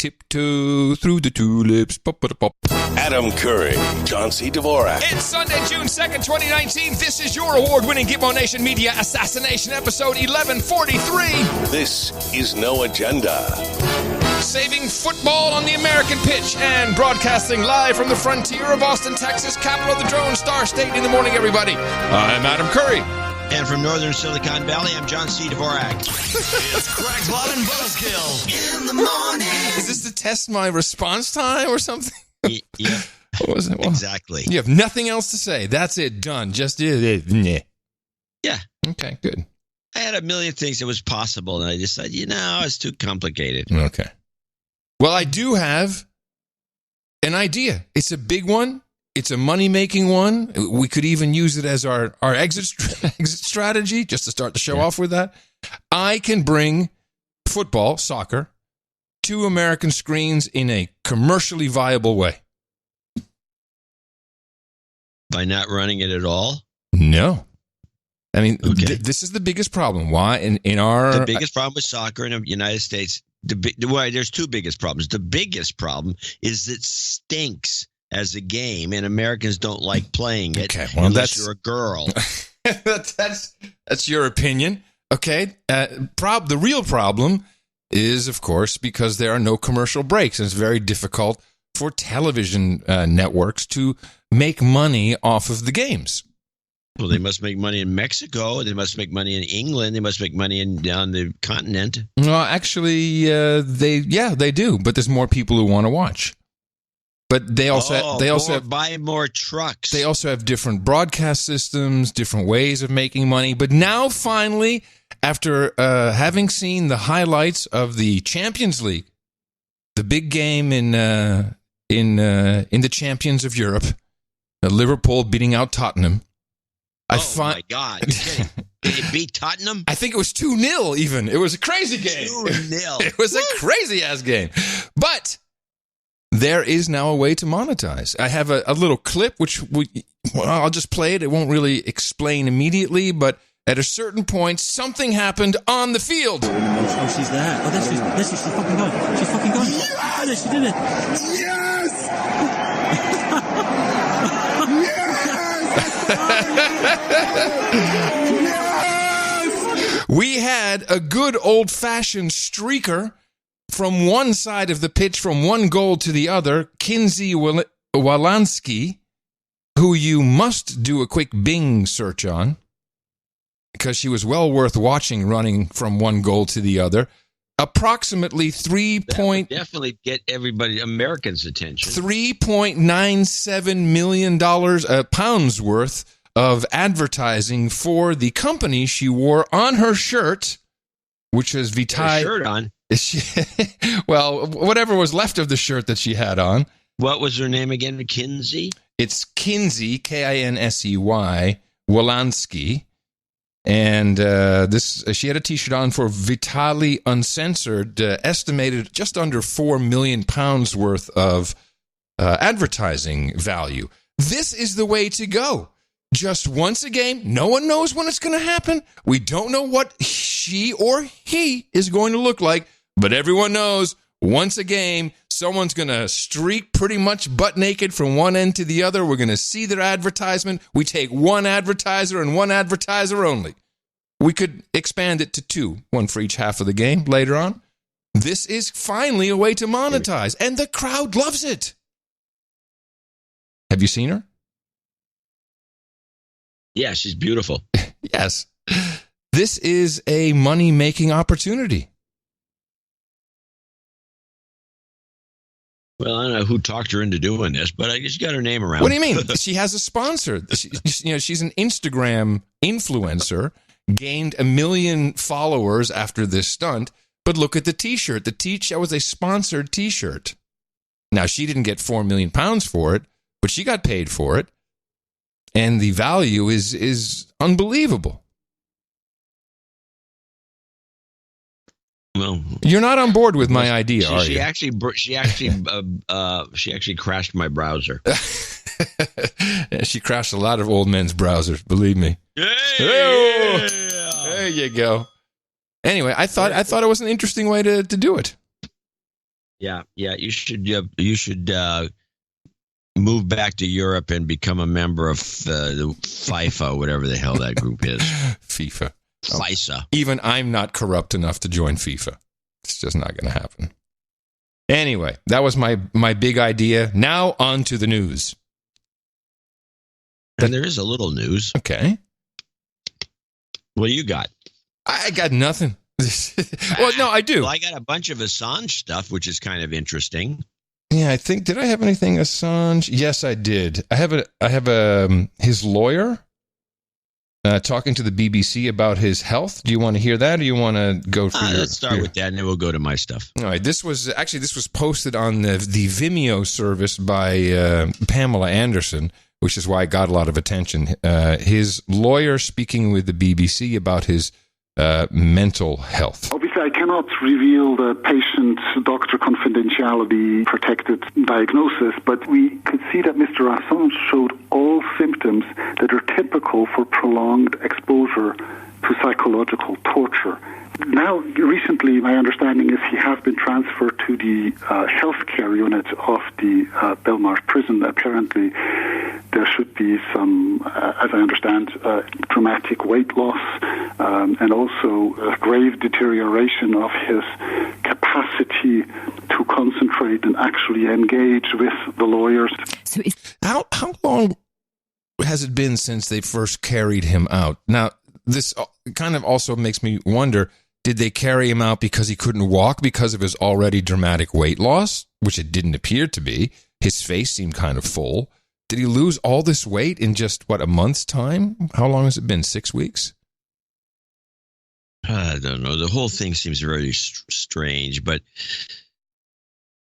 tiptoe through the tulips. Adam Curry, John C. Dvorak. It's Sunday, June 2nd, 2019. This is your award-winning Gitmo Nation Media Assassination episode 1143. This is No Agenda. Saving football on the American pitch and broadcasting live from the frontier of Austin, Texas, capital of the Drone Star State. In the morning, everybody. I'm Adam Curry. And from northern Silicon Valley, I'm John C. Dvorak. It's Crackpot and Buzzkill in the morning. Is this to test my response time or something? Yeah. What was it? Well, exactly. You have nothing else to say. That's it. Done. Just it. Yeah. Okay, good. I had a million things that was possible, and I decided, it's too complicated. Okay. Well, I do have an idea. It's a big one. It's a money-making one. We could even use it as our exit strategy, just to start the show off with that. I can bring football, soccer, to American screens in a commercially viable way. By not running it at all? No. I mean, okay. This is the biggest problem. Why? In our... The biggest problem with soccer in the United States, there's two biggest problems. The biggest problem is it stinks as a game, and Americans don't like playing it unless you're a girl. That's your opinion. Okay. The real problem is, of course, because there are no commercial breaks, and it's very difficult for television networks to make money off of the games. Well, they must make money in Mexico. They must make money in England. They must make money on the continent. Well, actually, they do. But there's more people who want to watch. But they also buy more trucks. They also have different broadcast systems, different ways of making money. But now, finally, after having seen the highlights of the Champions League, the big game in the Champions of Europe, Liverpool beating out Tottenham. My God. You're kidding. Did it beat Tottenham? I think it was 2-0 even. It was a crazy game. 2-0. It was a crazy-ass game. But there is now a way to monetize. I have a little clip, which I'll just play it. It won't really explain immediately, but at a certain point, something happened on the field. Oh, she's there. Oh, there she's fucking gone. She's fucking gone. Yes! Oh, there, she did it. Yes! Yes! We had a good old-fashioned streaker from one side of the pitch, from one goal to the other, Kinsey Walanski, who you must do a quick Bing search on, because she was well worth watching running from one goal to the other. Approximately definitely get everybody, Americans' attention. $3.97 million pounds worth of advertising for the company she wore on her shirt, which is Vitae. Shirt on? Well, whatever was left of the shirt that she had on. What was her name again? Kinsey? It's Kinsey, Kinsey, Wolanski. And she had a T-shirt on for Vitali Uncensored, estimated just under £4 million worth of advertising value. This is the way to go. Just once a game. No one knows when it's going to happen. We don't know what she or he is going to look like, but everyone knows once a game, someone's going to streak pretty much butt naked from one end to the other. We're going to see their advertisement. We take one advertiser and one advertiser only. We could expand it to two, one for each half of the game later on. This is finally a way to monetize, and the crowd loves it. Have you seen her? Yeah, she's beautiful. Yes. This is a money-making opportunity. Well, I don't know who talked her into doing this, but I guess she got her name around. What do you mean? She has a sponsor. She's an Instagram influencer, gained 1 million followers after this stunt, but look at the T-shirt. That was a sponsored T-shirt. Now, she didn't get £4 million for it, but she got paid for it, and the value is unbelievable. Well, you're not on board with my idea, are you? She actually crashed my browser. She crashed a lot of old men's browsers, believe me. Yeah. There you go. Anyway, I thought it was an interesting way to do it. Yeah. You should move back to Europe and become a member of the FIFA, whatever the hell that group is. FIFA. FISA. Even I'm not corrupt enough to join FIFA. It's just not going to happen. Anyway, that was my big idea. Now on to the news. And there is a little news. Okay. What do you got? I got nothing. Well, no, I do. Well, I got a bunch of Assange stuff, which is kind of interesting. Yeah, I think, did I have anything Assange? Yes, I did. I have his lawyer talking to the BBC about his health. Do you want to hear that, or do you want to go through let's start with that, and then we'll go to my stuff. All right, this was posted on the Vimeo service by Pamela Anderson, which is why it got a lot of attention. His lawyer speaking with the BBC about his mental health. Obviously, I cannot reveal the patient-doctor confidentiality protected diagnosis, but we could see that Mr. Assange showed all symptoms that are typical for prolonged exposure to psychological torture. Now, recently, my understanding is he has been transferred to the healthcare unit of the Belmarsh prison. Apparently, there should be some, as I understand, dramatic weight loss and also a grave deterioration of his capacity to concentrate and actually engage with the lawyers. So how long has it been since they first carried him out? Now, this kind of also makes me wonder, did they carry him out because he couldn't walk because of his already dramatic weight loss, which it didn't appear to be? His face seemed kind of full. Did he lose all this weight in just, a month's time? How long has it been? 6 weeks? I don't know. The whole thing seems very strange, but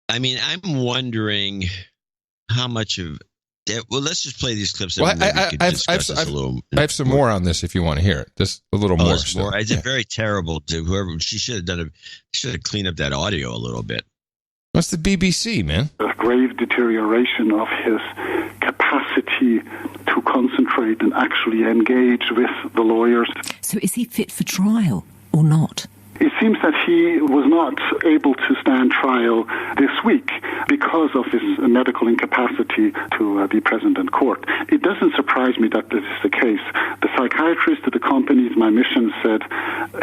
I mean, I'm wondering how much of that. Well, let's just play these clips. Well, I have some more on this if you want to hear it. Just a little more. More. It's very terrible to whoever. She should have cleaned up that audio a little bit. That's the BBC, man. A grave deterioration of his capacity to concentrate and actually engage with the lawyers. So is he fit for trial or not? It seems that he was not able to stand trial this week because of his medical incapacity to be present in court. It doesn't surprise me that this is the case. The psychiatrist that accompanies my mission said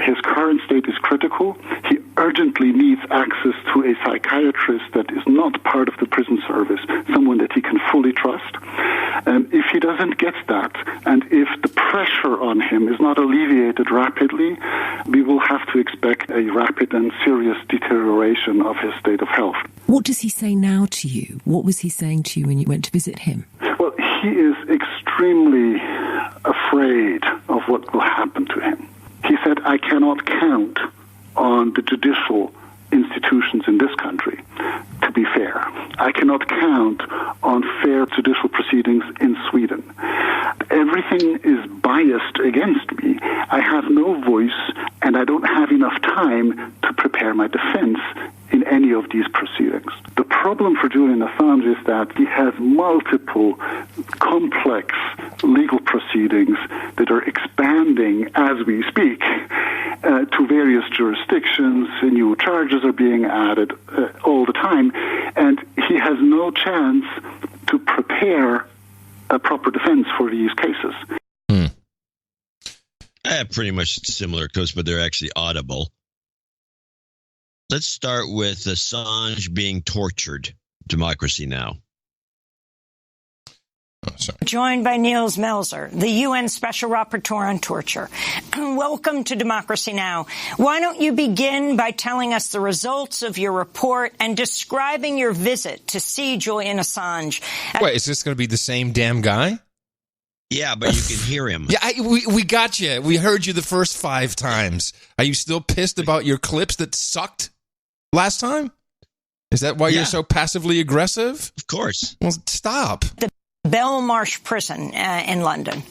his current state is critical. He urgently needs access to a psychiatrist that is not part of the prison service, someone that he can fully trust. If he doesn't get that, and if the pressure on him is not alleviated rapidly, we will have to expect a rapid and serious deterioration of his state of health. What does he say now to you? What was he saying to you when you went to visit him? Well, he is extremely afraid of what will happen to him. He said, I cannot count on the judicial institutions in this country to be fair. I cannot count on fair judicial proceedings in Sweden. Everything is biased against me. I have no voice, and I don't have enough time to prepare my defense in any of these proceedings. The problem for Julian Assange is that he has multiple complex legal proceedings that are expanding as we speak to various jurisdictions. New charges are being added all the time, and he has no chance to prepare a proper defense for these cases. I have pretty much similar codes, but they're actually audible. Let's start with Assange being tortured. Democracy Now! Joined by Niels Melzer, the UN Special Rapporteur on Torture. Welcome to Democracy Now! Why don't you begin by telling us the results of your report and describing your visit to see Julian Assange? Wait, is this going to be the same damn guy? Yeah, but you can hear him. Yeah, we got you. We heard you the first 5 times. Are you still pissed about your clips that sucked last time? Is that why you're so passively aggressive? Of course. Well, stop. The Belmarsh prison in London.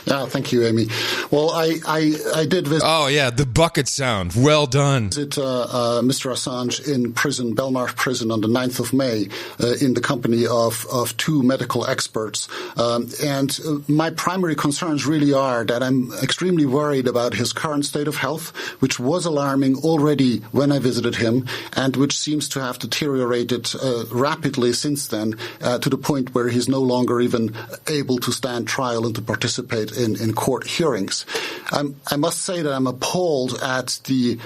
Yeah, thank you, Amy. Well, I did visit. Oh, yeah, the bucket sound. Well done. Mr. Assange in prison, Belmarsh prison, on the 9th of May in the company of two medical experts. And my primary concerns really are that I'm extremely worried about his current state of health, which was alarming already when I visited him, and which seems to have deteriorated rapidly since then to the point where he's no longer even able to stand trial and to participate in court hearings. I must say that I'm appalled at the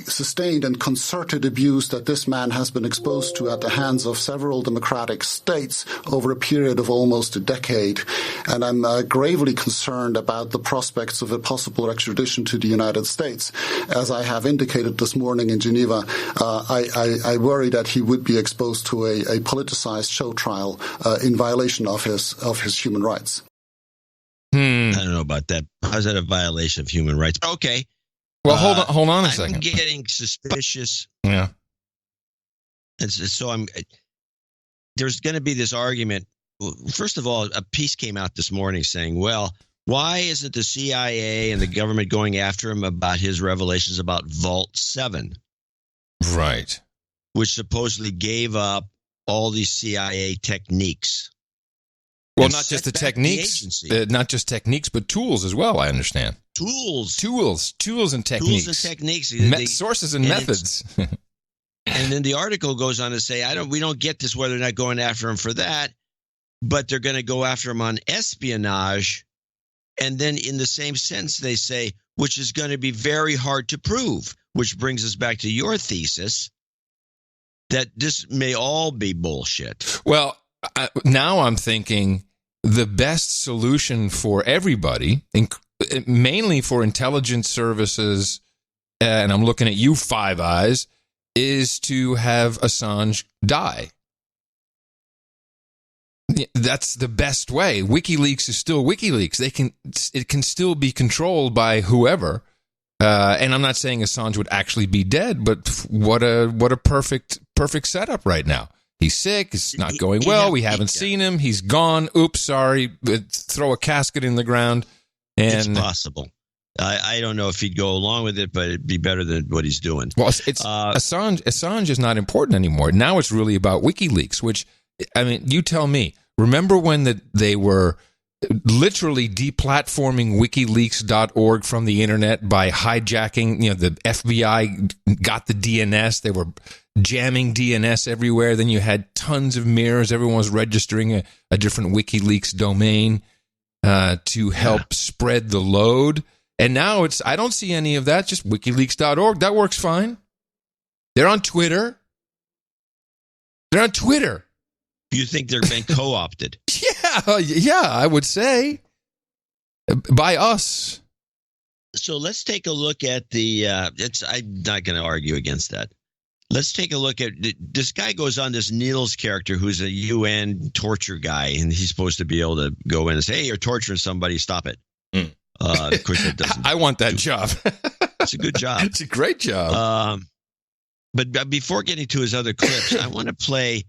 sustained and concerted abuse that this man has been exposed to at the hands of several democratic states over a period of almost a decade. And I'm gravely concerned about the prospects of a possible extradition to the United States. As I have indicated this morning in Geneva, I worry that he would be exposed to a politicized show trial in violation of his human rights. I don't know about that. How's that a violation of human rights? Okay. Well, hold on a second. I'm getting suspicious. Yeah. And so there's going to be this argument. Well, first of all, a piece came out this morning saying, well, why isn't the CIA and the government going after him about his revelations about Vault 7? Right. Which supposedly gave up all these CIA techniques. Well, not just the techniques, but tools as well, I understand. Tools and techniques. Sources and methods. And then the article goes on to say, we don't get this, whether they're not going after him for that, but they're going to go after him on espionage. And then in the same sense, they say, which is going to be very hard to prove, which brings us back to your thesis that this may all be bullshit. Well, now I'm thinking the best solution for everybody, mainly for intelligence services, and I'm looking at you, Five Eyes, is to have Assange die. That's the best way. WikiLeaks is still WikiLeaks. It can still be controlled by whoever. And I'm not saying Assange would actually be dead, but what a perfect setup right now. He's sick. It's not going well. We haven't seen him. He's gone. Oops, sorry. Throw a casket in the ground. And it's possible. I don't know if he'd go along with it, but it'd be better than what he's doing. Well, Assange is not important anymore. Now it's really about WikiLeaks, which, I mean, you tell me. Remember when they were literally deplatforming WikiLeaks.org from the internet by hijacking, the FBI got the DNS. They were jamming DNS everywhere. Then you had tons of mirrors. Everyone was registering a different WikiLeaks domain to help spread the load. And now I don't see any of that, just WikiLeaks.org. That works fine. They're on Twitter. You think they're being co-opted? Yeah, I would say. By us. So let's take a look at I'm not going to argue against that. Let's take a look at this guy goes on, this Niels character who's a UN torture guy, and he's supposed to be able to go in and say, hey, you're torturing somebody, stop it. Of course, that doesn't. I want that job. It's a good job. It's a great job. But before getting to his other clips, I want to play,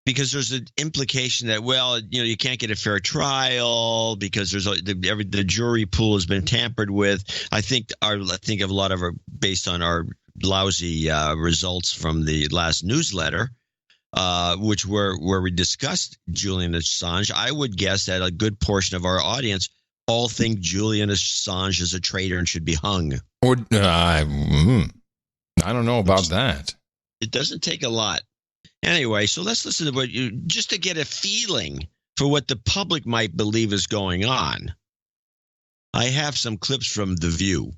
because there's an implication that, well, you can't get a fair trial because the jury pool has been tampered with. I think of a lot of based on our lousy results from the last newsletter, which where we discussed Julian Assange. I would guess that a good portion of our audience all think Julian Assange is a traitor and should be hung. Or I don't know about that. It doesn't take a lot. Anyway, so let's listen to just to get a feeling for what the public might believe is going on. I have some clips from The View.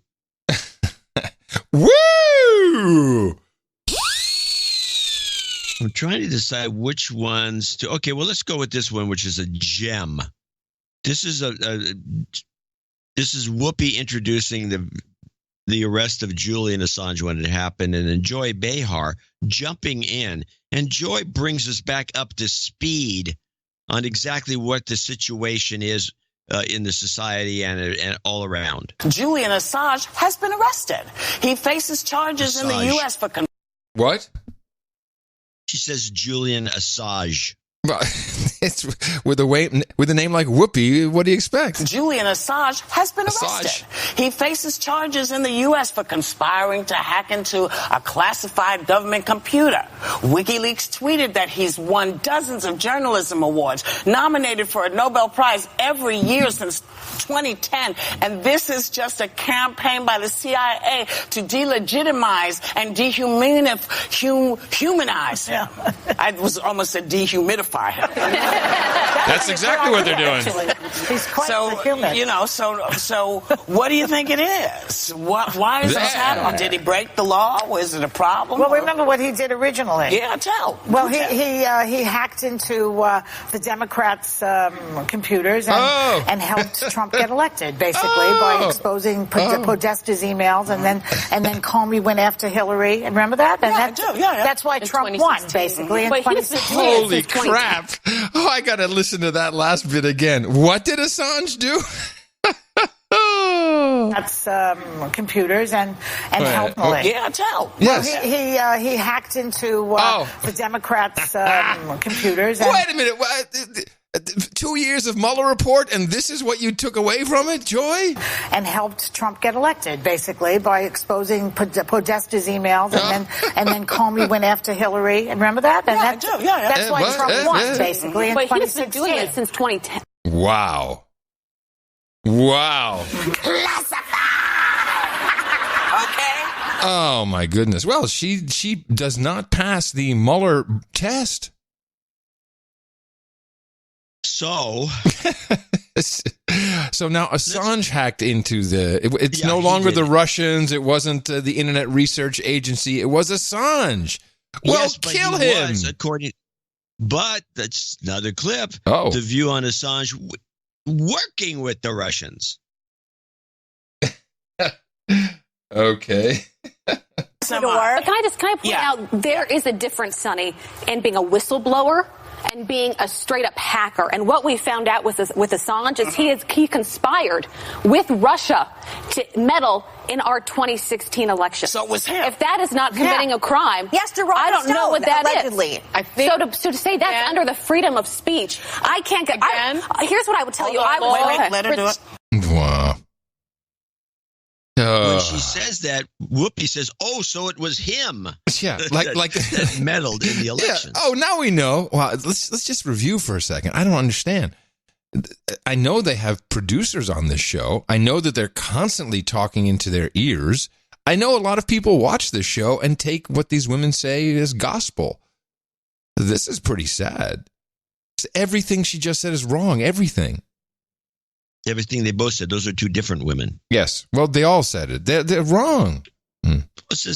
Woo! I'm trying to decide which ones to. Okay, well, let's go with this one, which is a gem. This is this is Whoopi introducing the arrest of Julian Assange when it happened, and then Joy Behar jumping in. And Joy brings us back up to speed on exactly what the situation is in the society and all around. Julian Assange has been arrested. He faces charges in the U.S. for... What? She says Julian Assange. It's with a name like Whoopi. What do you expect? Julian Assange has been arrested. He faces charges in the U.S. for conspiring to hack into a classified government computer. WikiLeaks tweeted that he's won dozens of journalism awards, nominated for a Nobel Prize every year since 2010. And this is just a campaign by the CIA to delegitimize and dehumanize him. I was almost a dehumidify him. That's exactly what they're doing. He's quite human. So what do you think it is? Why is this happening? Did he break the law? Was it a problem? Well, remember what he did originally. Yeah, tell. Well, he hacked into the Democrats' computers and helped Trump get elected, basically, by exposing Podesta's emails, and then Comey went after Hillary. And remember that? And that's why Trump won, basically. In 2016. Holy crap! Oh, I gotta listen to that last bit again. What did Assange do? That's computers and helped Hillary. Yeah, tell. Yes. Well, he hacked into the Democrats' computers. Wait a minute. 2 years of Mueller report, and this is what you took away from it, Joy? And helped Trump get elected, basically, by exposing Podesta's emails, and then Comey went after Hillary. And remember that? And that's why Trump won, basically, in 2016. He's been doing it since 2010. Wow. Okay. Oh, my goodness. Well, she does not pass the Mueller test. So now Assange hacked into it's no longer the Russians. It wasn't the Internet Research Agency. It was Assange. Well, kill him. But that's another clip. Oh. The view on Assange working with the Russians. Okay. But can I point out, there is a difference, Sonny, in being a whistleblower and being a straight-up hacker. And what we found out with Assange is he conspired with Russia to meddle in our 2016 election. So it was him. If that is not committing a crime, yes, I don't know what that allegedly. is. I think so to say that's under the freedom of speech, I can't get... here's what I would tell you. Let her do it. Wow. When she says that, Whoopi says, "Oh, so it was him." Yeah, like that meddled in the election. Yeah. Oh, now we know. Well, let's just review for a second. I don't understand. I know they have producers on this show. I know that they're constantly talking into their ears. I know a lot of people watch this show and take what these women say as gospel. This is pretty sad. Everything she just said is wrong. Everything they both said. Those are two different women. Yes. Well, they all said it. They're wrong. So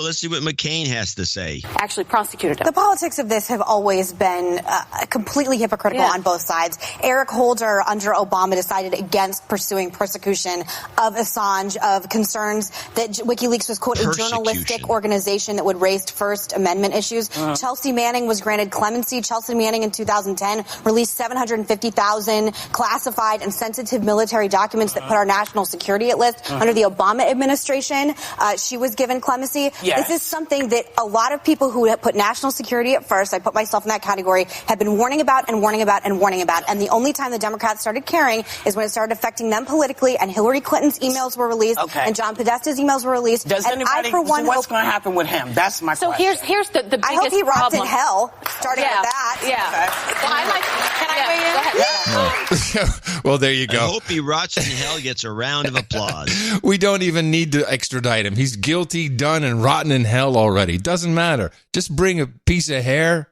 let's see what McCain has to say. Actually prosecuted him. The politics of this have always been completely hypocritical on both sides. Eric Holder under Obama decided against pursuing persecution of Assange, of concerns that WikiLeaks was, quote, a journalistic organization that would raise First Amendment issues. Chelsea Manning was granted clemency. Chelsea Manning in 2010 released 750,000 classified and sensitive military documents that put our national security at risk. Under the Obama administration, she was given clemency. Yes. This is something that a lot of people who have put national security at first, I put myself in that category, have been warning about and warning about and warning about. And the only time the Democrats started caring is when it started affecting them politically, and Hillary Clinton's emails were released, and John Podesta's emails were released. Does and anybody, I, for one, what's going to happen with him? That's my question. So here's the biggest problem. I hope he rots in hell, starting with that. Can I weigh in? Well, there you go. I hope he rots in hell, gets a round of applause. We don't even need to extradite him. He's guilty, done, and rotten in hell already. Doesn't matter. Just bring a piece of hair.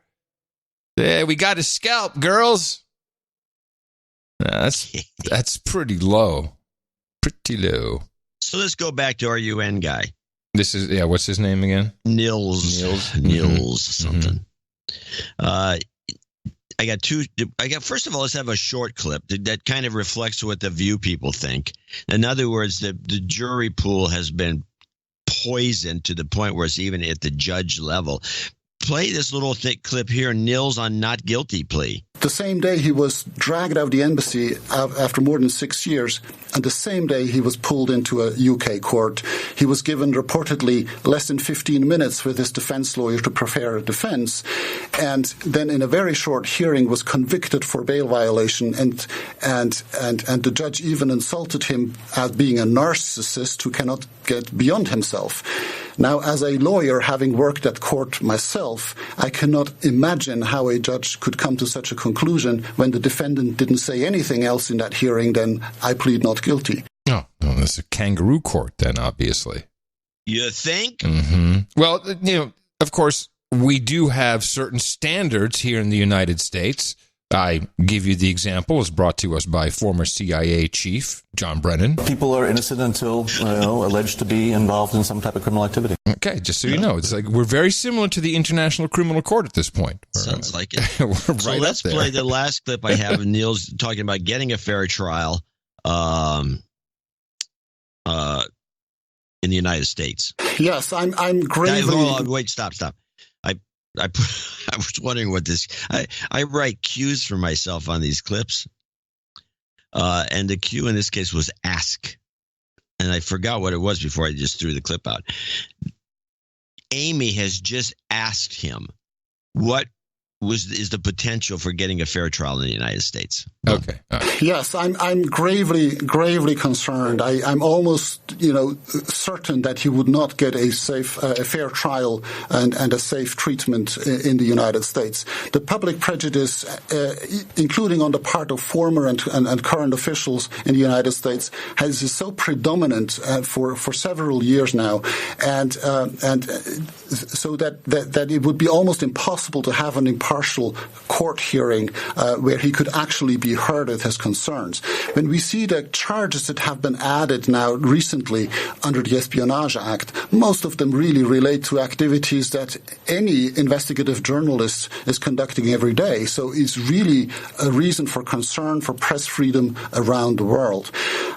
Yeah, we got his scalp, girls. That's pretty low. Pretty low. So let's go back to our UN guy. This is, what's his name again? Nils something. First of all, let's have a short clip that kind of reflects what the View people think. In other words, the jury pool has been poisoned to the point where it's even at the judge level. Play this little thick clip here, Nils on not guilty plea. the same day he was dragged out of the embassy after more than 6 years, and the same day he was pulled into a UK court. He was given reportedly less than 15 minutes with his defense lawyer to prepare a defense, and then in a very short hearing was convicted for bail violation, and the judge even insulted him as being a narcissist who cannot get beyond himself. Now, as a lawyer, having worked at court myself, I cannot imagine how a judge could come to such a conclusion when the defendant didn't say anything else in that hearing than I plead not guilty. Oh, well, that's a kangaroo court then, obviously. You think? Mm-hmm. Well, of course, we do have certain standards here in the United States. I give you the example as brought to us by former CIA chief John Brennan. People are innocent until alleged to be involved in some type of criminal activity. Okay, just so you know, it's like we're very similar to the International Criminal Court at this point. Sounds like it. We're so right let's up there. play the last clip I have. Neil's talking about getting a fair trial in the United States. Yes, I'm gravely... Hold on, wait, stop. I was wondering what this. I write cues for myself on these clips, and the cue in this case was ask, and I forgot what it was before I just threw the clip out. Amy has just asked him, "What is the potential for getting a fair trial in the United States?" Okay. Yes, I'm gravely concerned. I'm almost, certain that he would not get a fair trial and a safe treatment in the United States. The public prejudice, including on the part of former and current officials in the United States, is so predominant for several years now, and so that it would be almost impossible to have an impartial court hearing where he could actually be heard at his concerns. When we see the charges that have been added now recently under the Espionage Act, most of them really relate to activities that any investigative journalist is conducting every day. So it's really a reason for concern for press freedom around the world.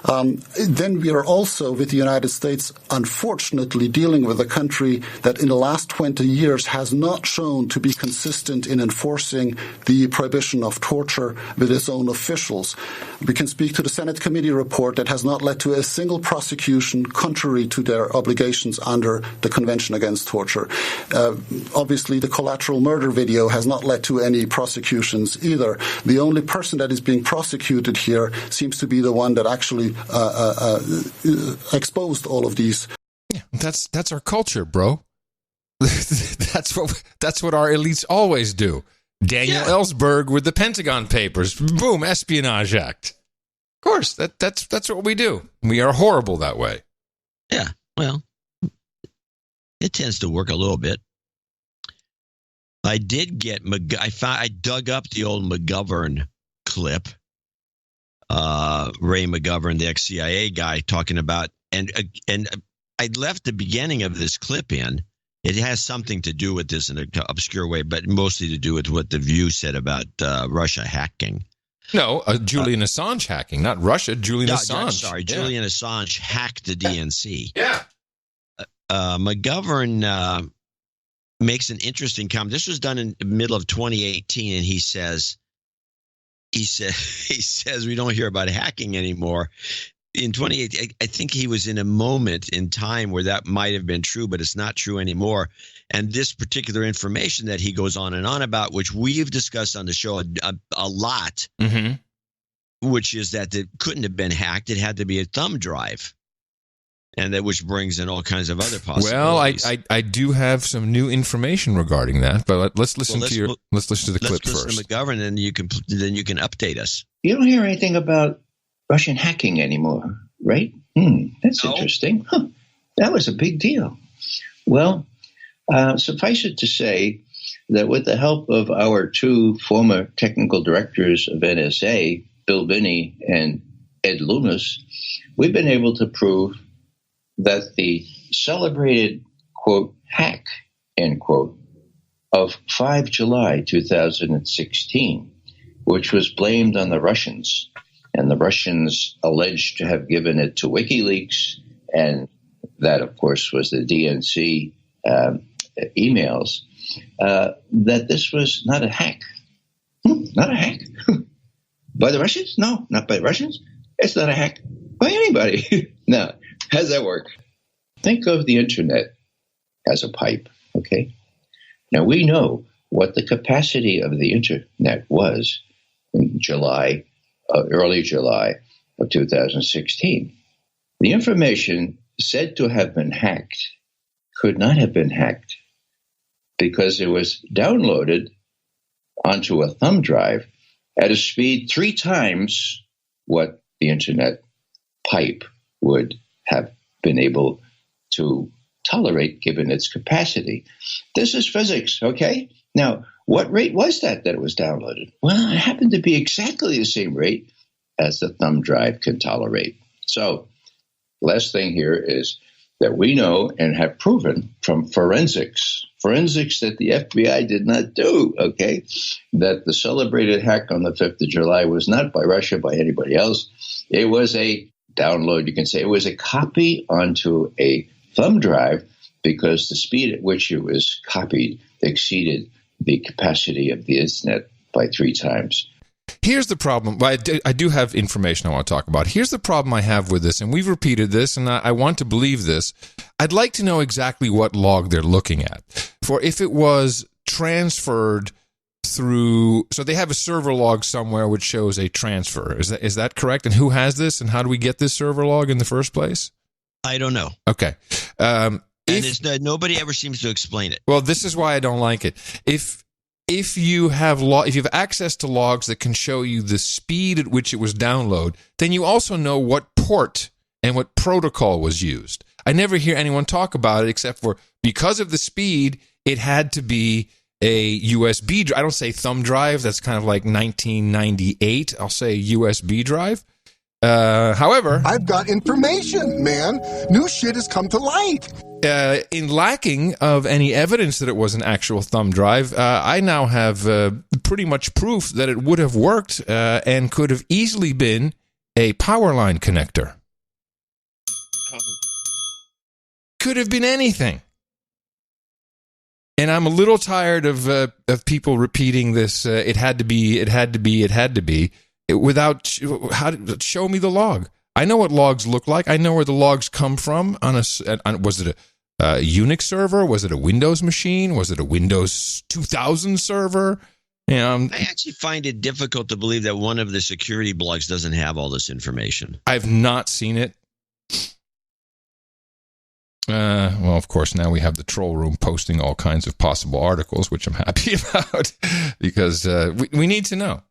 Then we are also, with the United States, unfortunately dealing with a country that in the last 20 years has not shown to be consistent in enforcing the prohibition of torture with its own officials. We can speak to the Senate committee report that has not led to a single prosecution contrary to their obligations under the Convention Against Torture. Obviously, the collateral murder video has not led to any prosecutions either. The only person that is being prosecuted here seems to be the one that actually exposed all of these. Yeah, that's our culture, bro. That's what our elites always do. Daniel Ellsberg with the Pentagon Papers. Boom, Espionage Act. Of course, that's what we do. We are horrible that way. Yeah, well, it tends to work a little bit. I did get I dug up the old McGovern clip. Ray McGovern, the ex-CIA guy, talking about and I left the beginning of this clip in. It has something to do with this in an obscure way, but mostly to do with what The View said about Russia hacking. No, Julian Assange hacking, not Russia. Julian Assange. Julian Assange hacked the DNC. Yeah. McGovern makes an interesting comment. This was done in the middle of 2018, and he says we don't hear about hacking anymore. In 2018, I think he was in a moment in time where that might have been true, but it's not true anymore. And this particular information that he goes on and on about, which we've discussed on the show a lot, which is that it couldn't have been hacked. It had to be a thumb drive. And that which brings in all kinds of other possibilities. Well, I do have some new information regarding that, but let's listen to the clip first. Let's listen to McGovern, and then you can update us. You don't hear anything about Russian hacking anymore, right? That's interesting. Huh. That was a big deal. Well, suffice it to say that with the help of our two former technical directors of NSA, Bill Binney and Ed Loomis, we've been able to prove that the celebrated, quote, hack, end quote, of 5 July 2016, which was blamed on the Russians, and the Russians alleged to have given it to WikiLeaks, and that, of course, was the DNC emails, that this was not a hack. not a hack. By the Russians? No, not by the Russians. It's not a hack by anybody. Now, how does that work? Think of the internet as a pipe, okay? Now, we know what the capacity of the internet was in early July of 2016. The information said to have been hacked could not have been hacked because it was downloaded onto a thumb drive at a speed 3 times what the internet pipe would have been able to tolerate given its capacity. This is physics, okay? Now, what rate was that it was downloaded? Well, it happened to be exactly the same rate as the thumb drive can tolerate. So, last thing here is that we know and have proven from forensics that the FBI did not do, okay, that the celebrated hack on the 5th of July was not by Russia, by anybody else. It was a download, you can say. It was a copy onto a thumb drive because the speed at which it was copied exceeded the capacity of the internet by 3 times. Here's the problem. I do have information I want to talk about. Here's the problem I have with this, and we've repeated this, and I want to believe this. I'd like to know exactly what log they're looking at. For if it was transferred through, so they have a server log somewhere which shows a transfer. Is that correct? And who has this, and how do we get this server log in the first place? I don't know. Okay. Nobody ever seems to explain it. Well, this is why I don't like it. If you have access to logs that can show you the speed at which it was downloaded, then you also know what port and what protocol was used. I never hear anyone talk about it except for because of the speed, it had to be a USB drive. I don't say thumb drive. That's kind of like 1998. I'll say USB drive. However, I've got information, man. New shit has come to light. In lacking of any evidence that it was an actual thumb drive, I now have pretty much proof that it would have worked and could have easily been a power line connector. Could have been anything. And I'm a little tired of people repeating this. It had to be. It had to be. It had to be. Without show me the log. I know what logs look like. I know where the logs come from. Was it a Unix server? Was it a Windows machine? Was it a Windows 2000 server? I actually find it difficult to believe that one of the security blogs doesn't have all this information. I've not seen it. Well, of course, now we have the troll room posting all kinds of possible articles, which I'm happy about because we need to know.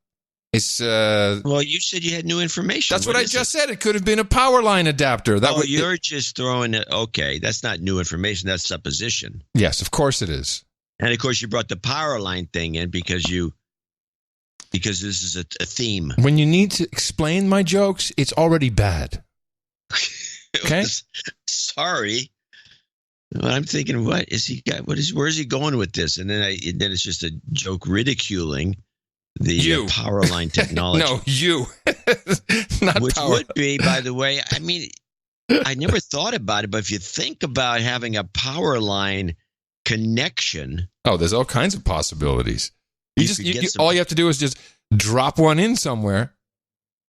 Well, you said you had new information. That's what I just said. It could have been a power line adapter. You're just throwing it. Okay, that's not new information. That's supposition. Yes, of course it is. And of course, you brought the power line thing in because this is a theme. When you need to explain my jokes, it's already bad. Okay. Sorry. I'm thinking, what is he got? Where is he going with this? And then it's just a joke ridiculing the power line technology. No, you. Not which power. Would be, by the way, I mean, I never thought about it, but if you think about having a power line connection. Oh, there's all kinds of possibilities. All you have to do is just drop one in somewhere,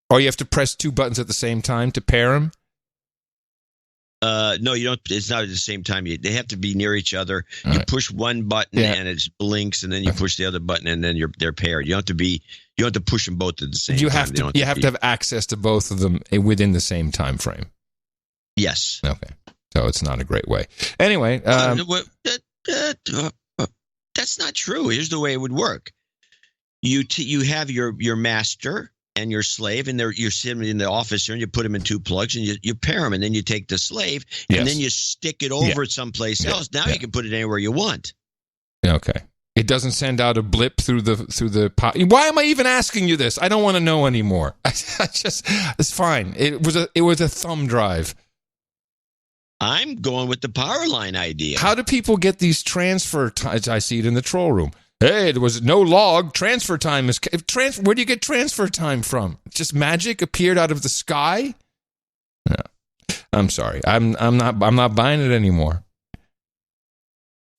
or you have to press 2 buttons at the same time to pair them. No, you don't. It's not at the same time. They have to be near each other. You push one button and it blinks, and then you push the other button, and then they're paired. You don't have to push them both at the same time. You have to have access to both of them within the same time frame. Yes. Okay. So it's not a great way. Anyway, that's not true. Here's the way it would work. You have your master and your slave, and you're sitting in the office here, and you put them in 2 plugs, and you pair them, and then you take the slave, and then you stick it over someplace else. Now you can put it anywhere you want. Okay. It doesn't send out a blip through the pot. Why am I even asking you this? I don't want to know anymore. It's fine. It was a thumb drive. I'm going with the power line idea. How do people get these transfer times? I see it in the troll room. Hey, there was no log. Transfer time is where do you get transfer time from? Just magic appeared out of the sky? No. I'm sorry. I'm not buying it anymore.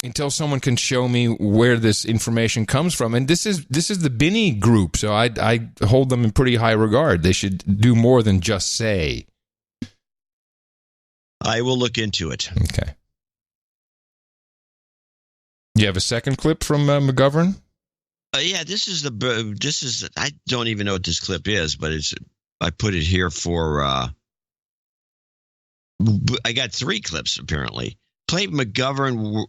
until someone can show me where this information comes from. And this is the Binney group, so I hold them in pretty high regard. They should do more than just say. I will look into it. Okay. You have a second clip from McGovern? Yeah, I don't even know what this clip is, but I put it here for. I got 3 clips apparently. Play McGovern.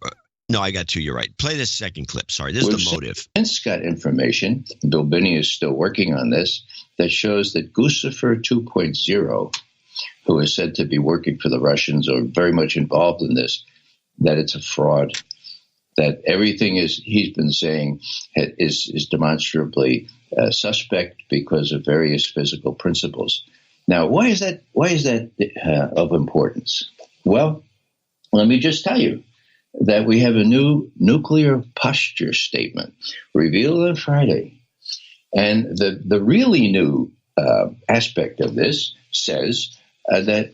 No, I got 2. You're right. Play this second clip. Sorry, this is the motive. Nance got information. Bill Binney is still working on this. That shows that Guccifer 2.0, who is said to be working for the Russians or very much involved in this, that it's a fraud. That everything he's been saying is demonstrably suspect because of various physical principles. Now, why is that of importance? Well, let me just tell you that we have a new nuclear posture statement revealed on Friday. And the really new aspect of this says that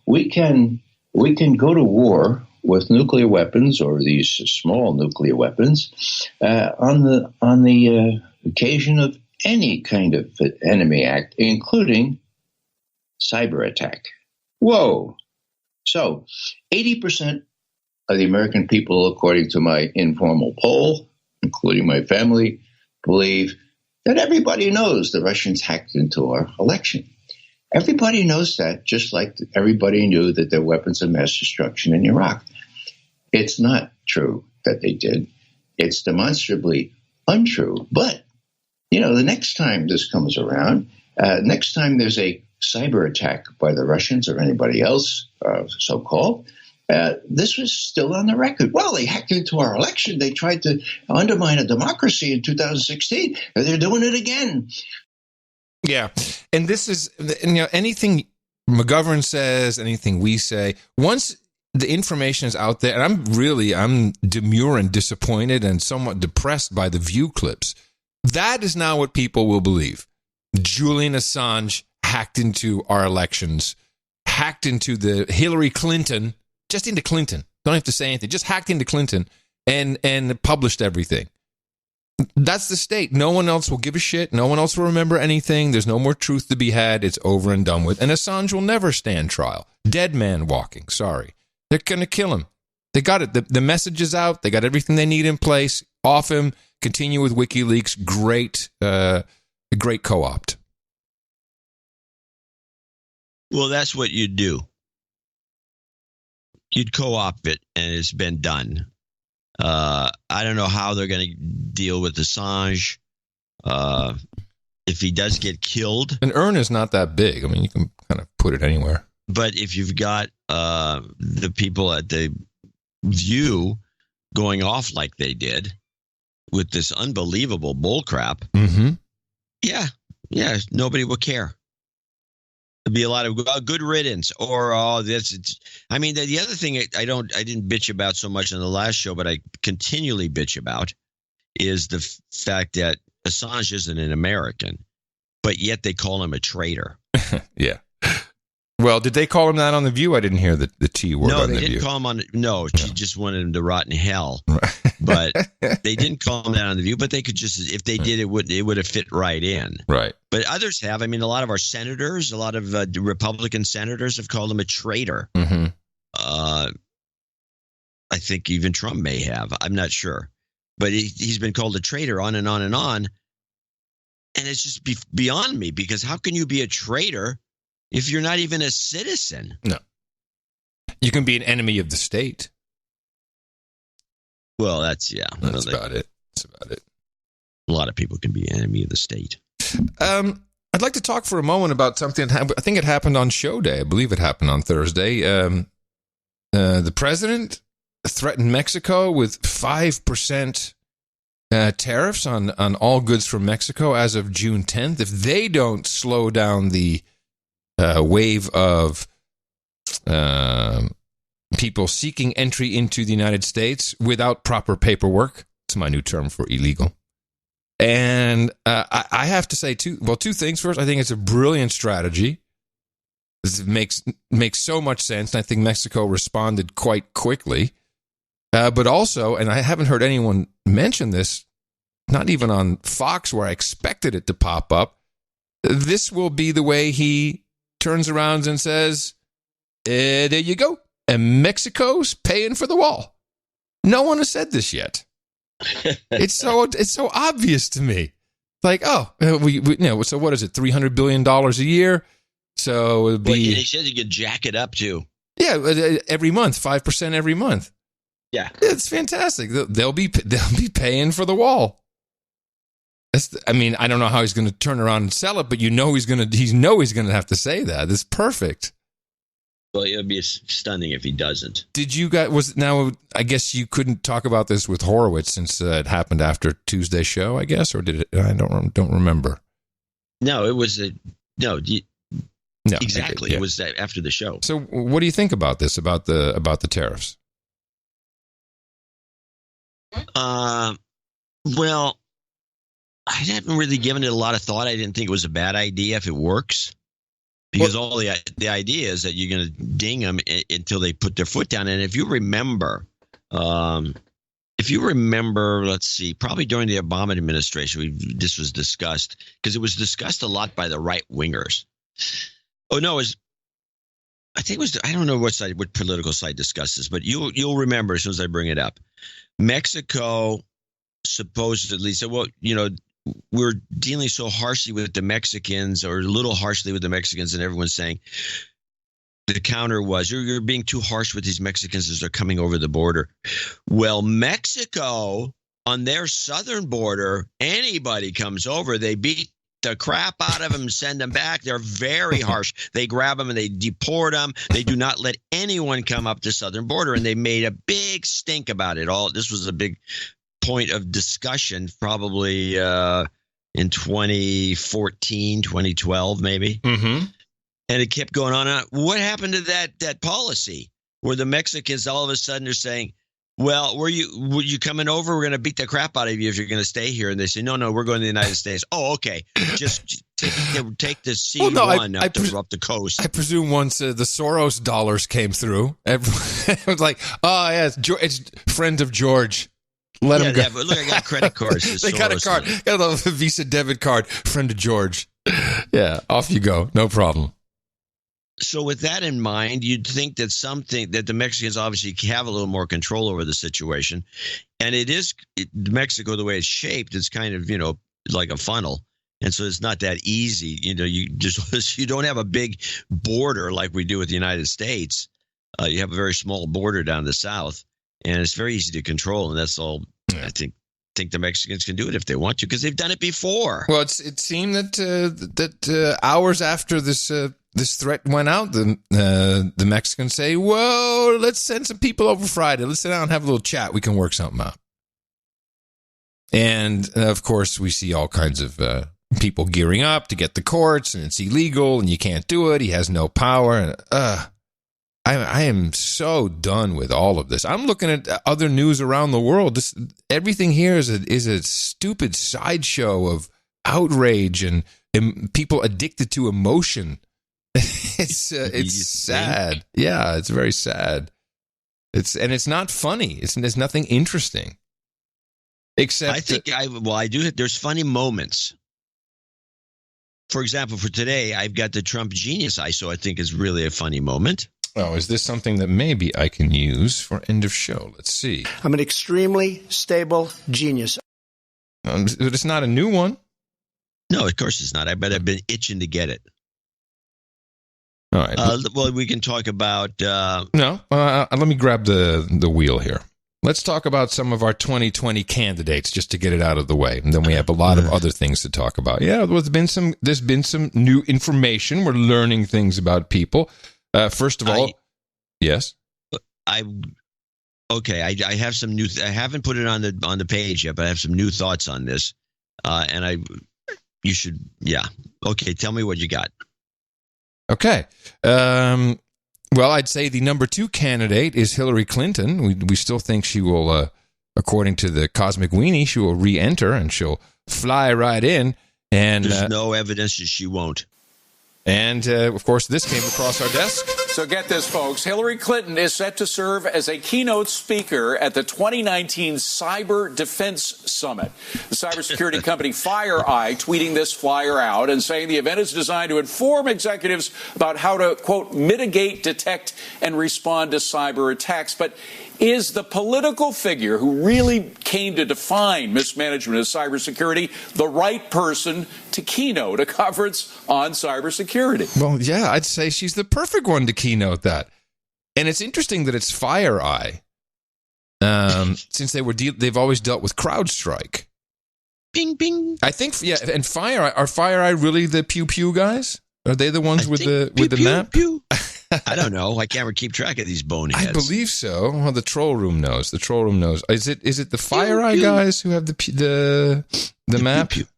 we can go to war with nuclear weapons or these small nuclear weapons on the occasion of any kind of enemy act, including cyber attack. Whoa! So 80% of the American people, according to my informal poll, including my family, believe that everybody knows the Russians hacked into our election. Everybody knows that, just like everybody knew that there were weapons of mass destruction in Iraq. It's not true that they did. It's demonstrably untrue. But, the next time this comes around, next time there's a cyber attack by the Russians or anybody else, so-called, this was still on the record. Well, they hacked into our election. They tried to undermine a democracy in 2016. And they're doing it again. Yeah. And this is, anything McGovern says, anything we say, once the information is out there, and I'm demure and disappointed and somewhat depressed by the View clips. That is now what people will believe. Julian Assange hacked into our elections, hacked into the Hillary Clinton, just into Clinton. Don't have to say anything. Just hacked into Clinton and published everything. That's the state. No one else will give a shit. No one else will remember anything. There's no more truth to be had. It's over and done with. And Assange will never stand trial. Dead man walking. Sorry. They're going to kill him. They got it. The message is out. They got everything they need in place. Off him. Continue with WikiLeaks. Great co-opt. Well, that's what you'd do. You'd co-opt it, and it's been done. I don't know how they're going to deal with Assange. If he does get killed. An urn is not that big. I mean, you can kind of put it anywhere. But if you've got the people at the View going off like they did with this unbelievable bullcrap, yeah, nobody will care. There'll be a lot of good riddance, or this. I mean, the other thing I didn't bitch about so much on the last show, but I continually bitch about is the fact that Assange isn't an American, but yet they call him a traitor. Yeah. Well, did they call him that on The View? I didn't hear the T word on The View. No, they didn't call him on. No, she just wanted him to rot in hell. But they didn't call him that on The View. But they could just, if they did, it would have fit right in. Right. But others have. I mean, a lot of our senators, a lot of Republican senators have called him a traitor. Mm-hmm. I think even Trump may have. I'm not sure. But he's been called a traitor on and on and on. And it's just beyond me, because how can you be a traitor if you're not even a citizen? No. You can be an enemy of the state. Well, that's about it. That's about it. A lot of people can be an enemy of the state. I'd like to talk for a moment about something that I think it happened on show day. I believe it happened on Thursday. The president threatened Mexico with 5% tariffs on all goods from Mexico as of June 10th. If they don't slow down the wave of people seeking entry into the United States without proper paperwork. It's my new term for illegal. And I have to say two things. First, I think it's a brilliant strategy. This makes so much sense, and I think Mexico responded quite quickly. But also, and I haven't heard anyone mention this, not even on Fox where I expected it to pop up, this will be the way he turns around and says, there you go. And Mexico's paying for the wall. No one has said this yet. It's so obvious to me. Like, so what is it? $300 billion a year. So it would be. Well, he said you could jack it up too. Yeah, every month, 5% every month. Yeah, it's fantastic. They'll be paying for the wall. I don't know how he's going to turn around and sell it, but he's going to have to say that. It's perfect. Well, it would be stunning if he doesn't. Did you guys I guess you couldn't talk about this with Horowitz since it happened after Tuesday's show, I guess, or did it? I don't remember. No, it was no, exactly. Yeah. It was after the show. So, what do you think about this? About the tariffs? Well, I haven't really given it a lot of thought. I didn't think it was a bad idea if it works, because all the idea is that you're going to ding them until they put their foot down. And if you remember, let's see, probably during the Obama administration, this was discussed, because it was discussed a lot by the right wingers. Oh no, I don't know what political site discussed this, but you'll remember as soon as I bring it up. Mexico supposedly said, well, we're dealing so harshly with the Mexicans, or a little harshly with the Mexicans, and everyone's saying the counter was, you're being too harsh with these Mexicans as they're coming over the border. Well, Mexico, on their southern border, anybody comes over, they beat the crap out of them, send them back. They're very harsh. They grab them and they deport them. They do not let anyone come up the southern border, and they made a big stink about it. This was a big point of discussion, probably in 2014, 2012, maybe. Mm-hmm. And it kept going on. What happened to that policy where the Mexicans all of a sudden are saying, well, were you coming over? We're going to beat the crap out of you if you're going to stay here. And they say, no, we're going to the United States. Oh, okay. Just take the C-1 up the coast. I presume once the Soros dollars came through, everyone was like, oh, yeah, it's friend of George. Let him go. Yeah, but look, I got credit cards. They got a card. Got a Visa debit card. Friend of George. Yeah, off you go. No problem. So with that in mind, you'd think that the Mexicans obviously have a little more control over the situation. And Mexico, the way it's shaped, it's kind of, like a funnel. And so it's not that easy. You don't have a big border like we do with the United States. You have a very small border down the south, and it's very easy to control. And that's all. Yeah. I think the Mexicans can do it if they want to, because they've done it before. Well, it seemed that hours after this threat went out, the Mexicans say, "Whoa, let's send some people over Friday. Let's sit down and have a little chat. We can work something out." And of course, we see all kinds of people gearing up to get the courts, and it's illegal, and you can't do it. He has no power. And I am so done with all of this. I'm looking at other news around the world. Everything here is a stupid sideshow of outrage and people addicted to emotion. It's sad. Yeah, it's very sad. It's not funny. There's nothing interesting. Except I do. There's funny moments. For example, for today, I've got the Trump Genius ISO. I think is really a funny moment. Oh, is this something that maybe I can use for end of show? Let's see. I'm an extremely stable genius. It's not a new one. No, of course it's not. I bet I've been itching to get it. All right. Well, we can talk about... No, let me grab the wheel here. Let's talk about some of our 2020 candidates just to get it out of the way. And then we have a lot of other things to talk about. Yeah, there's been some new information. We're learning things about people. First of all, yes. I have some new. I haven't put it on the page yet, but I have some new thoughts on this. You should. Yeah. Okay. Tell me what you got. Okay. Well, I'd say the number 2 candidate is Hillary Clinton. We still think she will, according to the Cosmic Weenie, she will re-enter and she'll fly right in. And there's no evidence that she won't. And, of course, this came across our desk. So get this, folks. Hillary Clinton is set to serve as a keynote speaker at the 2019 Cyber Defense Summit. The cybersecurity company FireEye tweeting this flyer out and saying the event is designed to inform executives about how to, quote, mitigate, detect, and respond to cyber attacks. But is the political figure who really came to define mismanagement of cybersecurity the right person to keynote a conference on cybersecurity? Well, yeah, I'd say she's the perfect one to keynote that. And it's interesting that it's FireEye, since they've always dealt with CrowdStrike. Bing, bing. I think, yeah, and FireEye really the pew pew guys? Are they the ones with the map? Pew. I don't know. I can't keep track of these boneheads. I believe so. Well, the troll room knows. Is it the FireEye guys who have the map? Pew, pew.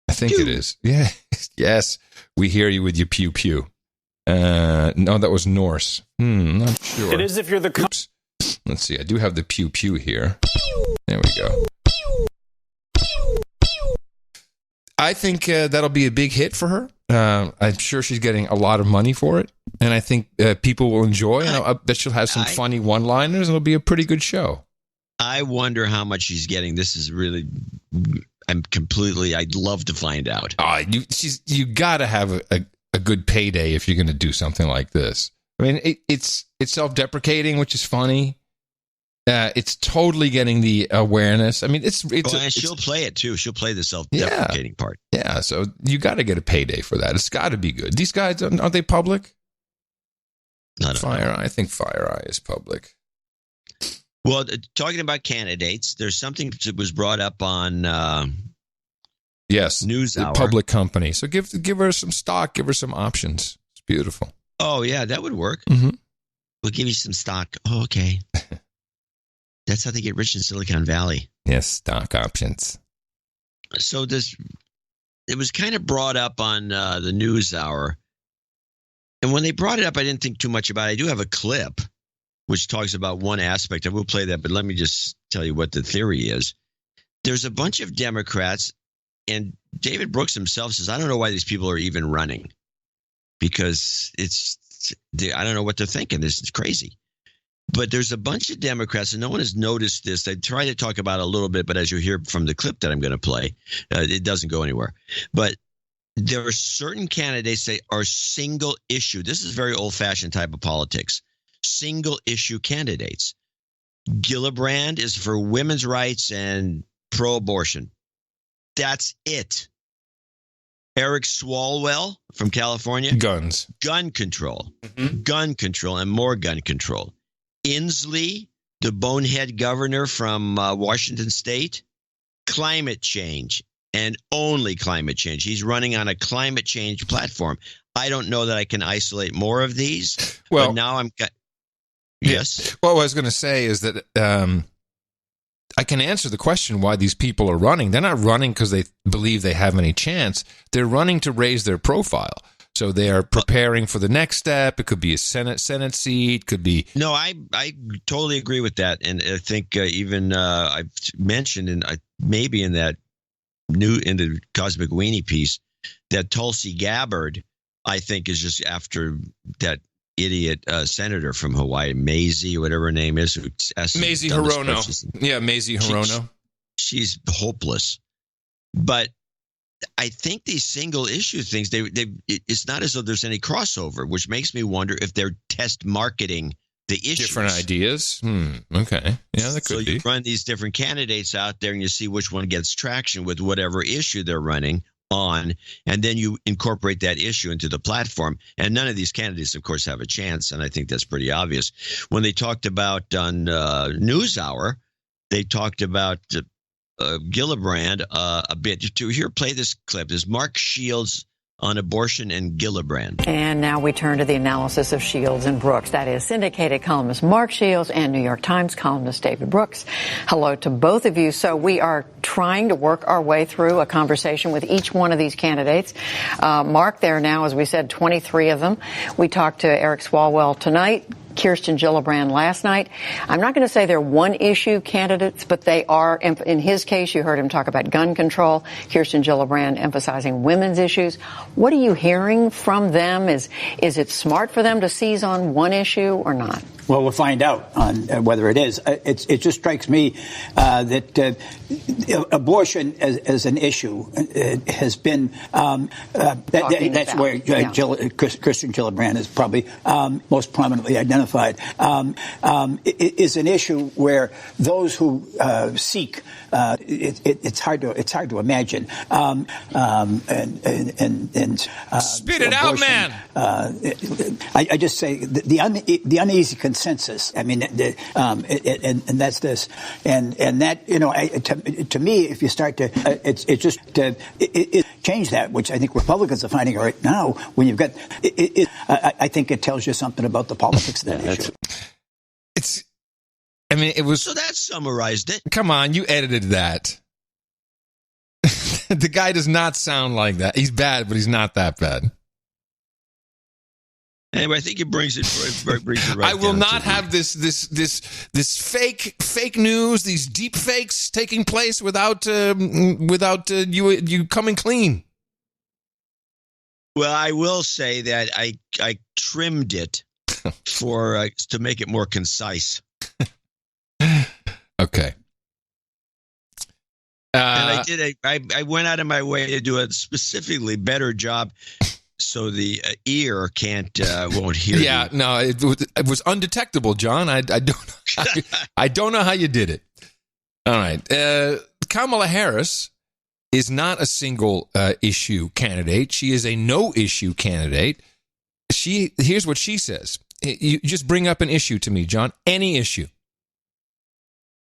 I think it is. Yeah. Yes. We hear you with your pew pew. No, that was Norse. Not sure. It is if you're the... Oops. Let's see. I do have the pew pew here. There we go. I think that'll be a big hit for her. I'm sure she's getting a lot of money for it. And I think people will enjoy. And I bet she'll have some funny one-liners. And it'll be a pretty good show. I wonder how much she's getting. This is really... I'd love to find out. You got to have a good payday if you're going to do something like this. I mean, it's self-deprecating, which is funny. It's totally getting the awareness. I mean, and she'll play it too. She'll play the self-deprecating part. Yeah, so you got to get a payday for that. It's got to be good. These guys, aren't they public? I think FireEye is public. Well, talking about candidates, there's something that was brought up on NewsHour. Public company. So give her some stock, give her some options. It's beautiful. Oh, yeah, that would work. Mm-hmm. We'll give you some stock. Oh, okay. That's how they get rich in Silicon Valley. Yes, stock options. So it was kind of brought up on the NewsHour. And when they brought it up, I didn't think too much about it. I do have a clip which talks about one aspect. I will play that, but let me just tell you what the theory is. There's a bunch of Democrats, and David Brooks himself says, I don't know why these people are even running, because I don't know what they're thinking. This is crazy. But there's a bunch of Democrats, and no one has noticed this. I try to talk about it a little bit, but as you hear from the clip that I'm going to play, it doesn't go anywhere. But there are certain candidates that are single issue. This is very old-fashioned type of politics. Single issue candidates. Gillibrand is for women's rights and pro-abortion. That's it. Eric Swalwell from California. Guns. Gun control. Mm-hmm. Gun control and more gun control. Inslee, the bonehead governor from Washington State. Climate change and only climate change. He's running on a climate change platform. I don't know that I can isolate more of these. Well, but now Yes. Well, what I was going to say is that I can answer the question why these people are running. They're not running because they believe they have any chance. They're running to raise their profile. So they are preparing for the next step. It could be a Senate seat. Could be. No, I totally agree with that. And I think even I've mentioned, maybe in the Cosmic Weenie piece, that Tulsi Gabbard, I think, is just after that idiot senator from Hawaii, Mazie, whatever her name is. Mazie Hirono. Yeah, Mazie Hirono. She's hopeless. But I think these single issue things, it's not as though there's any crossover, which makes me wonder if they're test marketing the issues. Different ideas? Okay. Yeah, that could be. So you run these different candidates out there and you see which one gets traction with whatever issue they're running on, and then you incorporate that issue into the platform. And none of these candidates, of course, have a chance, and I think that's pretty obvious. When they talked about on NewsHour, they talked about Gillibrand a bit. To play this clip. There's Mark Shields on abortion and Gillibrand. And now we turn to the analysis of Shields and Brooks. That is syndicated columnist Mark Shields and New York Times columnist David Brooks. Hello to both of you. So we are trying to work our way through a conversation with each one of these candidates. Mark, there are now, as we said, 23 of them. We talked to Eric Swalwell tonight. Kirsten Gillibrand last night. I'm not going to say they're one-issue candidates, but they are. In his case, you heard him talk about gun control. Kirsten Gillibrand emphasizing women's issues. What are you hearing from them? Is it smart for them to seize on one issue or not? Well, we'll find out on whether it is. It just strikes me that abortion as an issue has been that's where Kirsten Gillibrand is probably most prominently identified. Is an issue where those who seek it's hard to imagine and spit it out, man. I just say the uneasy consensus. I mean, and that's this, and that to me, if you start to, it's just it change that, which I think Republicans are finding right now. When you've got, I think it tells you something about the politics of that issue. It was. So that summarized it. Come on, you edited that. The guy does not sound like that. He's bad, but he's not that bad. Anyway, I think it brings it right. I will not have this fake news, these deep fakes taking place without you coming clean. Well, I will say that I trimmed it to make it more concise. Okay. And I did. I went out of my way to do a specifically better job, so the ear won't hear. Yeah, you. No, it was undetectable, John. I don't know how you did it. All right, Kamala Harris is not a single issue candidate. She is a no issue candidate. Here's what she says. You just bring up an issue to me, John. Any issue.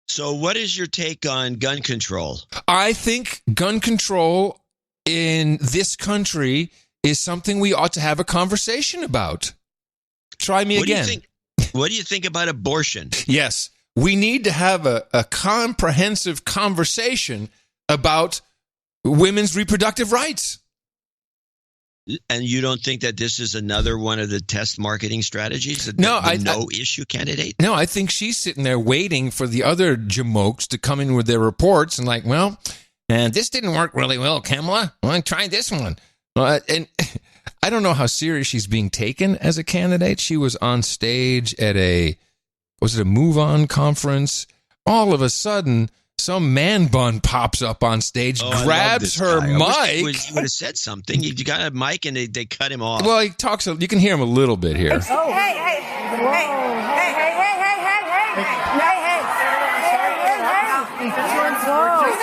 So what is your take on gun control? I think gun control in this country is something we ought to have a conversation about. Try me again. What do you think about abortion? Yes, we need to have a comprehensive conversation about women's reproductive rights. And you don't think that this is another one of the test marketing strategies? No-issue candidate? No, I think she's sitting there waiting for the other jamokes to come in with their reports and like, well, this didn't work really well, Kamala. Well, try this one. And I don't know how serious she's being taken as a candidate. She was on stage at a Move On conference? All of a sudden, some man bun pops up on stage, grabs her mic. You would have said something. You got a mic and they cut him off. Well, he talks. You can hear him a little bit here. Wait a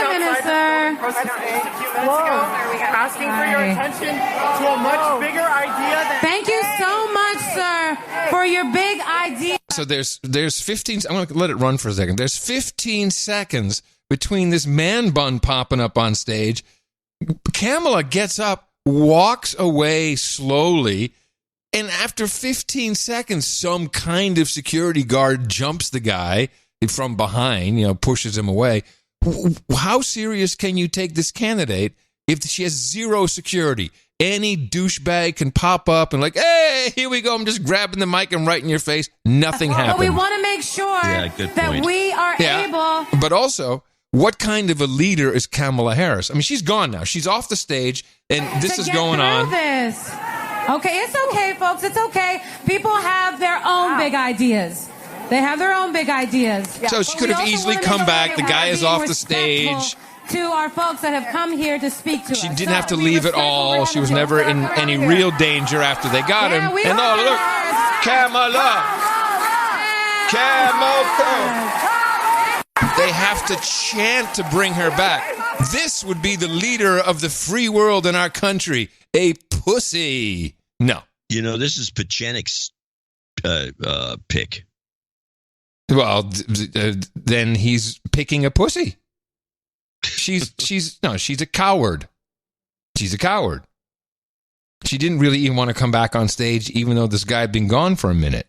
minute, sir. Asking for your attention to a much bigger idea. Thank you so much, sir, for your big idea. So there's 15. I'm going to let it run for a second. There's 15 seconds between this man bun popping up on stage. Kamala gets up, walks away slowly, and after 15 seconds, some kind of security guard jumps the guy from behind, pushes him away. How serious can you take this candidate if she has zero security? Any douchebag can pop up and hey, here we go. I'm just grabbing the mic and right in your face. Nothing happened. But we want to make sure that we are able. But also, what kind of a leader is Kamala Harris? I mean, she's gone now. She's off the stage, and this is going on. This. Okay, it's okay, folks. It's okay. People have their own big ideas. They have their own big ideas. Yeah. So she could have easily come back. The guy is off the stage. To our folks that have come here to speak to us. She didn't have to leave at all. She was never in any real danger after they got him. And look, Kamala. They have to chant to bring her back. This would be the leader of the free world in our country. A pussy. No. This is Pachenik's pick. Well, then he's picking a pussy. She's a coward. She's a coward. She didn't really even want to come back on stage, even though this guy had been gone for a minute.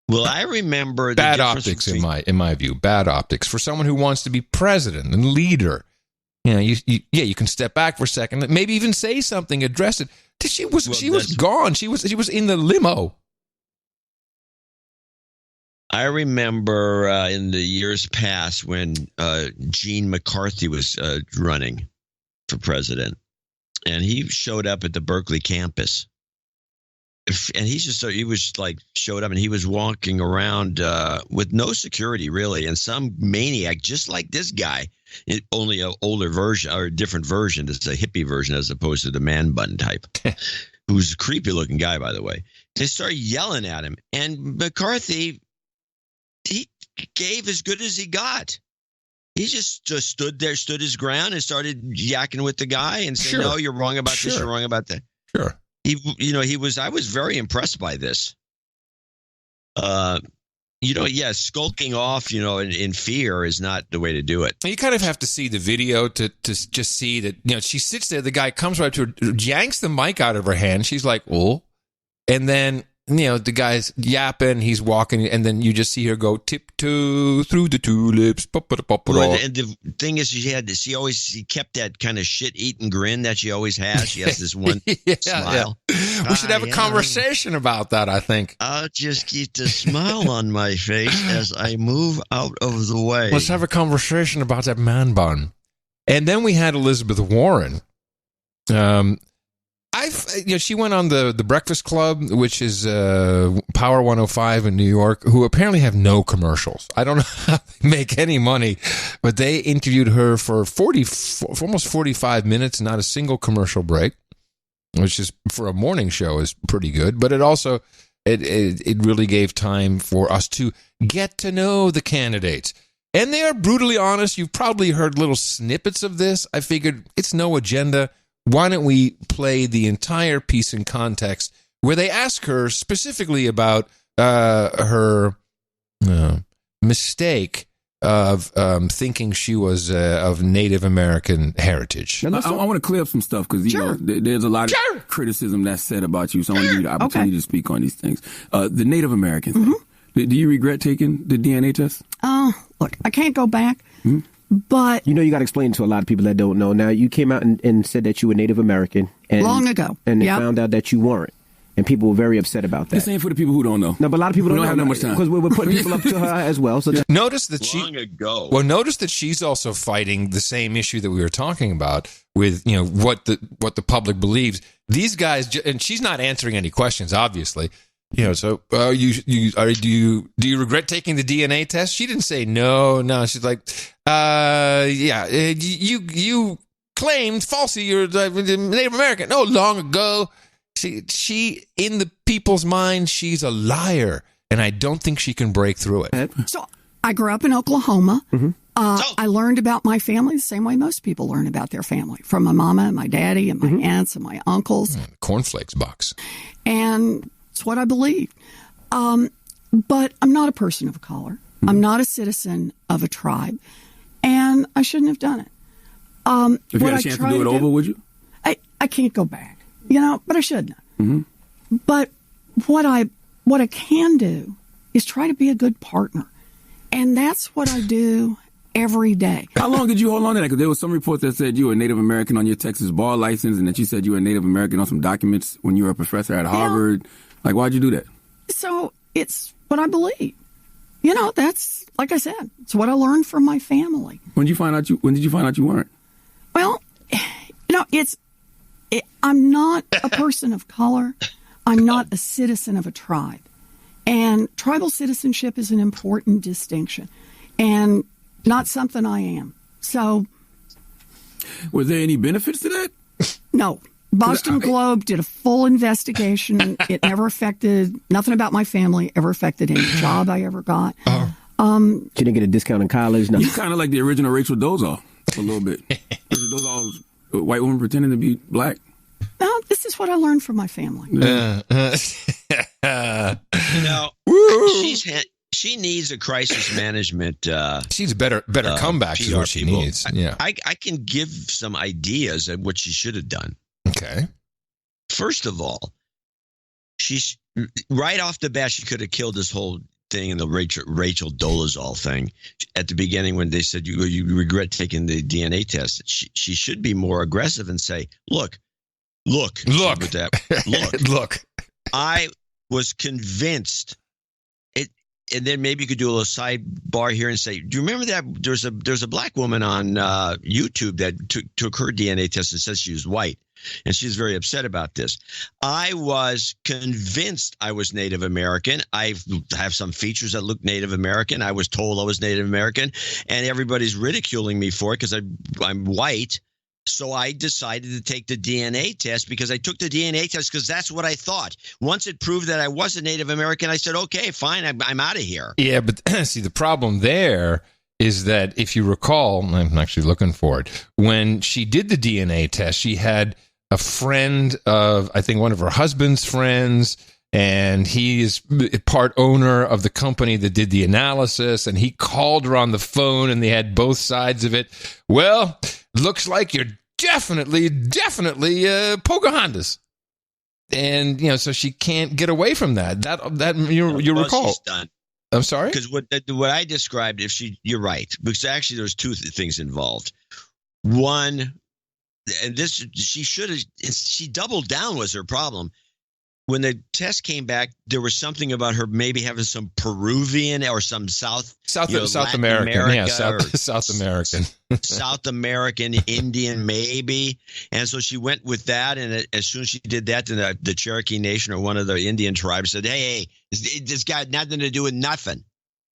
Well, I remember bad optics in my view. Bad optics for someone who wants to be president and leader. You can step back for a second, maybe even say something, address it. She was gone. She was in the limo. I remember in the years past when Gene McCarthy was running for president, and he showed up at the Berkeley campus. And he showed up, and he was walking around with no security, really. And some maniac, just like this guy, only an older version or a different version. It's a hippie version as opposed to the man bun type, who's a creepy looking guy, by the way. They started yelling at him. And McCarthy, he gave as good as he got. He just stood there, stood his ground, and started yakking with the guy and saying, "No, you're wrong about this. You're wrong about that." Sure. I was very impressed by this. Skulking off, in fear is not the way to do it. You kind of have to see the video to just see that, she sits there, the guy comes right to her, yanks the mic out of her hand. She's like, "Oh," and then, the guy's yapping, he's walking, and then you just see her go tiptoe through the tulips. And the thing is, she kept that kind of shit-eating grin that she always has. She has this one smile. Yeah. We should have a conversation about that, I think. I'll just keep the smile on my face as I move out of the way. Let's have a conversation about that man bun. And then we had Elizabeth Warren. She went on the Breakfast Club, which is Power 105 in New York, who apparently have no commercials. I don't know how they make any money, but they interviewed her for almost 45 minutes, not a single commercial break, which is for a morning show is pretty good. But it also it really gave time for us to get to know the candidates. And they are brutally honest. You've probably heard little snippets of this. I figured it's no agenda. Why don't we play the entire piece in context where they ask her specifically about her mistake of thinking she was of Native American heritage. I want to clear up some stuff because there's a lot of criticism that's said about you, so I want to give you the opportunity to speak on these things. The Native American thing. Do you regret taking the DNA test? Look, I can't go back. But you got to explain to a lot of people that don't know. Now, you came out and said that you were Native American. Long ago. And they found out that you weren't. And people were very upset about that. This ain't for the people who don't know. No, but a lot of people don't have that much time. Because we're putting people up to her as well. So notice that notice that she's also fighting the same issue that we were talking about with, what the public believes. These guys, and she's not answering any questions, obviously. So do you regret taking the DNA test? She didn't say no. She's like, you claimed falsely you're Native American. No, long ago. She in the people's mind, she's a liar, and I don't think she can break through it. So I grew up in Oklahoma. I learned about my family the same way most people learn about their family, from my mama and my daddy and my aunts and my uncles. Cornflakes box. And it's what I believe. But I'm not a person of color. I'm not a citizen of a tribe. And I shouldn't have done it. If you had a chance to do it over, would you? I can't go back, but I shouldn't. But what I can do is try to be a good partner. And that's what I do every day. How long did you hold on to that? Because there was some reports that said you were a Native American on your Texas bar license and that you said you were a Native American on some documents when you were a professor at Harvard. Like, why'd you do that? So it's what I believe. That's, like I said, it's what I learned from my family. When did you find out you weren't? Well, I'm not a person of color. I'm not a citizen of a tribe. And tribal citizenship is an important distinction and not something I am. So. Was there any benefits to that? No. Boston Globe did a full investigation. It never affected, nothing about my family ever affected any job I ever got. She didn't get a discount in college. No. You kind of like the original Rachel Dolezal a little bit. Rachel Dolezal was a white woman pretending to be black. No, this is what I learned from my family. She needs a crisis management. She's a better comeback is what she needs. Yeah, I can give some ideas of what she should have done. Okay. First of all, she's right off the bat. She could have killed this whole thing in the Rachel Dolezal thing at the beginning when they said you regret taking the DNA test. She should be more aggressive and say, look. With that, look. Look. I was convinced. and then maybe you could do a little sidebar here and say, do you remember that there's a black woman on YouTube that took her DNA test and says she was white, and she's very upset about this. I was convinced I was Native American. I have some features that look Native American. I was told I was Native American, and everybody's ridiculing me for it because I'm white. So I decided to take the DNA test because I took the DNA test because that's what I thought. Once it proved that I was a Native American, I said, okay, fine, I'm out of here. Yeah, but see, the problem there is that if you recall, I'm actually looking for it, when she did the DNA test, she had a friend of, I think, one of her husband's friends, and he is part owner of the company that did the analysis, and he called her on the phone, and they had both sides of it. Well, looks like you're definitely Pocahontas. And, so she can't get away from that. That you recall. She's done. I'm sorry? Because what I described, you're right. Because actually there's two things involved. One, and this, she doubled down was her problem. When the test came back, there was something about her maybe having some Peruvian or some South American, South American, South American Indian maybe, and so she went with that. And as soon as she did that, then the Cherokee Nation or one of the Indian tribes said, "Hey, this got nothing to do with nothing,"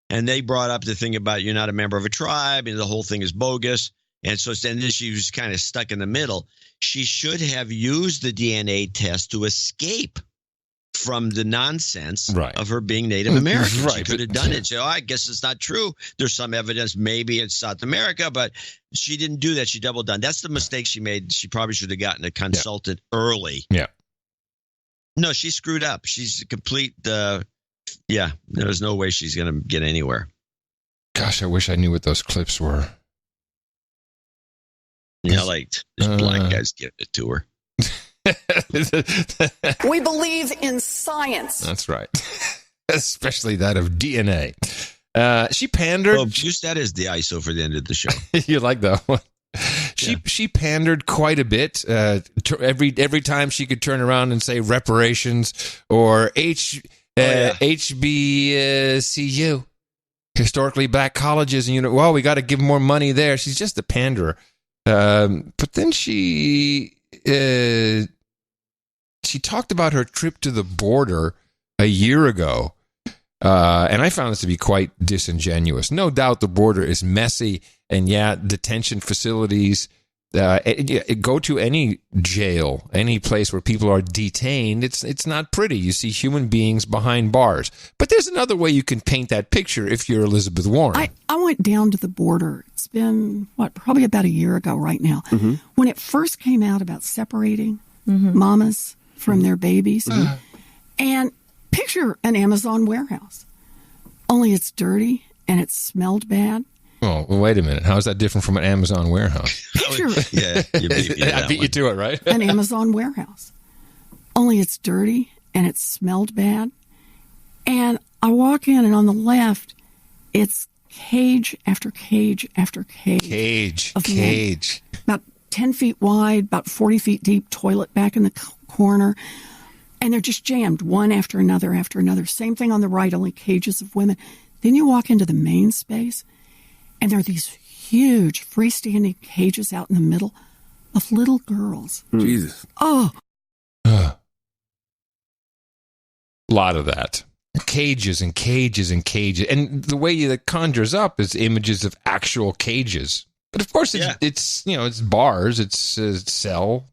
and they brought up the thing about you're not a member of a tribe and the whole thing is bogus. And so then she was kind of stuck in the middle. She should have used the DNA test to escape from the nonsense of her being Native American. Right, she could have done it. Say, I guess it's not true. There's some evidence maybe it's South America, but she didn't do that. She doubled down. That's the mistake she made. She probably should have gotten a consultant early. Yeah. No, she screwed up. She's a complete, there's no way she's going to get anywhere. Gosh, I wish I knew what those clips were. Yeah, like this black guy's giving it to her. We believe in science. That's right. Especially that of DNA. She pandered. Well, use that as the ISO for the end of the show. You like that one? She pandered quite a bit. Every time she could turn around and say reparations or HBCU, historically black colleges, and we got to give more money there. She's just a panderer. But then she talked about her trip to the border a year ago, and I found this to be quite disingenuous. No doubt the border is messy, and detention facilities, go to any jail, any place where people are detained, it's not pretty. You see human beings behind bars. But there's another way you can paint that picture if you're Elizabeth Warren. I went down to the border. It's been, probably about a year ago right now. Mm-hmm. When it first came out about separating mamas from their babies. Mm-hmm. And picture an Amazon warehouse. Only it's dirty and it smelled bad. Oh, well, wait a minute. How is that different from an Amazon warehouse? Picture I beat you to it, right? An Amazon warehouse. Only it's dirty and it smelled bad. And I walk in and on the left, it's cage after cage after cage. Cage. About 10 feet wide, about 40 feet deep, toilet back in the corner. And they're just jammed one after another after another. Same thing on the right, only cages of women. Then you walk into the main space, and there are these huge freestanding cages out in the middle of little girls. Jesus. Oh. A lot of that. Cages and cages and cages. And the way that conjures up is images of actual cages. But of course, it's bars, it's a cell.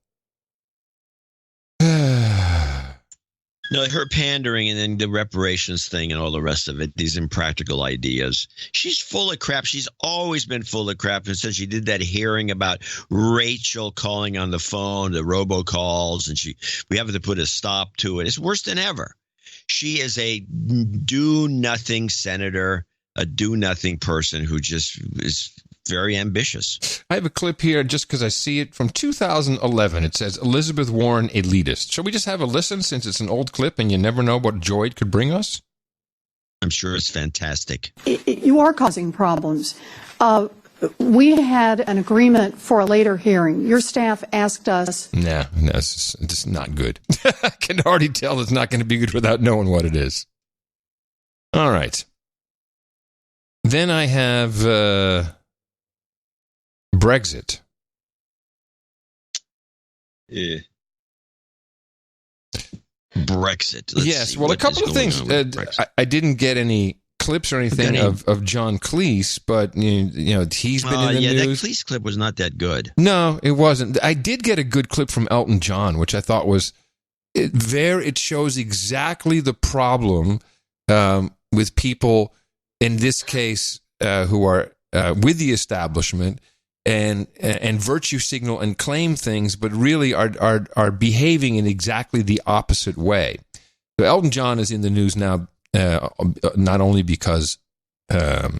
No, her pandering and then the reparations thing and all the rest of it, these impractical ideas. She's full of crap. She's always been full of crap. And since she did that hearing about Rachel calling on the phone, the robocalls, and we have to put a stop to it. It's worse than ever. She is a do-nothing senator, a do-nothing person who just is very ambitious. I have a clip here just because I see it from 2011. It says, Elizabeth Warren, elitist. Shall we just have a listen since it's an old clip and you never know what joy it could bring us? I'm sure it's fantastic. You are causing problems. We had an agreement for a later hearing. Your staff asked us. No, it's not good. I can already tell it's not going to be good without knowing what it is. All right. Then I have Brexit. Yeah. Brexit. Yes, well, a couple of things. I didn't get any clips or anything of John Cleese, but you know he's been in the news. That Cleese clip was not that good. No, it wasn't. I did get a good clip from Elton John, which I thought was it shows exactly the problem with people in this case who are with the establishment and virtue signal and claim things, but really are behaving in exactly the opposite way. So Elton John is in the news now, not only because there's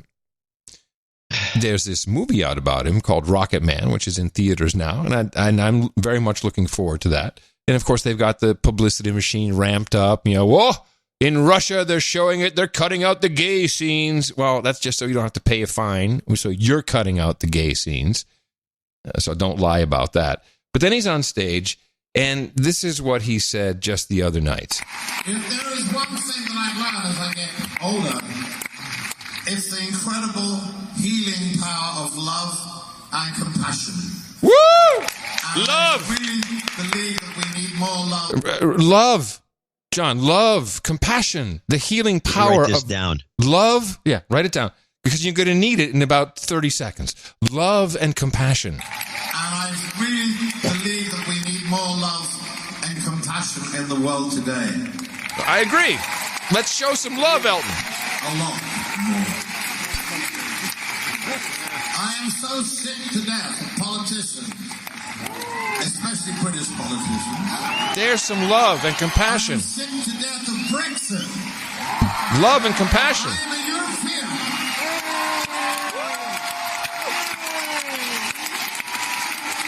this movie out about him called Rocket Man, which is in theaters now, and I'm very much looking forward to that. And of course, they've got the publicity machine ramped up. Whoa! In Russia, they're showing it. They're cutting out the gay scenes. Well, that's just so you don't have to pay a fine. So you're cutting out the gay scenes. So don't lie about that. But then he's on stage, and this is what he said just the other night. If there is one thing that I've learned as I get older, it's the incredible healing power of love and compassion. Woo! And love! I really believe that we need more love. Love. John, love, compassion, the healing power write this of down. Love. Yeah, write it down because you're going to need it in about 30 seconds. Love and compassion. And I really believe that we need more love and compassion in the world today. I agree. Let's show some love, Elton. A lot more. I am so sick to death of politicians, especially British politicians. There's some love and compassion. I'm sick to death of Brexit. Love and compassion. I am a European.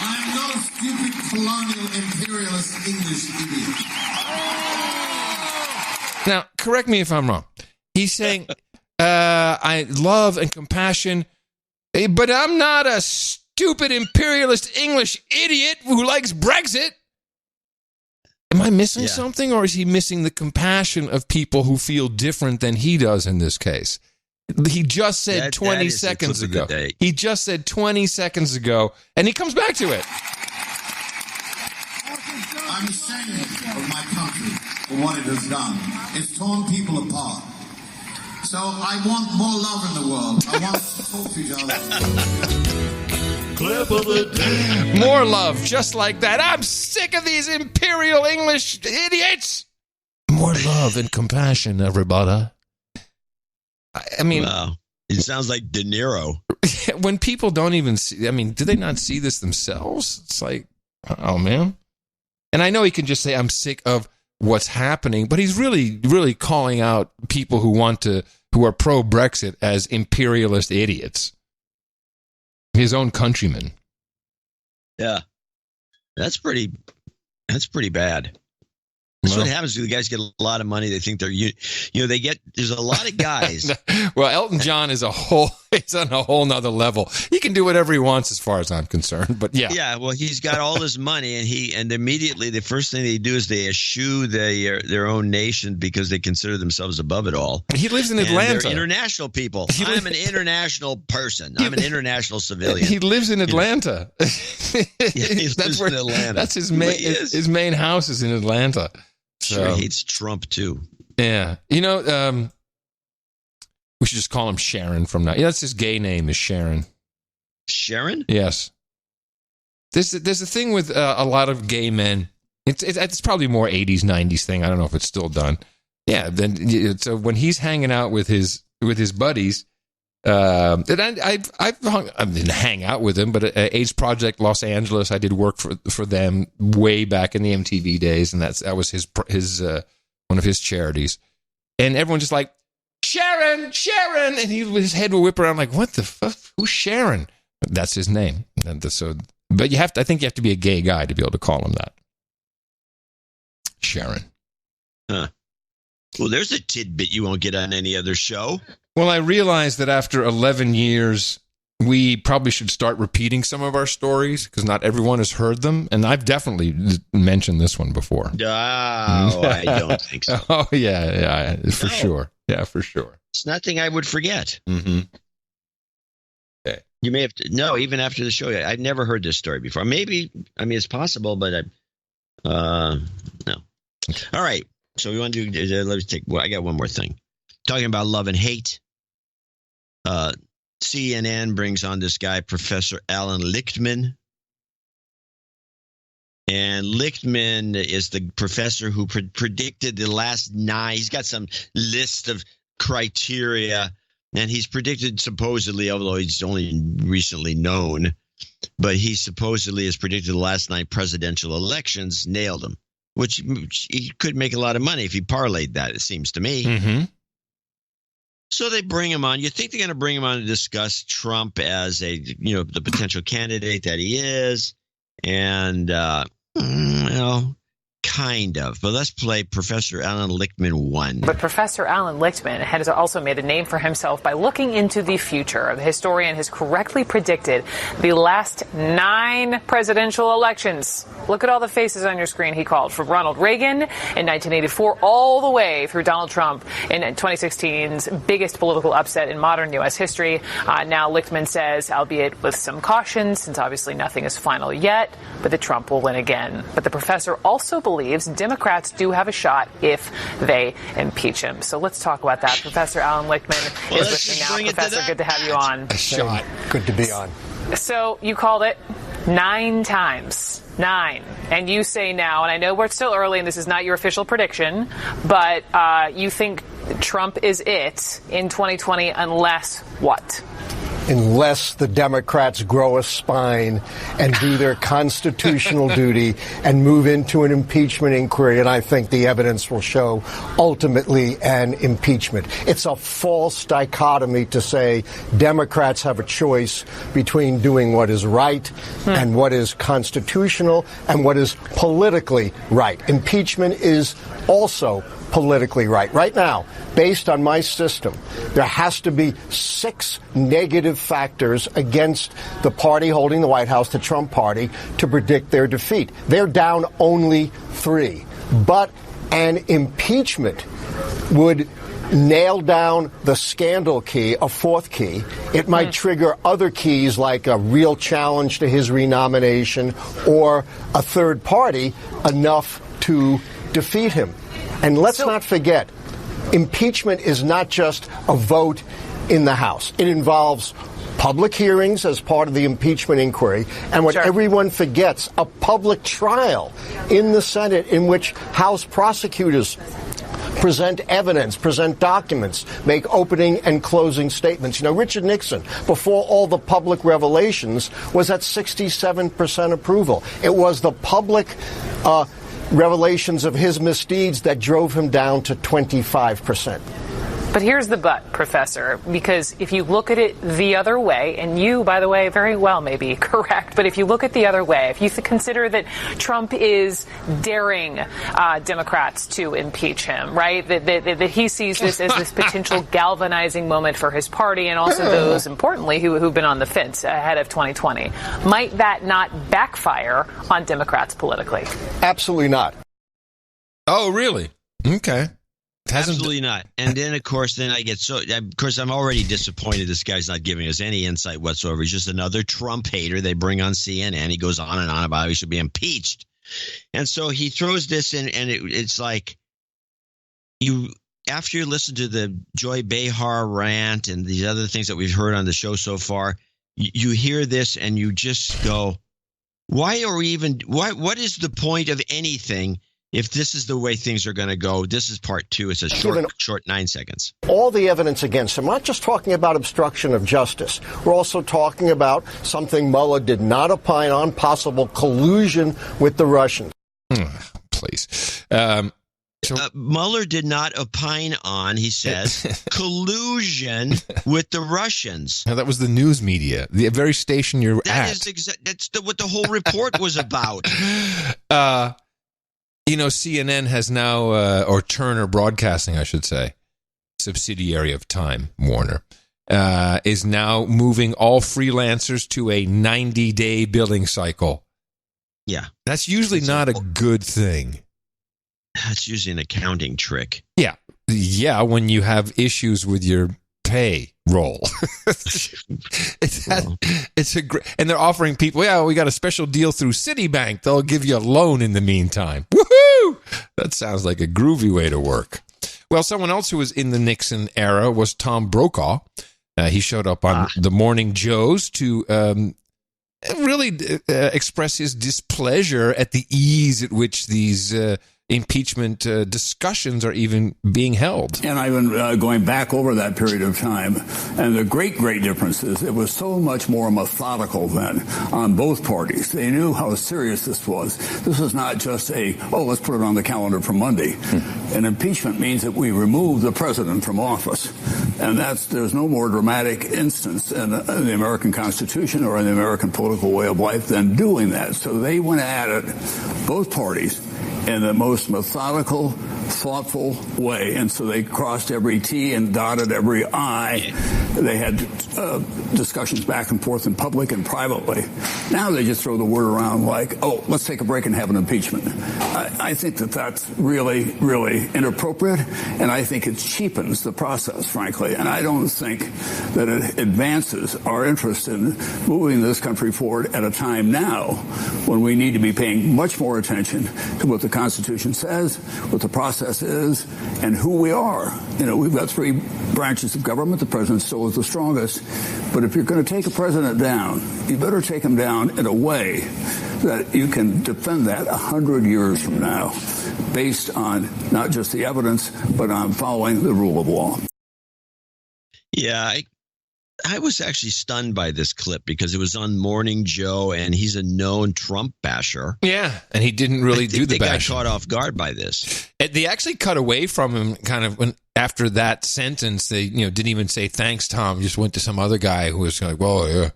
I am not a stupid colonial imperialist English idiot. Now, correct me if I'm wrong. He's saying, I love and compassion, but I'm not a stupid imperialist English idiot who likes Brexit. Am I missing something, or is he missing the compassion of people who feel different than he does in this case? He just said 20 seconds ago. He just said 20 seconds ago, and he comes back to it. I'm ashamed of my country for what it has done. It's torn people apart. So I want more love in the world. I want us to talk to each other. Clip of the day. More love, just like that. I'm sick of these imperial English idiots. More love and compassion, everybody. I mean, wow. It sounds like De Niro. When people don't even see, I mean, do they not see this themselves? It's like, oh man. And I know he can just say, I'm sick of what's happening, but he's really, really calling out people who are pro-Brexit as imperialist idiots. His own countrymen. Yeah. That's pretty bad. That's what happens to the guys get a lot of money. They think there's a lot of guys. Well, Elton John is he's on a whole nother level. He can do whatever he wants as far as I'm concerned, but yeah. Yeah, well, he's got all this money and immediately the first thing they do is they eschew their own nation because they consider themselves above it all. He lives in Atlanta. They're international people. I'm an international person. I'm an international civilian. He lives in Atlanta. He lives in Atlanta. That's his main house is in Atlanta. Sure, he hates Trump too. Yeah, we should just call him Sharon from now. Yeah, that's his gay name is Sharon. Sharon? Yes. There's a thing with a lot of gay men. It's probably more 80s, 90s thing. I don't know if it's still done. Yeah. Then so when he's hanging out with his buddies, and I didn't hang out with him, but AIDS Project Los Angeles, I did work for them way back in the MTV days, and that was his one of his charities. And everyone just like, Sharon, and his head will whip around like, what the fuck? Who's Sharon? That's his name. But I think you have to be a gay guy to be able to call him that. Sharon. Huh. Well, there's a tidbit you won't get on any other show. Well, I realized that after 11 years, we probably should start repeating some of our stories because not everyone has heard them. And I've definitely mentioned this one before. Oh, I don't think so. Oh, yeah, for sure. Yeah, for sure. It's nothing I would forget. Mm-hmm. You may have no, even after the show. I've never heard this story before. Maybe, I mean, it's possible, but no. All right. So we want to do, let's take, well, I got one more thing. Talking about love and hate. CNN brings on this guy, Professor Alan Lichtman. And Lichtman is the professor who predicted the last 9. He's got some list of criteria, and he's predicted supposedly, although he's only recently known, but he supposedly has predicted the last 9 presidential elections, nailed them, which he could make a lot of money if he parlayed that, it seems to me. Mm-hmm. So they bring him on. You think they're going to bring him on to discuss Trump as the potential candidate that he is, and kind of. But let's play Professor Alan Lichtman 1. But Professor Alan Lichtman has also made a name for himself by looking into the future. The historian has correctly predicted the last 9 presidential elections. Look at all the faces on your screen, he called, from Ronald Reagan in 1984 all the way through Donald Trump in 2016's biggest political upset in modern U.S. history. Now Lichtman says, albeit with some caution, since obviously nothing is final yet, but that Trump will win again. But the professor also believes Democrats do have a shot if they impeach him. So let's talk about that. Professor Alan Lichtman is listening now. Professor, good to have you on. A shot. Good to be on. So you called it 9 times. 9. And you say now, and I know we're still early and this is not your official prediction, but you think Trump is it in 2020 unless what? Unless the Democrats grow a spine and do their constitutional duty and move into an impeachment inquiry, and I think the evidence will show ultimately an impeachment. It's a false dichotomy to say Democrats have a choice between doing what is right and what is constitutional and what is politically right. Impeachment is also politically right. Right now, based on my system, there has to be 6 negative factors against the party holding the White House, the Trump party, to predict their defeat. They're down only 3. But an impeachment would nail down the scandal key, a 4th key. It might trigger other keys like a real challenge to his renomination or a third party enough to defeat him. And let's not forget, impeachment is not just a vote in the House. It involves public hearings as part of the impeachment inquiry, and what everyone forgets, a public trial in the Senate in which House prosecutors present evidence, present documents, make opening and closing statements. You know, Richard Nixon, before all the public revelations, was at 67% approval. It was the public revelations of his misdeeds that drove him down to 25%. But here's the but, Professor, because if you look at it the other way, and you, by the way, very well may be correct, but if you look at the other way, if you consider that Trump is daring Democrats to impeach him, right, that he sees this as this potential galvanizing moment for his party and also those, importantly, who've been on the fence ahead of 2020, might that not backfire on Democrats politically? Absolutely not. Oh, really? Okay. Absolutely not. And then, of course, I'm already disappointed this guy's not giving us any insight whatsoever. He's just another Trump hater they bring on CNN. He goes on and on about how he should be impeached. And so he throws this in, and it's like after you listen to the Joy Behar rant and these other things that we've heard on the show so far, you hear this and you just go, what is the point of anything? If this is the way things are going to go, this is part 2. It's a short 9 seconds. All the evidence against him. We're not just talking about obstruction of justice. We're also talking about something Mueller did not opine on, possible collusion with the Russians. Please. Mueller did not opine on, he says, collusion with the Russians. Now, that was the news media, the very station you're at. That's what the whole report was about. CNN has now, or Turner Broadcasting, I should say, subsidiary of Time Warner, is now moving all freelancers to a 90-day billing cycle. Yeah. That's usually not a good thing. That's usually an accounting trick. Yeah. Yeah, when you have issues with your pay. role. It's a great, and they're offering people, we got a special deal through Citibank. They'll give you a loan in the meantime. Woohoo! That sounds like a groovy way to work. Well, someone else who was in the Nixon era was Tom Brokaw. He showed up on the Morning Joes to really express his displeasure at the ease at which these impeachment discussions are even being held. And I've been going back over that period of time, and the great difference is it was so much more methodical then on both parties. They knew how serious this was. This was not just let's put it on the calendar for Monday. An impeachment means that we remove the president from office, and there's no more dramatic instance in the American Constitution or in the American political way of life than doing that. So they went at it, both parties, in the most methodical, thoughtful way. And so they crossed every T and dotted every I. They had discussions back and forth in public and privately. Now they just throw the word around like, let's take a break and have an impeachment. I think that's really, really inappropriate, and I think it cheapens the process, frankly. And I don't think that it advances our interest in moving this country forward at a time now when we need to be paying much more attention to what the Constitution says, what the process is, and who we are. We've got three branches of government. The president still is the strongest. But if you're going to take a president down, you better take him down in a way that you can defend that 100 years from now, based on not just the evidence, but on following the rule of law. Yeah, I was actually stunned by this clip because it was on Morning Joe, and he's a known Trump basher. Yeah, and he didn't really do the bashing. They got caught off guard by this. They actually cut away from him kind of after that sentence. They didn't even say thanks, Tom. Just went to some other guy who was like, well, yeah.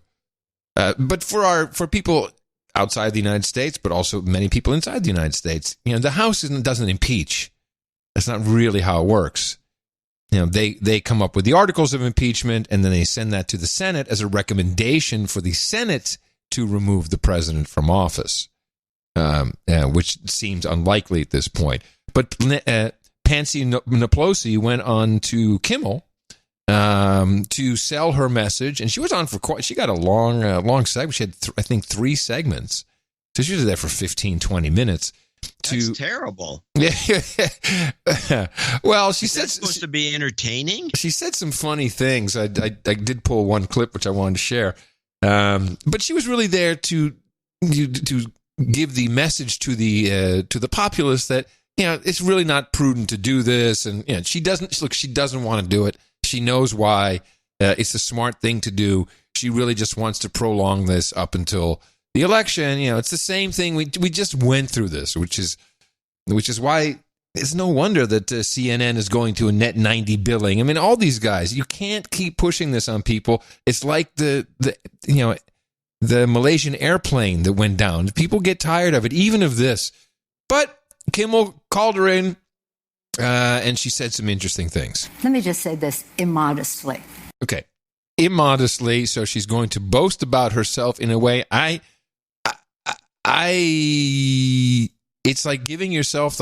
But for people outside the United States, but also many people inside the United States, the House doesn't impeach. That's not really how it works. They come up with the articles of impeachment, and then they send that to the Senate as a recommendation for the Senate to remove the president from office, which seems unlikely at this point. But Pansy Pelosi went on to Kimmel to sell her message, and she was on she got a long segment. She had, I think, 3 segments. So she was there for 15, 20 minutes. That's terrible. Well, she said it's supposed to be entertaining. She said some funny things. I did pull one clip which I wanted to share, but she was really there to give the message to the populace that it's really not prudent to do this, and she doesn't want to do it. She knows why. It's a smart thing to do. She really just wants to prolong this up until the election. It's the same thing. We just went through this, which is why it's no wonder that CNN is going to a net 90 billing. I mean, all these guys, you can't keep pushing this on people. It's like the Malaysian airplane that went down. People get tired of it, even of this. But Kimmel called her in, and she said some interesting things. Let me just say this immodestly. Okay. Immodestly, so she's going to boast about herself in a way it's like giving yourself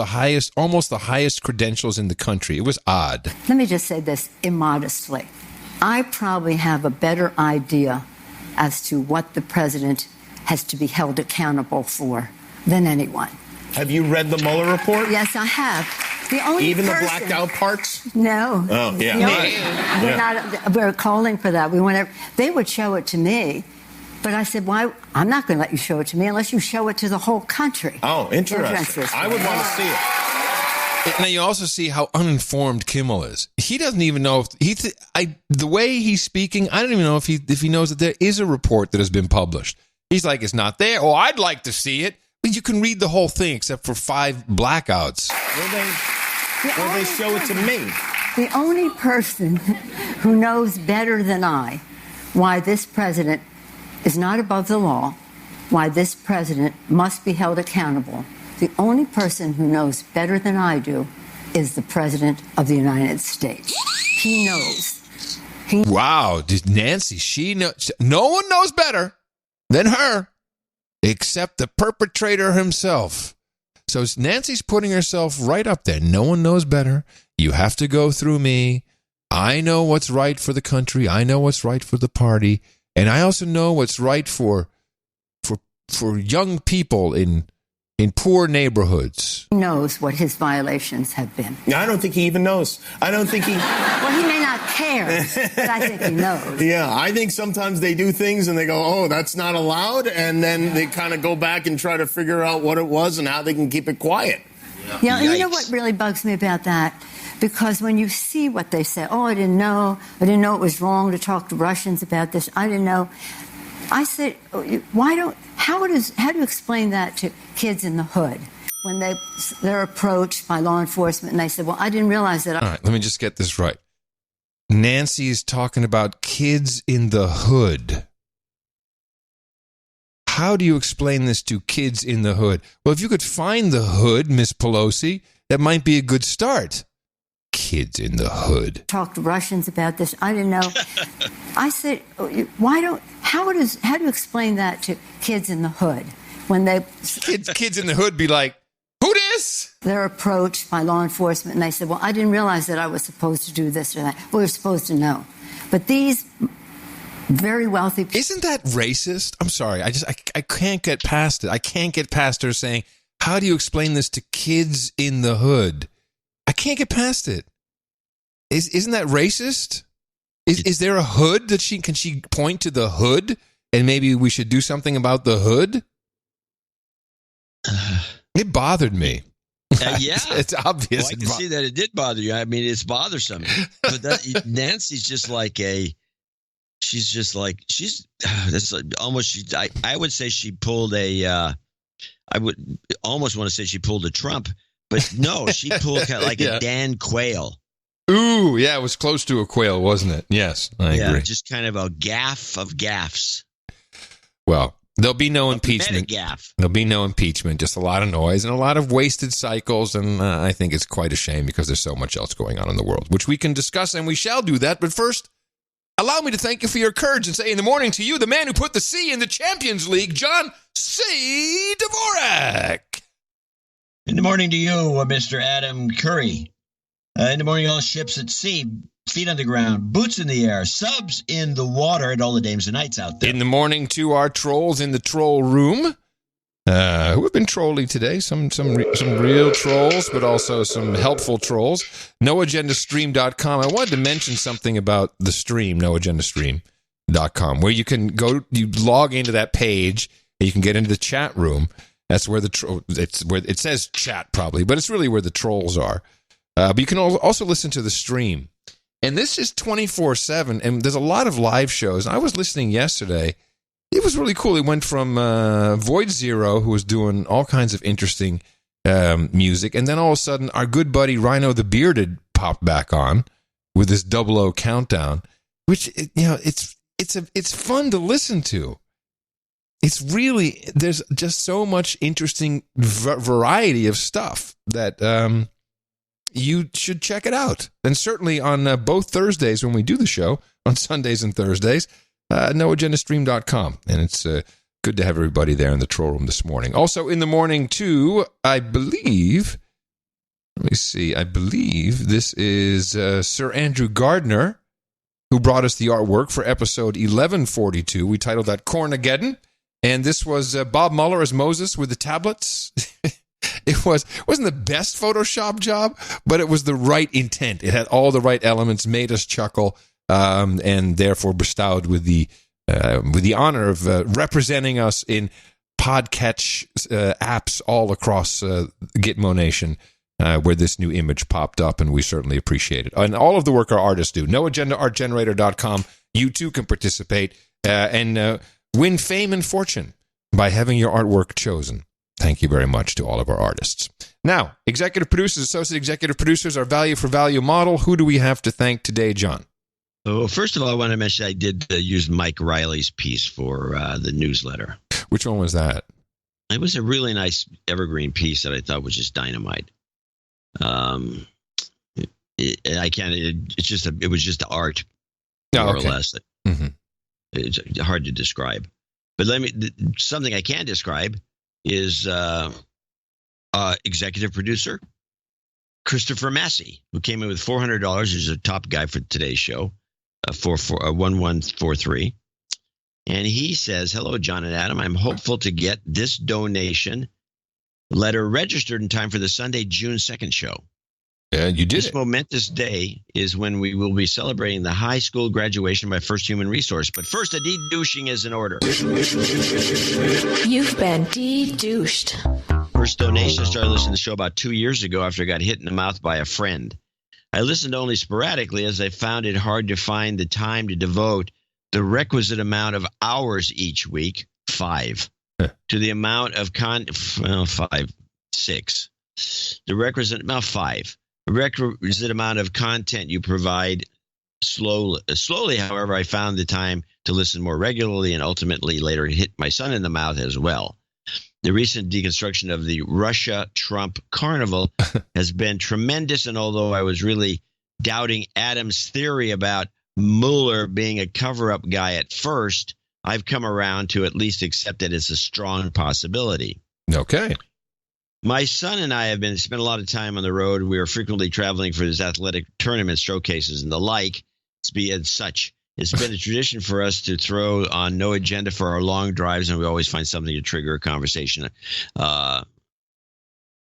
almost the highest credentials in the country. It was odd. Let me just say this immodestly. I probably have a better idea as to what the president has to be held accountable for than anyone. Have you read the Mueller report? Yes, I have. The only the blacked out parts? No. Oh, yeah. We're calling for that. They would show it to me. But I said, why? I'm not going to let you show it to me unless you show it to the whole country. Oh, interesting. I would want to see it. Now, you also see how uninformed Kimmel is. He doesn't even know the way he's speaking, I don't even know if he knows that there is a report that has been published. He's like, it's not there. Oh, I'd like to see it. But you can read the whole thing except for 5 blackouts. Will they show it to me? The only person who knows better than I why this president is not above the law, why this president must be held accountable, the only person who knows better than I do is the President of the United States. He knows. Wow, Nancy, she knows. No one knows better than her, except the perpetrator himself. So Nancy's putting herself right up there. No one knows better. You have to go through me. I know what's right for the country. I know what's right for the party. And I also know what's right for young people in poor neighborhoods. He knows what his violations have been. I don't think he even knows. I don't think he... Well, he may not care, but I think he knows. Yeah, I think sometimes they do things and they go, oh, that's not allowed, and then they kind of go back and try to figure out what it was and how they can keep it quiet. Yeah, and you know what really bugs me about that? Because when you see what they say, oh, I didn't know it was wrong to talk to Russians about this. I didn't know. I said, how do you explain that to kids in the hood when they're approached by law enforcement and they say, well, I didn't realize that. All right, let me just get this right. Nancy is talking about kids in the hood. How do you explain this to kids in the hood? Well, if you could find the hood, Miss Pelosi, that might be a good start. Kids in the hood. Talk to Russians about this. I didn't know. I said, how do you explain that to kids in the hood when kids in the hood be like, who this? They're approached by law enforcement and they said, well, I didn't realize that I was supposed to do this or that. Well, we're supposed to know. But these very wealthy people. Isn't that racist? I'm sorry. I can't get past it. I can't get past her saying, how do you explain this to kids in the hood? I can't get past it. Isn't that racist? Is there a hood that can she point to the hood and maybe we should do something about the hood? It bothered me. Yeah, it's obvious. Well, I can see that it did bother you. I mean, it's bothersome. But Nancy's just like she's that's almost. I would say she pulled a. I would almost want to say she pulled a Trump, but no, she pulled kind of like a Dan Quayle. Ooh, yeah, it was close to a Quayle, wasn't it? Yes, I agree. Just kind of a gaffe of gaffes. Well, there'll be no impeachment. Gaff. There'll be no impeachment, just a lot of noise and a lot of wasted cycles, and I think it's quite a shame because there's so much else going on in the world, which we can discuss, and we shall do that. But first, allow me to thank you for your courage and say in the morning to you, the man who put the C in the Champions League, John C. Dvorak. In the morning to you, Mr. Adam Curry. In the morning, all ships at sea, feet on the ground, boots in the air, subs in the water, and all the dames and knights out there. In the morning to our trolls in the troll room, who have been trolling today. Some real trolls, but also some helpful trolls. NoAgendaStream.com. I wanted to mention something about the stream, NoAgendaStream.com, where you can go, you log into that page, and you can get into the chat room. That's where it's where it says chat probably, but it's really where the trolls are. But you can also listen to the stream. And this is 24/7, and there's a lot of live shows. I was listening yesterday. It was really cool. It went from Void Zero, who was doing all kinds of interesting music, and then all of a sudden, our good buddy Rhino the Bearded popped back on with this 00 countdown, which it's fun to listen to. It's really, there's just so much interesting variety of stuff that you should check it out. And certainly on both Thursdays when we do the show, on Sundays and Thursdays, NoAgendaStream.com. And it's good to have everybody there in the troll room this morning. Also in the morning, too, I believe this is Sir Andrew Gardner, who brought us the artwork for episode 1142. We titled that Cornageddon. And this was Bob Mueller as Moses with the tablets. It wasn't the best Photoshop job, but it was the right intent. It had all the right elements, made us chuckle, and therefore bestowed with the honor of representing us in podcatch apps all across Gitmo Nation, where this new image popped up, and we certainly appreciate it. And all of the work our artists do. NoAgendaArtGenerator.com. You too can participate and win fame and fortune by having your artwork chosen. Thank you very much to all of our artists. Now, executive producers, associate executive producers, our value for value model. Who do we have to thank today, John? Oh, first of all, I want to mention I did use Mike Riley's piece for the newsletter. Which one was that? It was a really nice evergreen piece that I thought was just dynamite. It was just art, more or less. Mm-hmm. It's hard to describe. But something I can describe is executive producer Christopher Massey, who came in with $400. He's a top guy for today's show, 1143. And he says, hello, John and Adam. I'm hopeful to get this donation letter registered in time for the Sunday, June 2nd show. Yeah, you did. This momentous day is when we will be celebrating the high school graduation of my first human resource. But first, a de-douching is in order. You've been de-douched. First donation, I started listening to the show about 2 years ago after I got hit in the mouth by a friend. I listened only sporadically as I found it hard to find the time to devote the requisite amount of hours each week, 5, to the amount of 6. The requisite amount 5. The requisite amount of content you provide slowly, however, I found the time to listen more regularly and ultimately later hit my son in the mouth as well. The recent deconstruction of the Russia-Trump carnival has been tremendous, and although I was really doubting Adam's theory about Mueller being a cover-up guy at first, I've come around to at least accept it as a strong possibility. Okay. My son and I have spent a lot of time on the road. We are frequently traveling for his athletic tournament showcases and the like. It's been a tradition for us to throw on no agenda for our long drives, and we always find something to trigger a conversation,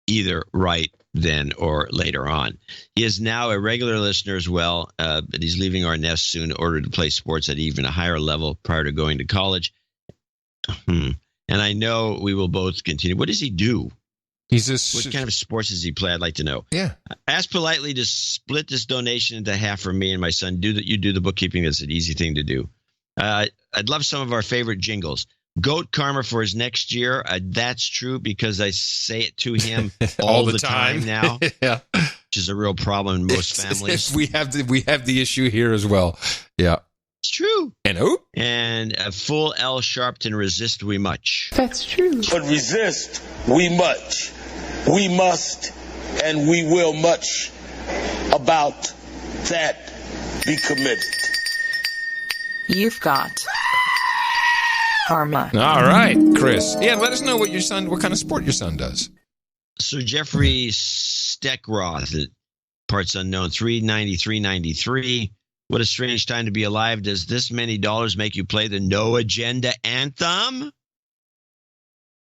either right then or later on. He is now a regular listener as well, but he's leaving our nest soon in order to play sports at even a higher level prior to going to college. And I know we will both continue. What does he do? What kind of sports does he play? I'd like to know. Yeah. Ask politely to split this donation into half for me and my son. You do the bookkeeping. That's an easy thing to do. I'd love some of our favorite jingles. Goat karma for his next year. That's true because I say it to him all the time now. Yeah. Which is a real problem in most families. We have the issue here as well. Yeah. It's true. And who? And a full L Sharpton, resist we much. That's true. But resist we much. We must and we will much about that be committed. You've got karma. All right, Chris. Yeah, let us know what kind of sport your son does. Sir Jeffrey Steckroth, parts unknown, 393.93. What a strange time to be alive. Does this many dollars make you play the No Agenda anthem?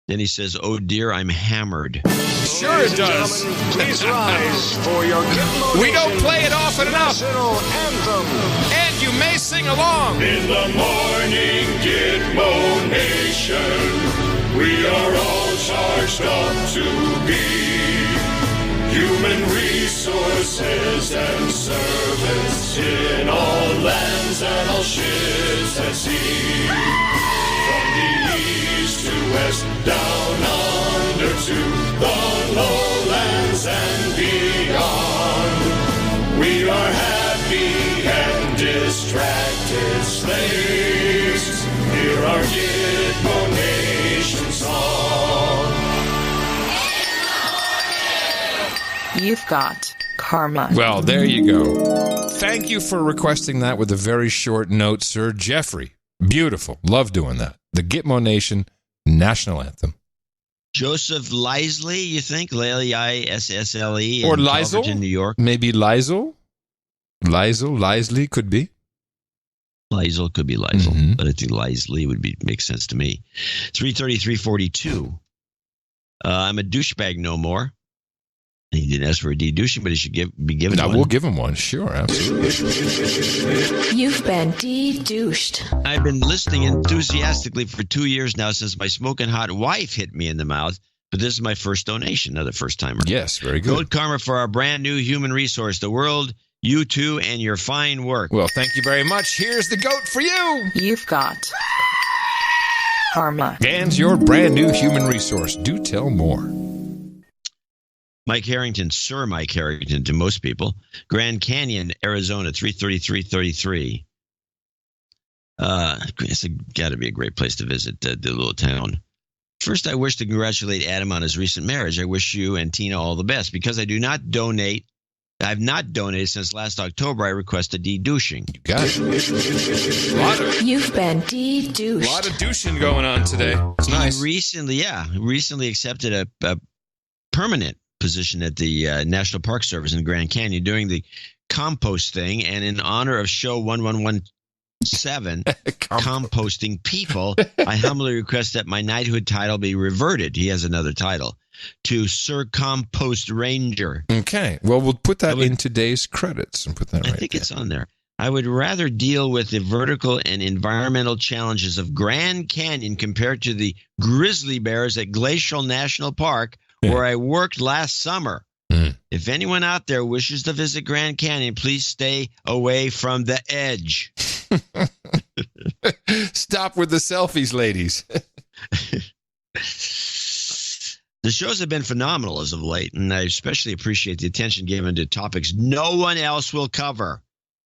Then he says, oh dear, I'm hammered. Sure it does. Please rise for your We don't play it often enough. Anthem. And you may sing along. In the morning, Gitmo Nation, we are all charged up to be human resources and servants in all lands and all ships at sea. From the east to west, down under to the lowlands and beyond. We are happy and distracted slaves. Hear our Gitmo Nation song. You've got karma. Well, there you go. Thank you for requesting that with a very short note, Sir Jeffrey. Beautiful. Love doing that. The Gitmo Nation National Anthem. Joseph Lisley, you think? L-I-S-S-L-E. Or Liesel? In New York. Maybe Liesel? Lisley could be. Liesel could be Liesel, but I think Lisley would make sense to me. 333.42. I'm a douchebag no more. He didn't ask for a de-douching, but he should be given one. We'll give him one. Sure, absolutely. You've been de-douched. I've been listening enthusiastically for 2 years now since my smoking hot wife hit me in the mouth, but this is my first donation, another first-timer. Yes, very good. Goat karma for our brand new human resource, the world, you two, and your fine work. Well, thank you very much. Here's the goat for you. You've got karma. And your brand new human resource. Do tell more. Mike Harrington, Sir Mike Harrington to most people. Grand Canyon, Arizona, 333.33. It's got to be a great place to visit, the little town. First, I wish to congratulate Adam on his recent marriage. I wish you and Tina all the best. Because I do not donate, I've not donated since last October, I request a de-douching. You got it. You've been de-douched. A lot of douching going on today. It's nice. Recently accepted a permanent position at the National Park Service in Grand Canyon doing the compost thing. And in honor of show 1117, composting people, I humbly request that my knighthood title be reverted. He has another title. To Sir Compost Ranger. Okay. Well, we'll put that in today's credits and put that right I think there. it's on there. I would rather deal with the vertical and environmental challenges of Grand Canyon compared to the grizzly bears at Glacial National Park, where I worked last summer. If anyone out there wishes to visit Grand Canyon, please stay away from the edge. Stop with the selfies, ladies. The shows have been phenomenal as of late, and I especially appreciate the attention given to topics no one else will cover.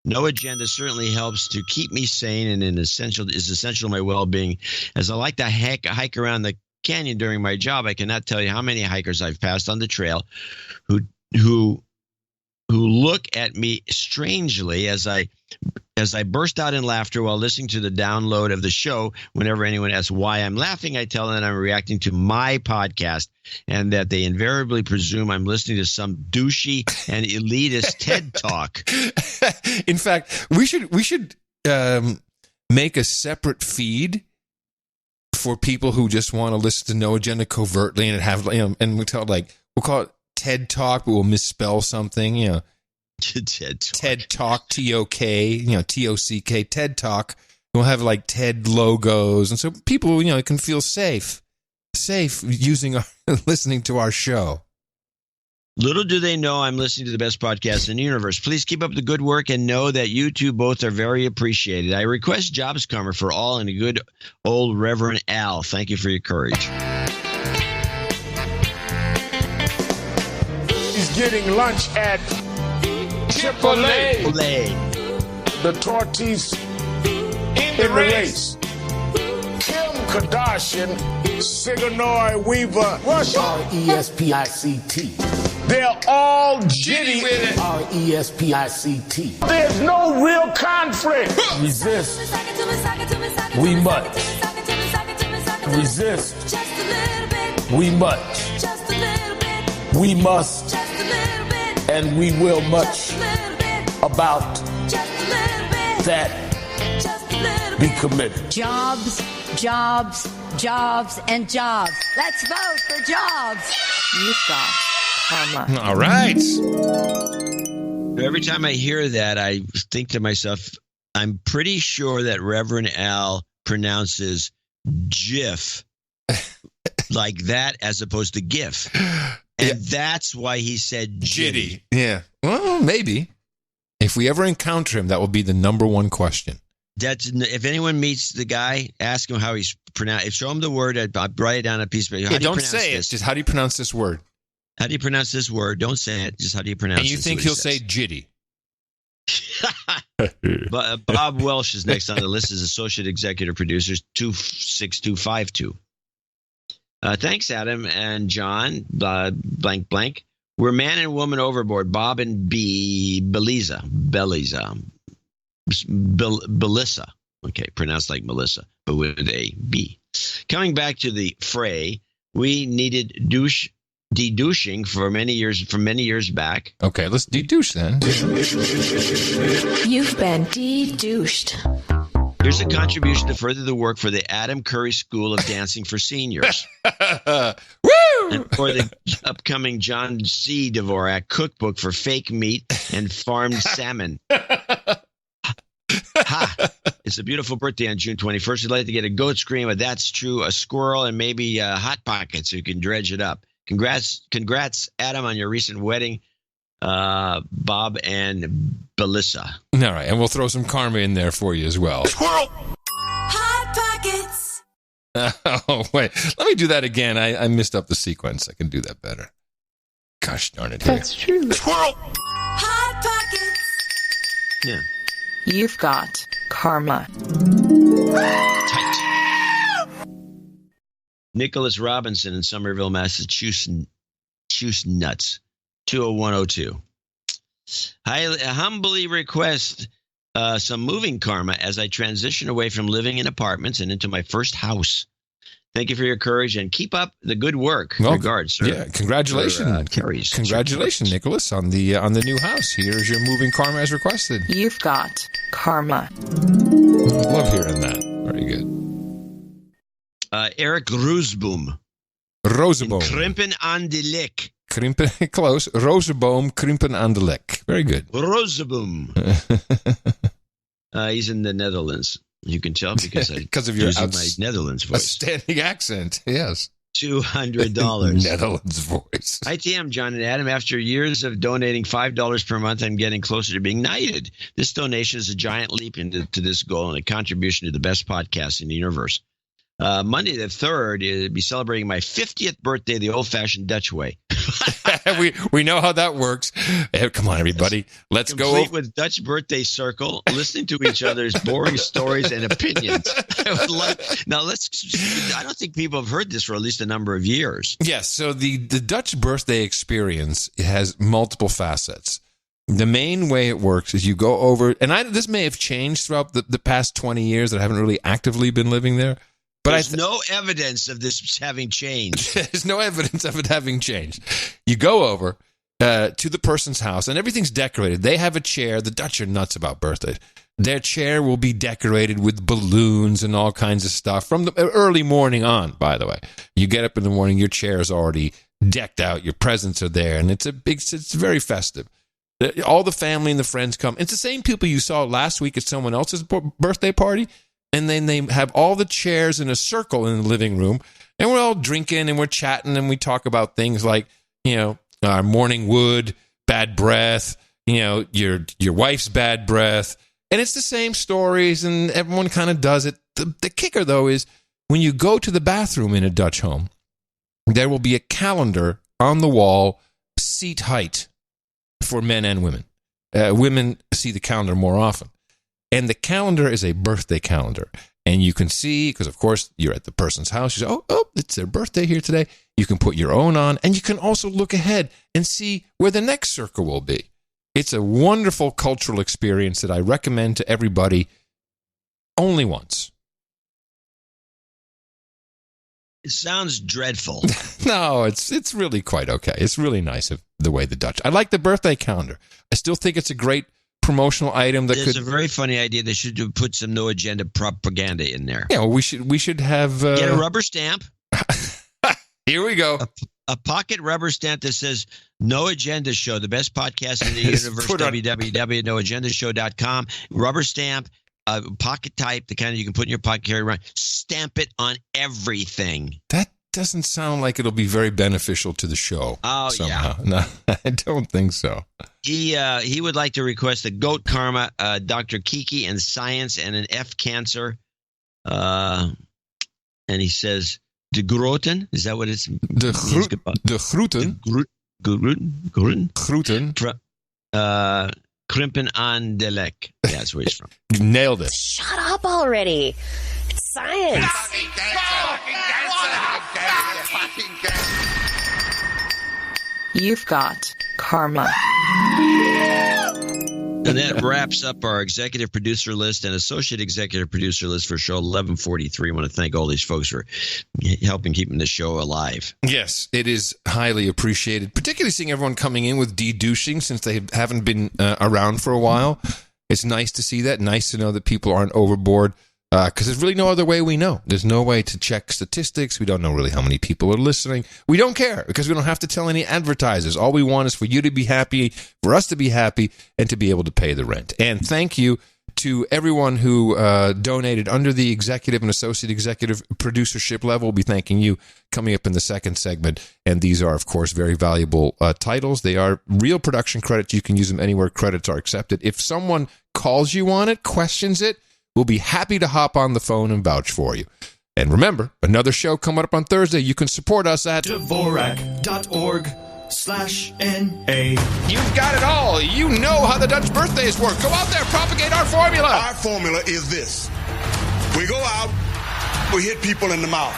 No agenda certainly helps to keep me sane and is essential to my well-being. As I like to hike around the canyon during my job, I cannot tell you how many hikers I've passed on the trail who look at me strangely as I burst out in laughter while listening to the download of the show. Whenever anyone asks why I'm laughing, I tell them that I'm reacting to my podcast and that they invariably presume I'm listening to some douchey and elitist TED Talk. In fact, we should make a separate feed for people who just want to listen to No Agenda covertly and have, and we'll call it TED Talk, but we'll misspell something, TED Talk, T-O-K, T-O-C-K, TED Talk. We'll have like TED logos, and so people, can feel safe listening to our show. Little do they know I'm listening to the best podcast in the universe. Please keep up the good work and know that you two both are very appreciated. I request Jobs Karma for all and a good old Reverend Al. Thank you for your courage. He's getting lunch at Chipotle. The tortillas in the race. Kim Kardashian, Sigourney Weaver, R-E-S-P-I-C-T. They're all jitty with it. R-E-S-P-I-C-T. There's no real conflict. Resist. We must. Resist. We must. We must. And we will much about that be committed. Jobs, jobs, jobs, and jobs. Let's vote for jobs. You've got karma. All right. Every time I hear that, I think to myself, I'm pretty sure that Reverend Al pronounces GIF like that as opposed to GIF. And that's why he said jitty. Yeah. Well, maybe. If we ever encounter him, that will be the number one question. If anyone meets the guy, ask him how he's pronounced. Show him the word. I'll write it down on a piece of paper. Don't say it. Just how do you pronounce this word? How do you pronounce this word? Don't say it. Just how do you pronounce it? And you think he'll say jitty. Bob Welsh is next on the list as Associate Executive Producers, 26252. Thanks, Adam and John, blank, blank. We're man and woman overboard, Bob and Belisa. Okay, pronounced like Melissa, but with a B. Coming back to the fray, we needed de-douching from many years back. Okay, let's de-douche then. You've been de-douched. Here's a contribution to further the work for the Adam Curry School of Dancing for Seniors. Woo! And for the upcoming John C. Dvorak cookbook for fake meat and farmed salmon. Ha! It's a beautiful birthday on June 21st. I'd like to get a goat scream, but that's true, a squirrel, and maybe a Hot Pocket so you can dredge it up. Congrats, Adam, on your recent wedding. Bob and Belissa. All right, and we'll throw some karma in there for you as well. Squirrel! Hot Pockets. Oh, wait. Let me do that again. I missed up the sequence. I can do that better. Gosh darn it. That's true. Squirrel! Hot Pockets. Yeah. You've got karma. Tight. Nicholas Robinson in Somerville, Massachusetts. Nuts. 20102. I humbly request some moving karma as I transition away from living in apartments and into my first house. Thank you for your courage and keep up the good work. Well, Regards, sir. Yeah, congratulations, congratulations, Nicholas, on the new house. Here's your moving karma as requested. You've got karma. Love hearing that. Very good. Eric Roosboom. Roosboom. Krimpen aan de Lek. Krimpen, close. Roosboom, Krimpen aan de Lek. Very good. Roosboom. He's in the Netherlands. You can tell because of your my Netherlands voice. Outstanding accent, yes. $200. Netherlands voice. Hi, TM, John and Adam. After years of donating $5 per month, I'm getting closer to being knighted. This donation is a giant leap into this goal and a contribution to the best podcast in the universe. Monday the 3rd, it'll be celebrating my 50th birthday the old-fashioned Dutch way. we know how that works. Hey, come on, everybody. Let's Complete go. with Dutch birthday circle, listening to each other's boring stories and opinions. I don't think people have heard this for at least a number of years. Yes, so the Dutch birthday experience has multiple facets. The main way it works is you go over, and this may have changed throughout the past 20 years that I haven't really actively been living there. But there's no evidence of this having changed. There's no evidence of it having changed. You go over to the person's house, and everything's decorated. They have a chair. The Dutch are nuts about birthdays. Their chair will be decorated with balloons and all kinds of stuff from the early morning on, by the way. You get up in the morning, your chair is already decked out. Your presents are there, and it's very festive. All the family and the friends come. It's the same people you saw last week at someone else's birthday party. And then they have all the chairs in a circle in the living room, and we're all drinking and we're chatting and we talk about things like, morning wood, bad breath, your wife's bad breath. And it's the same stories and everyone kind of does it. The kicker, though, is when you go to the bathroom in a Dutch home, there will be a calendar on the wall, seat height for men and women. Women see the calendar more often. And the calendar is a birthday calendar. And you can see, because of course you're at the person's house, you say, oh, it's their birthday here today. You can put your own on, and you can also look ahead and see where the next circle will be. It's a wonderful cultural experience that I recommend to everybody only once. It sounds dreadful. No, it's really quite okay. It's really nice of the way the Dutch. I like the birthday calendar. I still think it's a great promotional item that It's a very funny idea. They should put some no agenda propaganda in there. Yeah, well, we should have get a rubber stamp. Here we go. A pocket rubber stamp that says No Agenda Show, the best podcast in the universe, www.noagendashow.com. Rubber stamp, pocket type, the kind you can put in your pocket, carry around. Stamp it on everything. That doesn't sound like it'll be very beneficial to the show. Oh, somehow. yeah. No, I don't think so. He would like to request a goat karma, Dr. Kiki and science, and an F cancer. And he says, de groten, is that what it's? De groeten. Groeten. Krimpen aan de Lek. Yeah, that's where he's from. You nailed it. Shut up already. It's science. You've got karma. And that wraps up our executive producer list and associate executive producer list for show 1143. I want to thank all these folks for helping keeping the show alive. Yes, it is highly appreciated, particularly seeing everyone coming in with de-douching since they haven't been around for a while. It's nice to see that. Nice to know that people aren't overboard. Because there's really no other way we know. There's no way to check statistics. We don't know really how many people are listening. We don't care because we don't have to tell any advertisers. All we want is for you to be happy, for us to be happy, and to be able to pay the rent. And thank you to everyone who donated under the executive and associate executive producership level. We'll be thanking you coming up in the second segment. And these are, of course, very valuable titles. They are real production credits. You can use them anywhere credits are accepted. If someone calls you on it, questions it, we'll be happy to hop on the phone and vouch for you. And remember, another show coming up on Thursday. You can support us at Dvorak.org/NA. You've got it all. You know how the Dutch birthdays work. Go out there, propagate our formula. Our formula is this. We go out, we hit people in the mouth.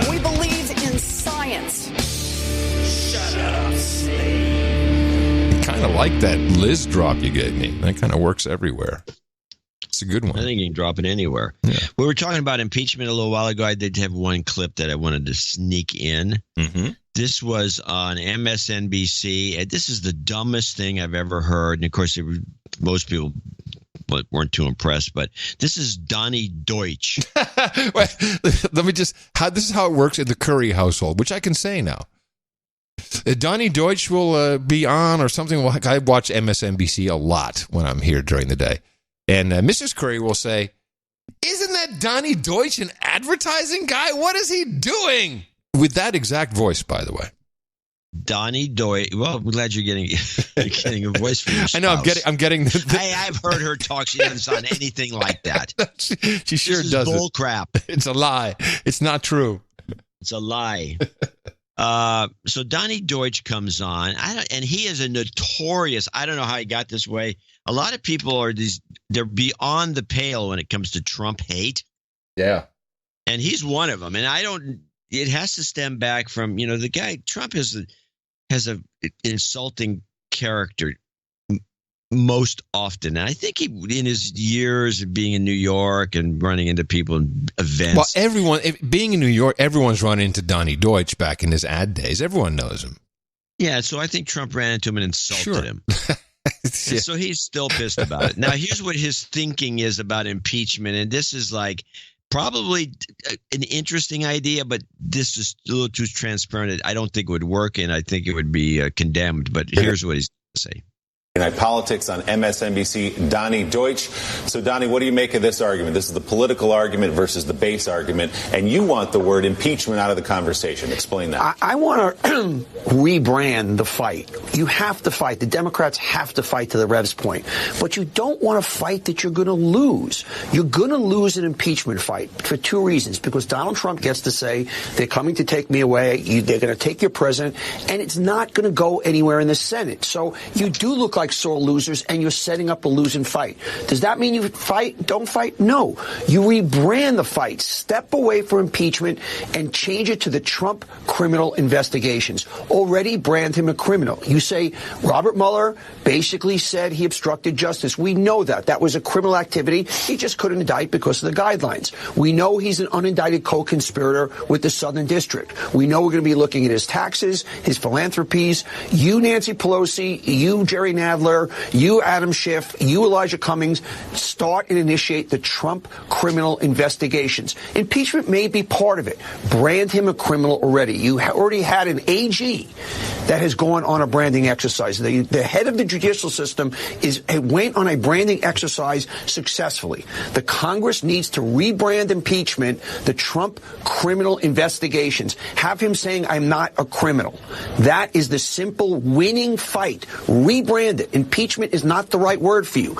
We believe in science. Kind of like like that Liz drop you gave me. That kind of works everywhere. It's a good one. I think you can drop it anywhere. Yeah. We were talking about impeachment a little while ago. I did have one clip that I wanted to sneak in. Mm-hmm. This was on MSNBC. And this is the dumbest thing I've ever heard. And of course, most people weren't too impressed. But this is Donnie Deutsch. Wait, let me just. This is how it works in the Curry household, which I can say now. Donnie Deutsch will be on or something. I watch MSNBC a lot when I'm here during the day. And Mrs. Curry will say, "Isn't that Donnie Deutsch an advertising guy? What is he doing?" With that exact voice, by the way. Donnie Deutsch. Well, I'm glad you're getting a voice for your spouse. I know. I'm getting. I've heard her talk. She doesn't sound anything like that. She sure does. doesn't. Bull crap. It's a lie. It's not true. It's a lie. So Donnie Deutsch comes on, and he is a notorious. I don't know how he got this way. A lot of people they're beyond the pale when it comes to Trump hate. Yeah, and he's one of them. And it has to stem back from the guy. Trump has a insulting character most often. And I think in his years of being in New York and running into people in events. Well, being in New York, everyone's run into Donnie Deutsch back in his ad days. Everyone knows him. Yeah, so I think Trump ran into him and insulted him. Yeah. So he's still pissed about it. Now, here's what his thinking is about impeachment. And this is probably an interesting idea, but this is a little too transparent. I don't think it would work, and I think it would be condemned. But here's what he's going to say. Night Politics on MSNBC, Donnie Deutsch. So, Donnie, what do you make of this argument? This is the political argument versus the base argument, and you want the word impeachment out of the conversation. Explain that. I want to rebrand the fight. You have to fight. The Democrats have to fight, to the Rev's point. But you don't want to fight that you're going to lose. You're going to lose an impeachment fight for two reasons. Because Donald Trump gets to say, they're coming to take me away, they're going to take your president, and it's not going to go anywhere in the Senate. So you do look like sore losers, and you're setting up a losing fight. Does that mean you fight? Don't fight? No. You rebrand the fight. Step away from impeachment and change it to the Trump criminal investigations. Already brand him a criminal. You say Robert Mueller basically said he obstructed justice. We know that. That was a criminal activity. He just couldn't indict because of the guidelines. We know he's an unindicted co-conspirator with the Southern District. We know we're going to be looking at his taxes, his philanthropies. You, Nancy Pelosi, you, Jerry Nadler, you, Adam Schiff, you, Elijah Cummings, start and initiate the Trump criminal investigations. Impeachment may be part of it. Brand him a criminal already. You already had an AG that has gone on a branding exercise. The head of the judicial system went on a branding exercise successfully. The Congress needs to rebrand impeachment the Trump criminal investigations. Have him saying, I'm not a criminal. That is the simple winning fight. Rebrand it. Impeachment is not the right word for you.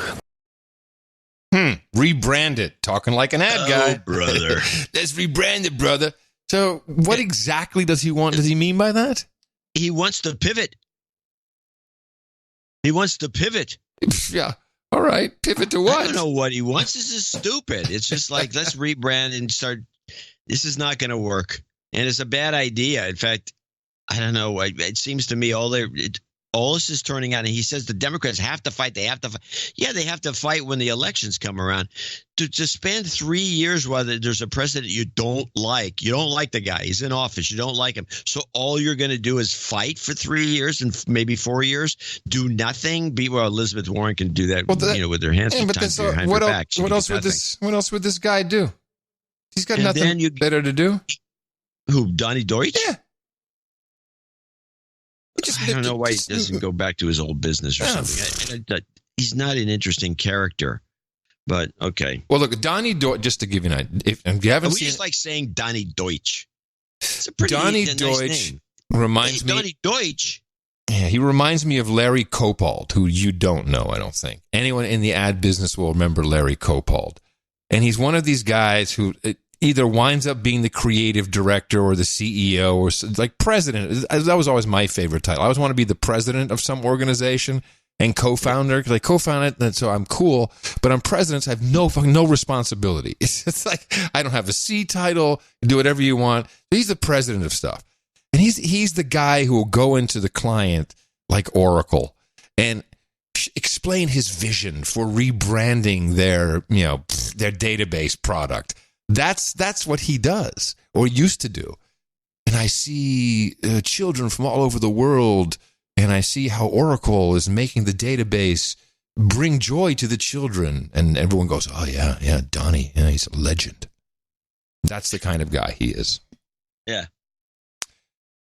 Rebrand it. Talking like an ad guy. Brother. Let's rebrand it, brother. So what exactly does he want? Does he mean by that? He wants to pivot. He wants to pivot. Yeah. All right. Pivot to what? I don't know what he wants. This is stupid. It's just like, let's rebrand and start. This is not going to work. And it's a bad idea. In fact, I don't know. It seems to me all this is turning out, and he says the Democrats have to fight. They have to fight. Yeah, they have to fight when the elections come around. To spend 3 years while there's a president you don't like the guy. He's in office. You don't like him. So all you're going to do is fight for 3 years and maybe 4 years, do nothing. Well, Elizabeth Warren can do that, with her hands behind her back. What else would this guy do? He's got nothing better to do. Who, Donnie Deutsch? Yeah. I don't know why he doesn't go back to his old business or something. He's not an interesting character, but okay. Well, look, Donnie Deutsch, just to give you an idea, if you haven't seen just like saying Donnie Deutsch. It's a pretty Donnie nice Deutsch name. reminds me. Donnie Deutsch. Yeah, he reminds me of Larry Coppold, who you don't know, I don't think. Anyone in the ad business will remember Larry Coppold. And he's one of these guys who either winds up being the creative director or the CEO or like president. That was always my favorite title. I always want to be the president of some organization and co-founder, because I co-founded it, and so I'm cool. But I'm president, so I have no responsibility. It's like I don't have a C title. You do whatever you want. He's the president of stuff. And he's the guy who will go into the client like Oracle and explain his vision for rebranding their database product. That's what he does or used to do. And I see children from all over the world, and I see how Oracle is making the database bring joy to the children. And everyone goes, oh, yeah, Donnie, yeah, he's a legend. That's the kind of guy he is. Yeah.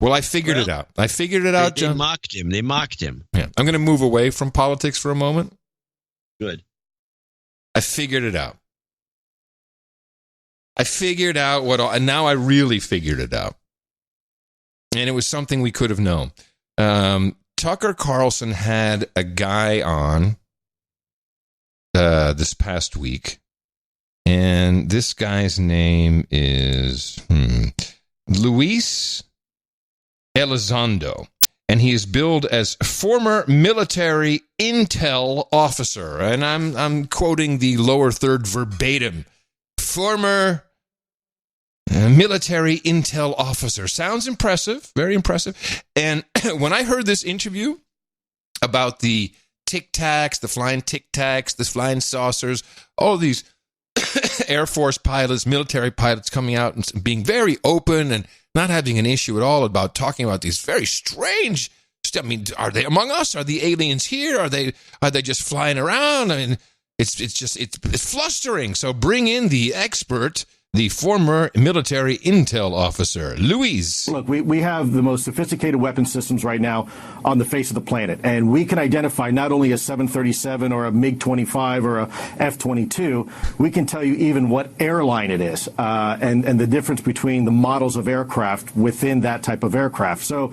Well, I figured it out. I figured it out, John. They mocked him. Yeah. I'm going to move away from politics for a moment. Good. I figured it out. I figured out and now I really figured it out. And it was something we could have known. Tucker Carlson had a guy on this past week, and this guy's name is Luis Elizondo, and he is billed as former military intel officer, and I'm quoting the lower third verbatim. Former military intel officer. Sounds impressive, very impressive. And when I heard this interview about the Tic Tacs, the flying Tic Tacs, the flying saucers, all these Air Force pilots, military pilots coming out and being very open and not having an issue at all about talking about these very strange stuff. I mean, are they among us? Are the aliens here? Are they just flying around? I mean, it's flustering. So bring in the expert, the former military intel officer, Luis. Look, we have the most sophisticated weapon systems right now on the face of the planet, and we can identify not only a 737 or a MiG-25 or a F-22, we can tell you even what airline it is and the difference between the models of aircraft within that type of aircraft. So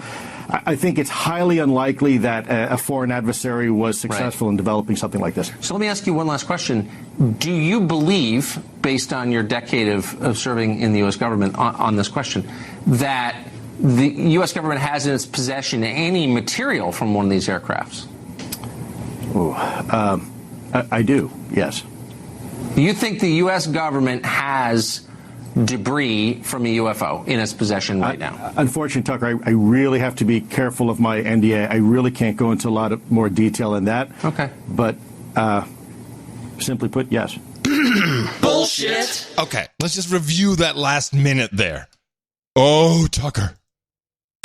I think it's highly unlikely that a foreign adversary was successful in developing something like this. So let me ask you one last question. Do you believe, based on your decade of serving in the U.S. government on this question, that the U.S. government has in its possession any material from one of these aircrafts? I do, yes. Do you think the U.S. government has debris from a UFO in its possession right now? Unfortunately, Tucker, I really have to be careful of my NDA. I really can't go into a lot of more detail in that. Okay. But simply put, yes. Bullshit. Okay, let's just review that last minute there. Oh, Tucker,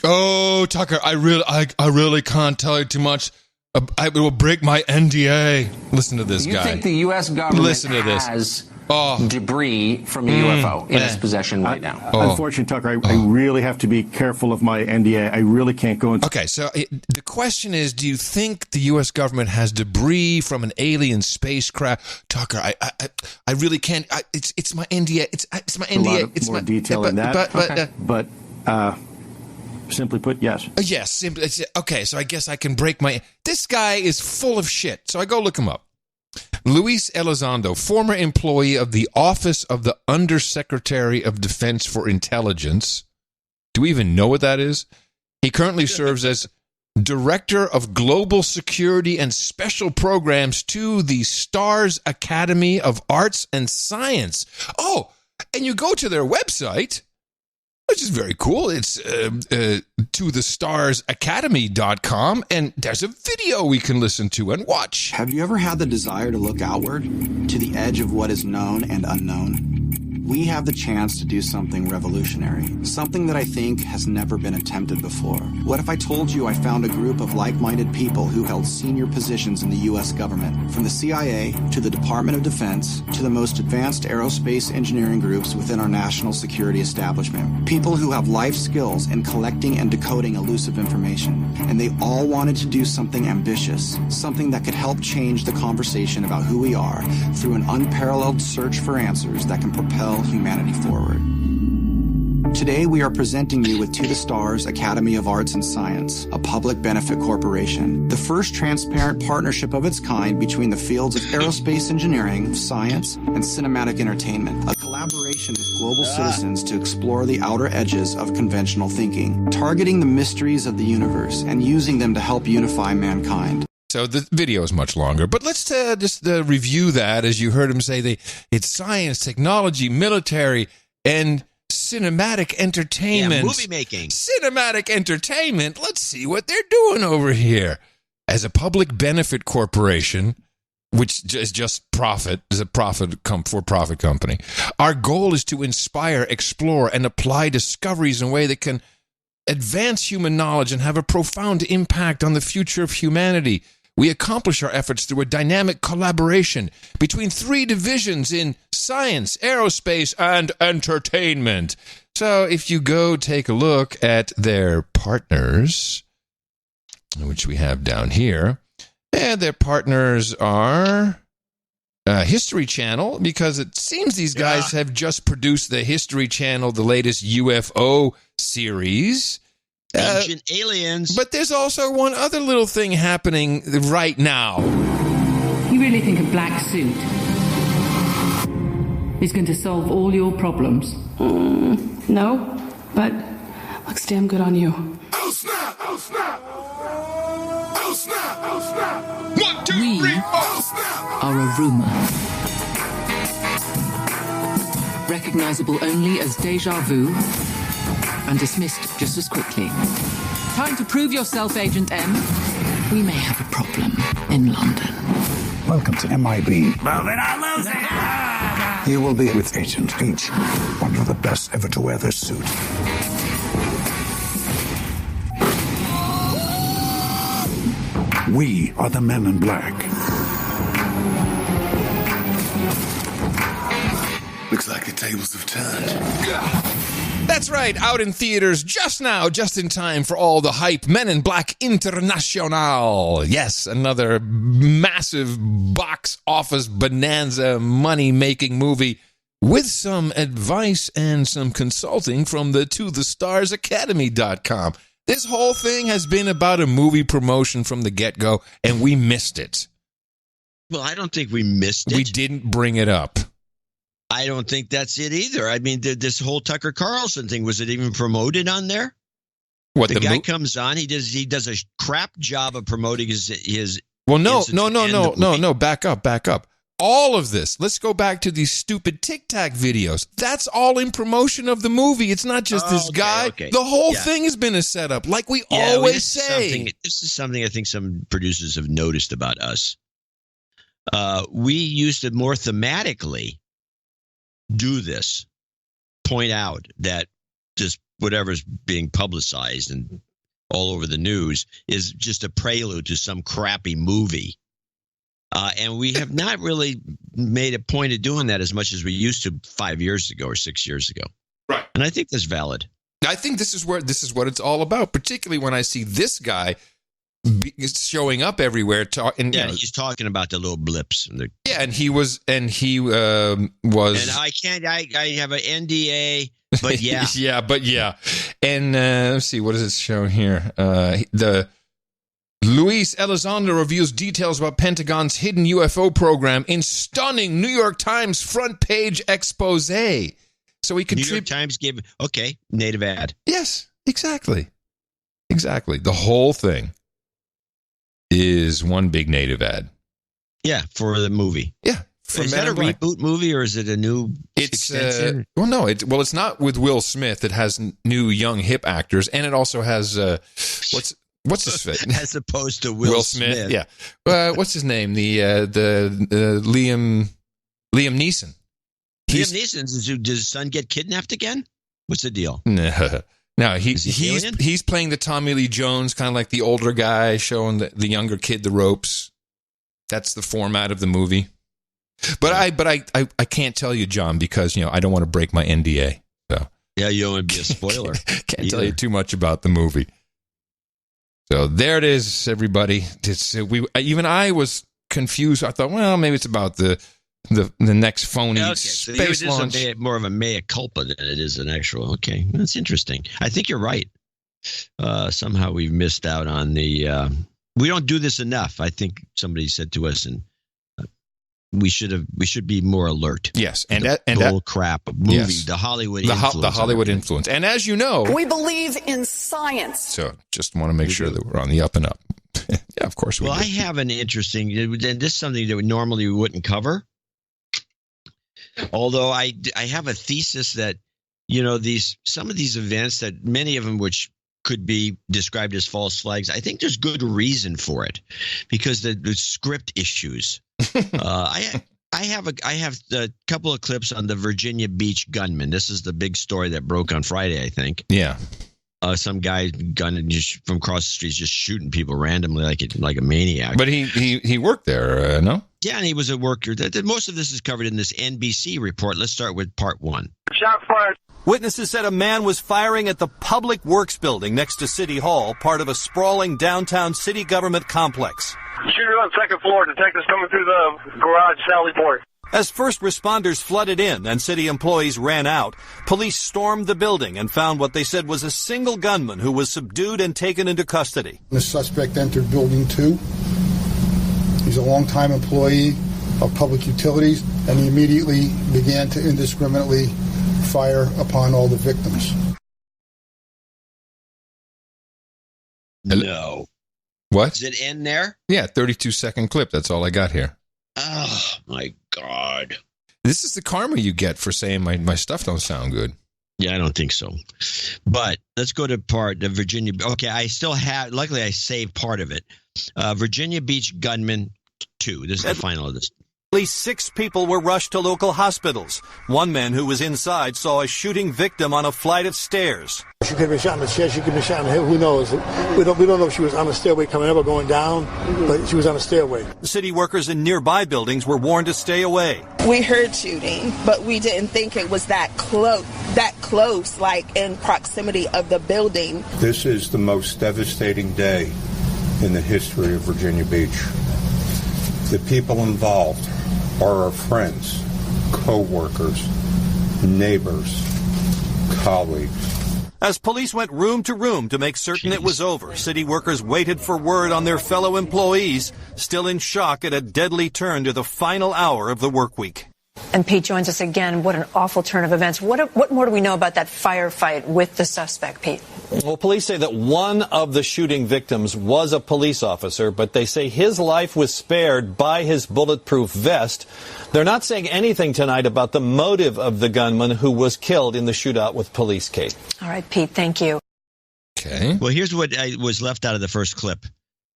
I really can't tell you too much. It will break my NDA. Listen to this guy. You think the U.S. government has debris from a UFO in its possession right now? Unfortunately, Tucker, I really have to be careful of my NDA. I really can't go into... Okay, so the question is, do you think the U.S. government has debris from an alien spacecraft? Tucker, I really can't... It's my NDA. It's my NDA. It's more detail in that. But simply put, yes. Yes. Okay, so I guess I can break my... This guy is full of shit, so I go look him up. Luis Elizondo, former employee of the Office of the Undersecretary of Defense for Intelligence. Do we even know what that is? He currently serves as Director of Global Security and Special Programs to the STARS Academy of Arts and Science. Oh, and you go to their website, which is very cool. It's to thestarsacademy.com, and there's a video we can listen to and watch. Have you ever had the desire to look outward, to the edge of what is known and unknown? We have the chance to do something revolutionary, something that I think has never been attempted before. What if I told you I found a group of like-minded people who held senior positions in the U.S. government, from the CIA to the Department of Defense to the most advanced aerospace engineering groups within our national security establishment, people who have life skills in collecting and decoding elusive information, and they all wanted to do something ambitious, something that could help change the conversation about who we are through an unparalleled search for answers that can propel humanity forward. Today, we are presenting you with To the Stars Academy of Arts and Science, a public benefit corporation, the first transparent partnership of its kind between the fields of aerospace engineering, science, and cinematic entertainment, a collaboration with global citizens to explore the outer edges of conventional thinking, targeting the mysteries of the universe and using them to help unify mankind. So the video is much longer, but let's just review that. As you heard him say, it's science, technology, military, and cinematic entertainment. Yeah, movie making. Cinematic entertainment. Let's see what they're doing over here. as a public benefit corporation, which is just profit, is a for-profit company. Our goal is to inspire, explore, and apply discoveries in a way that can advance human knowledge and have a profound impact on the future of humanity. We accomplish our efforts through a dynamic collaboration between 3 divisions in science, aerospace, and entertainment. So if you go take a look at their partners, which we have down here, and their partners are History Channel, because it seems these guys have just produced the History Channel, the latest UFO series. Ancient aliens. But there's also one other little thing happening right now. You really think a black suit is going to solve all your problems? No, but looks damn good on you. Oh snap! Oh snap! Oh snap! Oh snap! 1, 2, 3, oh snap! Are a rumor. Recognizable only as deja vu and dismissed just as quickly. Time to prove yourself, Agent M. We may have a problem in London. Welcome to MIB. Well, then I lose it. You will be with Agent H, one of the best ever to wear this suit. We are the Men in Black. Looks like the tables have turned. That's right, out in theaters just now, just in time for all the hype. Men in Black International. Yes, another massive box office bonanza money-making movie with some advice and some consulting from the ToTheStarsAcademy.com. This whole thing has been about a movie promotion from the get-go, and we missed it. Well, I don't think we missed it. We didn't bring it up. I don't think that's it either. I mean, this whole Tucker Carlson thing, was it even promoted on there? What, the guy comes on, he does a crap job of promoting his Well, no, back up. All of this, let's go back to these stupid Tic Tac videos. That's all in promotion of the movie. It's not just this guy. Okay. The whole thing has been a setup, like we always say. This is something I think some producers have noticed about us. We used to more thematically do this, point out that just whatever's being publicized and all over the news is just a prelude to some crappy movie. And we have not really made a point of doing that as much as we used to 5 years ago or 6 years ago. Right. And I think that's valid. I think this is what it's all about, particularly when I see this guy showing up everywhere. He's talking about the little blips. And he was. And I have an NDA, but yeah. But yeah. And let's see, what does it show here? The Luis Elizondo reveals details about Pentagon's hidden UFO program in stunning New York Times front page expose. So he New York Times gave native ad. Yes, exactly. The whole thing is one big native ad. Yeah, for the movie. Yeah. Is that a reboot movie or is it a new extension? It's not with Will Smith. It has new young hip actors, and it also has what's his face? As opposed to Will Smith. Yeah. What's his name? The Liam Neeson. Liam Neeson, did his son get kidnapped again? What's the deal? No, he's playing the Tommy Lee Jones, kind of like the older guy showing the younger kid the ropes. That's the format of the movie. But I can't tell you, John, because I don't want to break my NDA. So yeah, you don't want to be a spoiler. Can't tell you too much about the movie. So there it is, everybody. Even I was confused. I thought, well, maybe it's about the next phony space launch. This is more of a mea culpa than it is an actual. Okay, that's interesting. I think you're right. Somehow we've missed out on the. We don't do this enough. I think somebody said to us, and we should be more alert. Yes, and bull crap movie, the Hollywood influence. The Hollywood influence. And as you know, we believe in science. So just want to make sure that we're on the up and up. Yeah, of course we do. I have an interesting, and this is something that normally we wouldn't cover. Although I have a thesis that some of these events, that many of them which could be described as false flags. I think there's good reason for it because the script issues. I have a couple of clips on the Virginia Beach gunman. This is the big story that broke on Friday, I think. Yeah. Some guy gunning just from across the streets, just shooting people randomly like a maniac. But he worked there, no? Yeah, and he was a worker. Most of this is covered in this NBC report. Let's start with part one. Shot fired. Witnesses said a man was firing at the Public Works building next to City Hall, part of a sprawling downtown city government complex. Shooter on second floor. Detectives coming through the garage Sally Port. As first responders flooded in and city employees ran out, police stormed the building and found what they said was a single gunman who was subdued and taken into custody. The suspect entered Building 2. He's a longtime employee of public utilities, and he immediately began to indiscriminately fire upon all the victims. No. What? Does it end there? Yeah, 32-second clip. That's all I got here. Oh, my God. This is the karma you get for saying my stuff don't sound good. Yeah, I don't think so. But let's go to the Virginia. Okay, I still have, luckily I saved part of it. Virginia Beach gunman 2. This is the final of this. At least 6 people were rushed to local hospitals. One man who was inside saw a shooting victim on a flight of stairs. She could have been shot in the chest, she could have been shot in the head, who knows? We don't know if she was on the stairway coming up or going down, but she was on the stairway. City workers in nearby buildings were warned to stay away. We heard shooting, but we didn't think it was that close, like in proximity of the building. This is the most devastating day in the history of Virginia Beach. The people involved are our friends, co-workers, neighbors, colleagues. As police went room to room to make certain it was over, city workers waited for word on their fellow employees, still in shock at a deadly turn to the final hour of the work week. And Pete joins us again. What an awful turn of events. What more do we know about that firefight with the suspect, Pete? Well, police say that one of the shooting victims was a police officer, but they say his life was spared by his bulletproof vest. They're not saying anything tonight about the motive of the gunman who was killed in the shootout with police, Kate. All right, Pete, thank you. Okay. Well, here's what was left out of the first clip,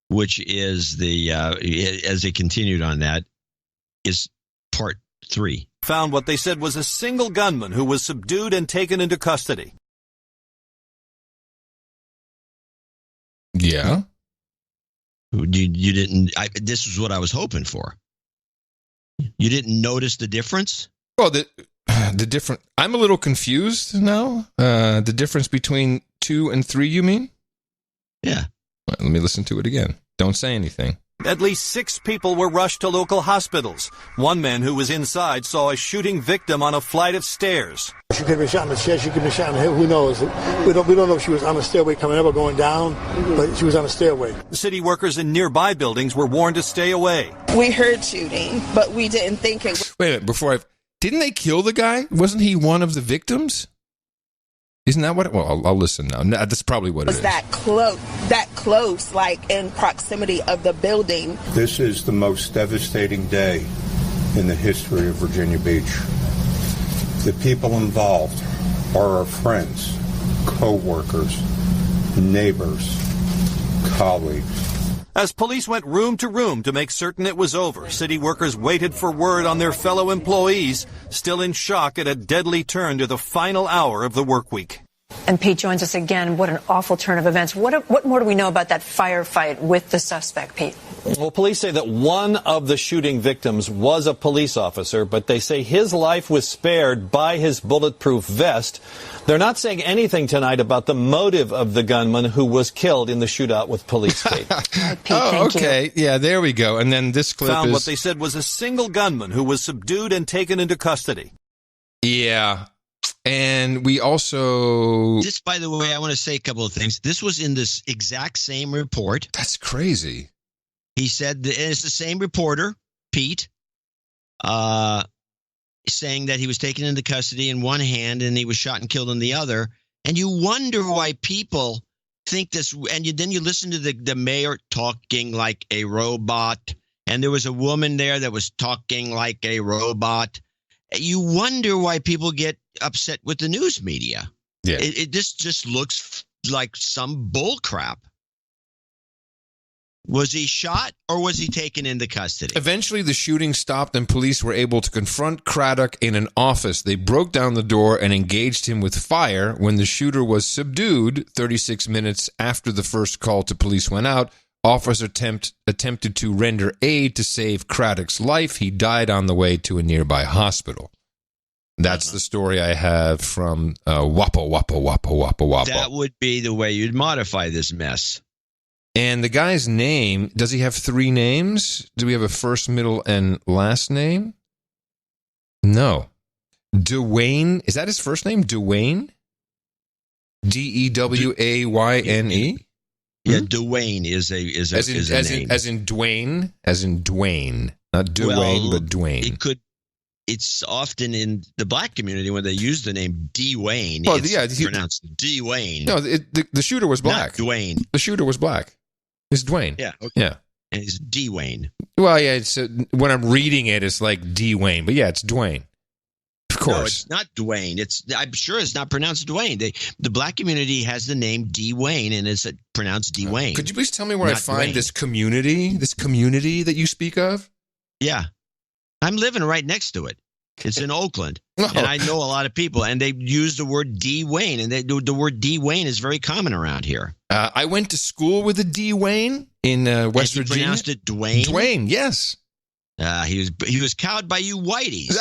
which is as they continued on that, is part 3. Found what they said was a single gunman who was subdued and taken into custody. Yeah. You didn't. This is what I was hoping for. You didn't notice the difference? Well, the different. I'm a little confused now. The difference between 2 and 3, you mean? Yeah. Let me listen to it again. Don't say anything. At least 6 people were rushed to local hospitals. One man who was inside saw a shooting victim on a flight of stairs. She could have been shot in the chest, she could have been shot in the head, who knows? We don't know if she was on the stairway coming up or going down, but she was on the stairway. City workers in nearby buildings were warned to stay away. We heard shooting, but we didn't think it was... Wait a minute, didn't they kill the guy? Wasn't he one of the victims? Isn't that what it... Well, I'll listen now. No, that's probably what it is. That close, like in proximity of the building. This is the most devastating day in the history of Virginia Beach. The people involved are our friends, co-workers, neighbors, colleagues. As police went room to room to make certain it was over, city workers waited for word on their fellow employees, still in shock at a deadly turn to the final hour of the work week. And Pete joins us again. What an awful turn of events. What more do we know about that firefight with the suspect, Pete? Well, police say that one of the shooting victims was a police officer, but they say his life was spared by his bulletproof vest. They're not saying anything tonight about the motive of the gunman who was killed in the shootout with police, Kate. Right, Pete, thank okay. you. Yeah, there we go. And then this clip Found is... what they said was a single gunman who was subdued and taken into custody. Yeah. And we also... This, by the way, I want to say a couple of things. This was in this exact same report. That's crazy. He said, and it's the same reporter, Pete, saying that he was taken into custody in one hand and he was shot and killed in the other. And you wonder why people think this. And then you listen to the mayor talking like a robot. And there was a woman there that was talking like a robot. You wonder why people get upset with the news media. Yeah. This just looks like some bull crap. Was he shot or was he taken into custody? Eventually, the shooting stopped and police were able to confront Craddock in an office. They broke down the door and engaged him with fire. When the shooter was subdued, 36 minutes after the first call to police went out, officers attempted to render aid to save Craddock's life. He died on the way to a nearby hospital. That's the story I have from Wappo. That would be the way you'd modify this mess. And the guy's name, does he have 3 names? Do we have a first, middle, and last name? No. Dwayne, is that his first name? Dwayne? Dewayne? Yeah, Dwayne is a name. As in Dwayne. Not Dwayne, but Dwayne. It's often in the black community when they use the name Dwayne. Well, it's pronounced Dwayne. No, the shooter was black. Not Dwayne. The shooter was black. It's Dwayne. Yeah. Okay. Yeah. And it's Dwayne. Well, yeah. It's when I'm reading it, it's like Dwayne, but yeah, it's Dwayne. Of course, no, it's not Dwayne. I'm sure it's not pronounced Dwayne. The black community has the name Dwayne, and it's pronounced Dwayne. Could you please tell me where I find this community that you speak of? Yeah, I'm living right next to it. It's in Oakland, and I know a lot of people, and they use the word Dwayne, and the word Dwayne is very common around here. I went to school with a Dwayne in West Virginia. You pronounced it Dwayne? Dwayne, yes. He was cowed by you whiteys.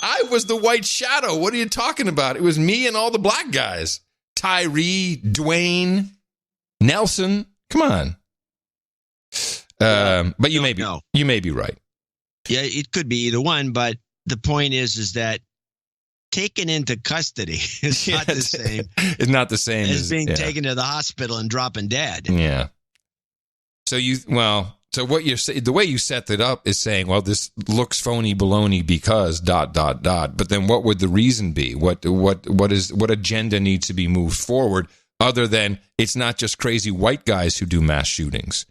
I was the white shadow. What are you talking about? It was me and all the black guys. Tyree, Dwayne, Nelson. Come on. But you may be right. Yeah, it could be either one, but the point is that taken into custody is not the same. It's not the same as being taken to the hospital and dropping dead. Yeah. So what you're saying, the way you set it up is saying, well, this looks phony baloney because ... But then what would the reason be? What agenda needs to be moved forward other than it's not just crazy white guys who do mass shootings?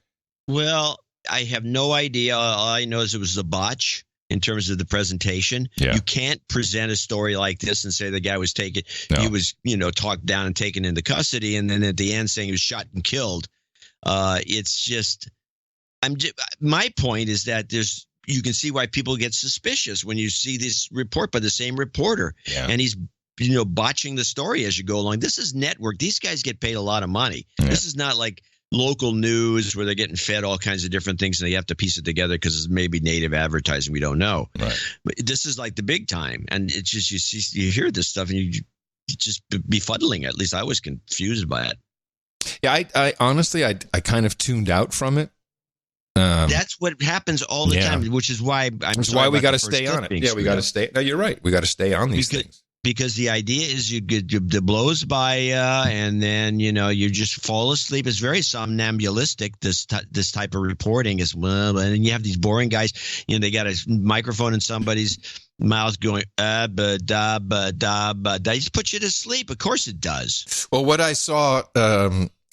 Well, I have no idea. All I know is it was a botch in terms of the presentation. Yeah. You can't present a story like this and say the guy was taken. No. He was, talked down and taken into custody, and then at the end saying he was shot and killed. It's just, my point is that you can see why people get suspicious when you see this report by the same reporter, and he's botching the story as you go along. This is network. These guys get paid a lot of money. Yeah. This is not like local news where they're getting fed all kinds of different things and they have to piece it together because it's maybe native advertising. We don't know. Right. But this is like the big time. And it's just, you hear this stuff and you just befuddling. At least I was confused by it. Yeah. I honestly, I kind of tuned out from it. That's what happens all the time, which is why That's why we got to stay on it. Yeah, we got to stay. No, you're right. We got to stay on these things. Because the idea is you get the blows by and then you just fall asleep. It's very somnambulistic. This type of reporting is and then you have these boring guys. They got a microphone in somebody's mouth going ba da ba da ba. That just puts you to sleep. Of course it does. Well, what I saw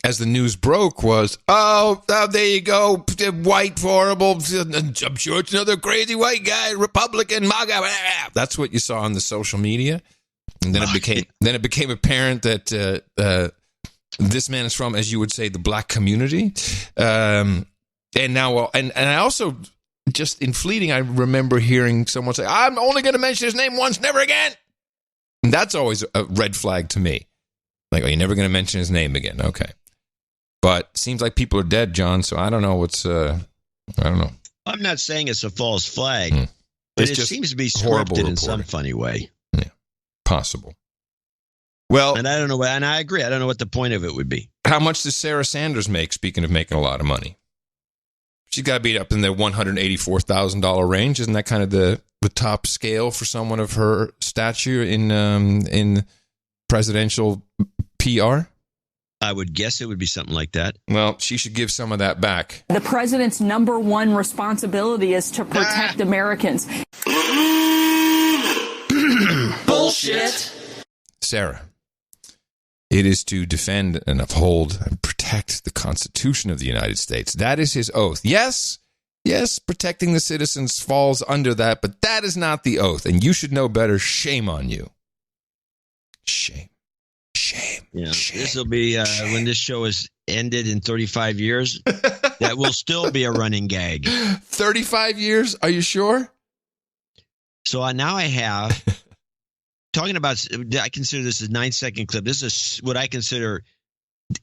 as the news broke was, there you go, white horrible. I'm sure it's another crazy white guy, Republican, MAGA. That's what you saw on the social media. And then it became apparent that this man is from, as you would say, the black community. And now, and I also, just in fleeting, I remember hearing someone say, I'm only going to mention his name once, never again. And that's always a red flag to me. Like, you're never going to mention his name again. Okay. But seems like people are dead, John, so I don't know I don't know. I'm not saying it's a false flag, but it seems to be scripted in some funny way. Possible. Well, and I don't know, and I agree. I don't know what the point of it would be. How much does Sarah Sanders make? Speaking of making a lot of money, she's got to be up in the $184,000 range. Isn't that kind of the top scale for someone of her stature in presidential PR? I would guess it would be something like that. Well, she should give some of that back. The president's number one responsibility is to protect Americans. Bullshit. Sarah, it is to defend and uphold and protect the Constitution of the United States. That is his oath. Yes, protecting the citizens falls under that, but that is not the oath, and you should know better. Shame on you. Shame. Yeah, this will be when this show is ended in 35 years. That will still be a running gag. 35 years? Are you sure? So now I have talking about. I consider this a 9-second clip. This is what I consider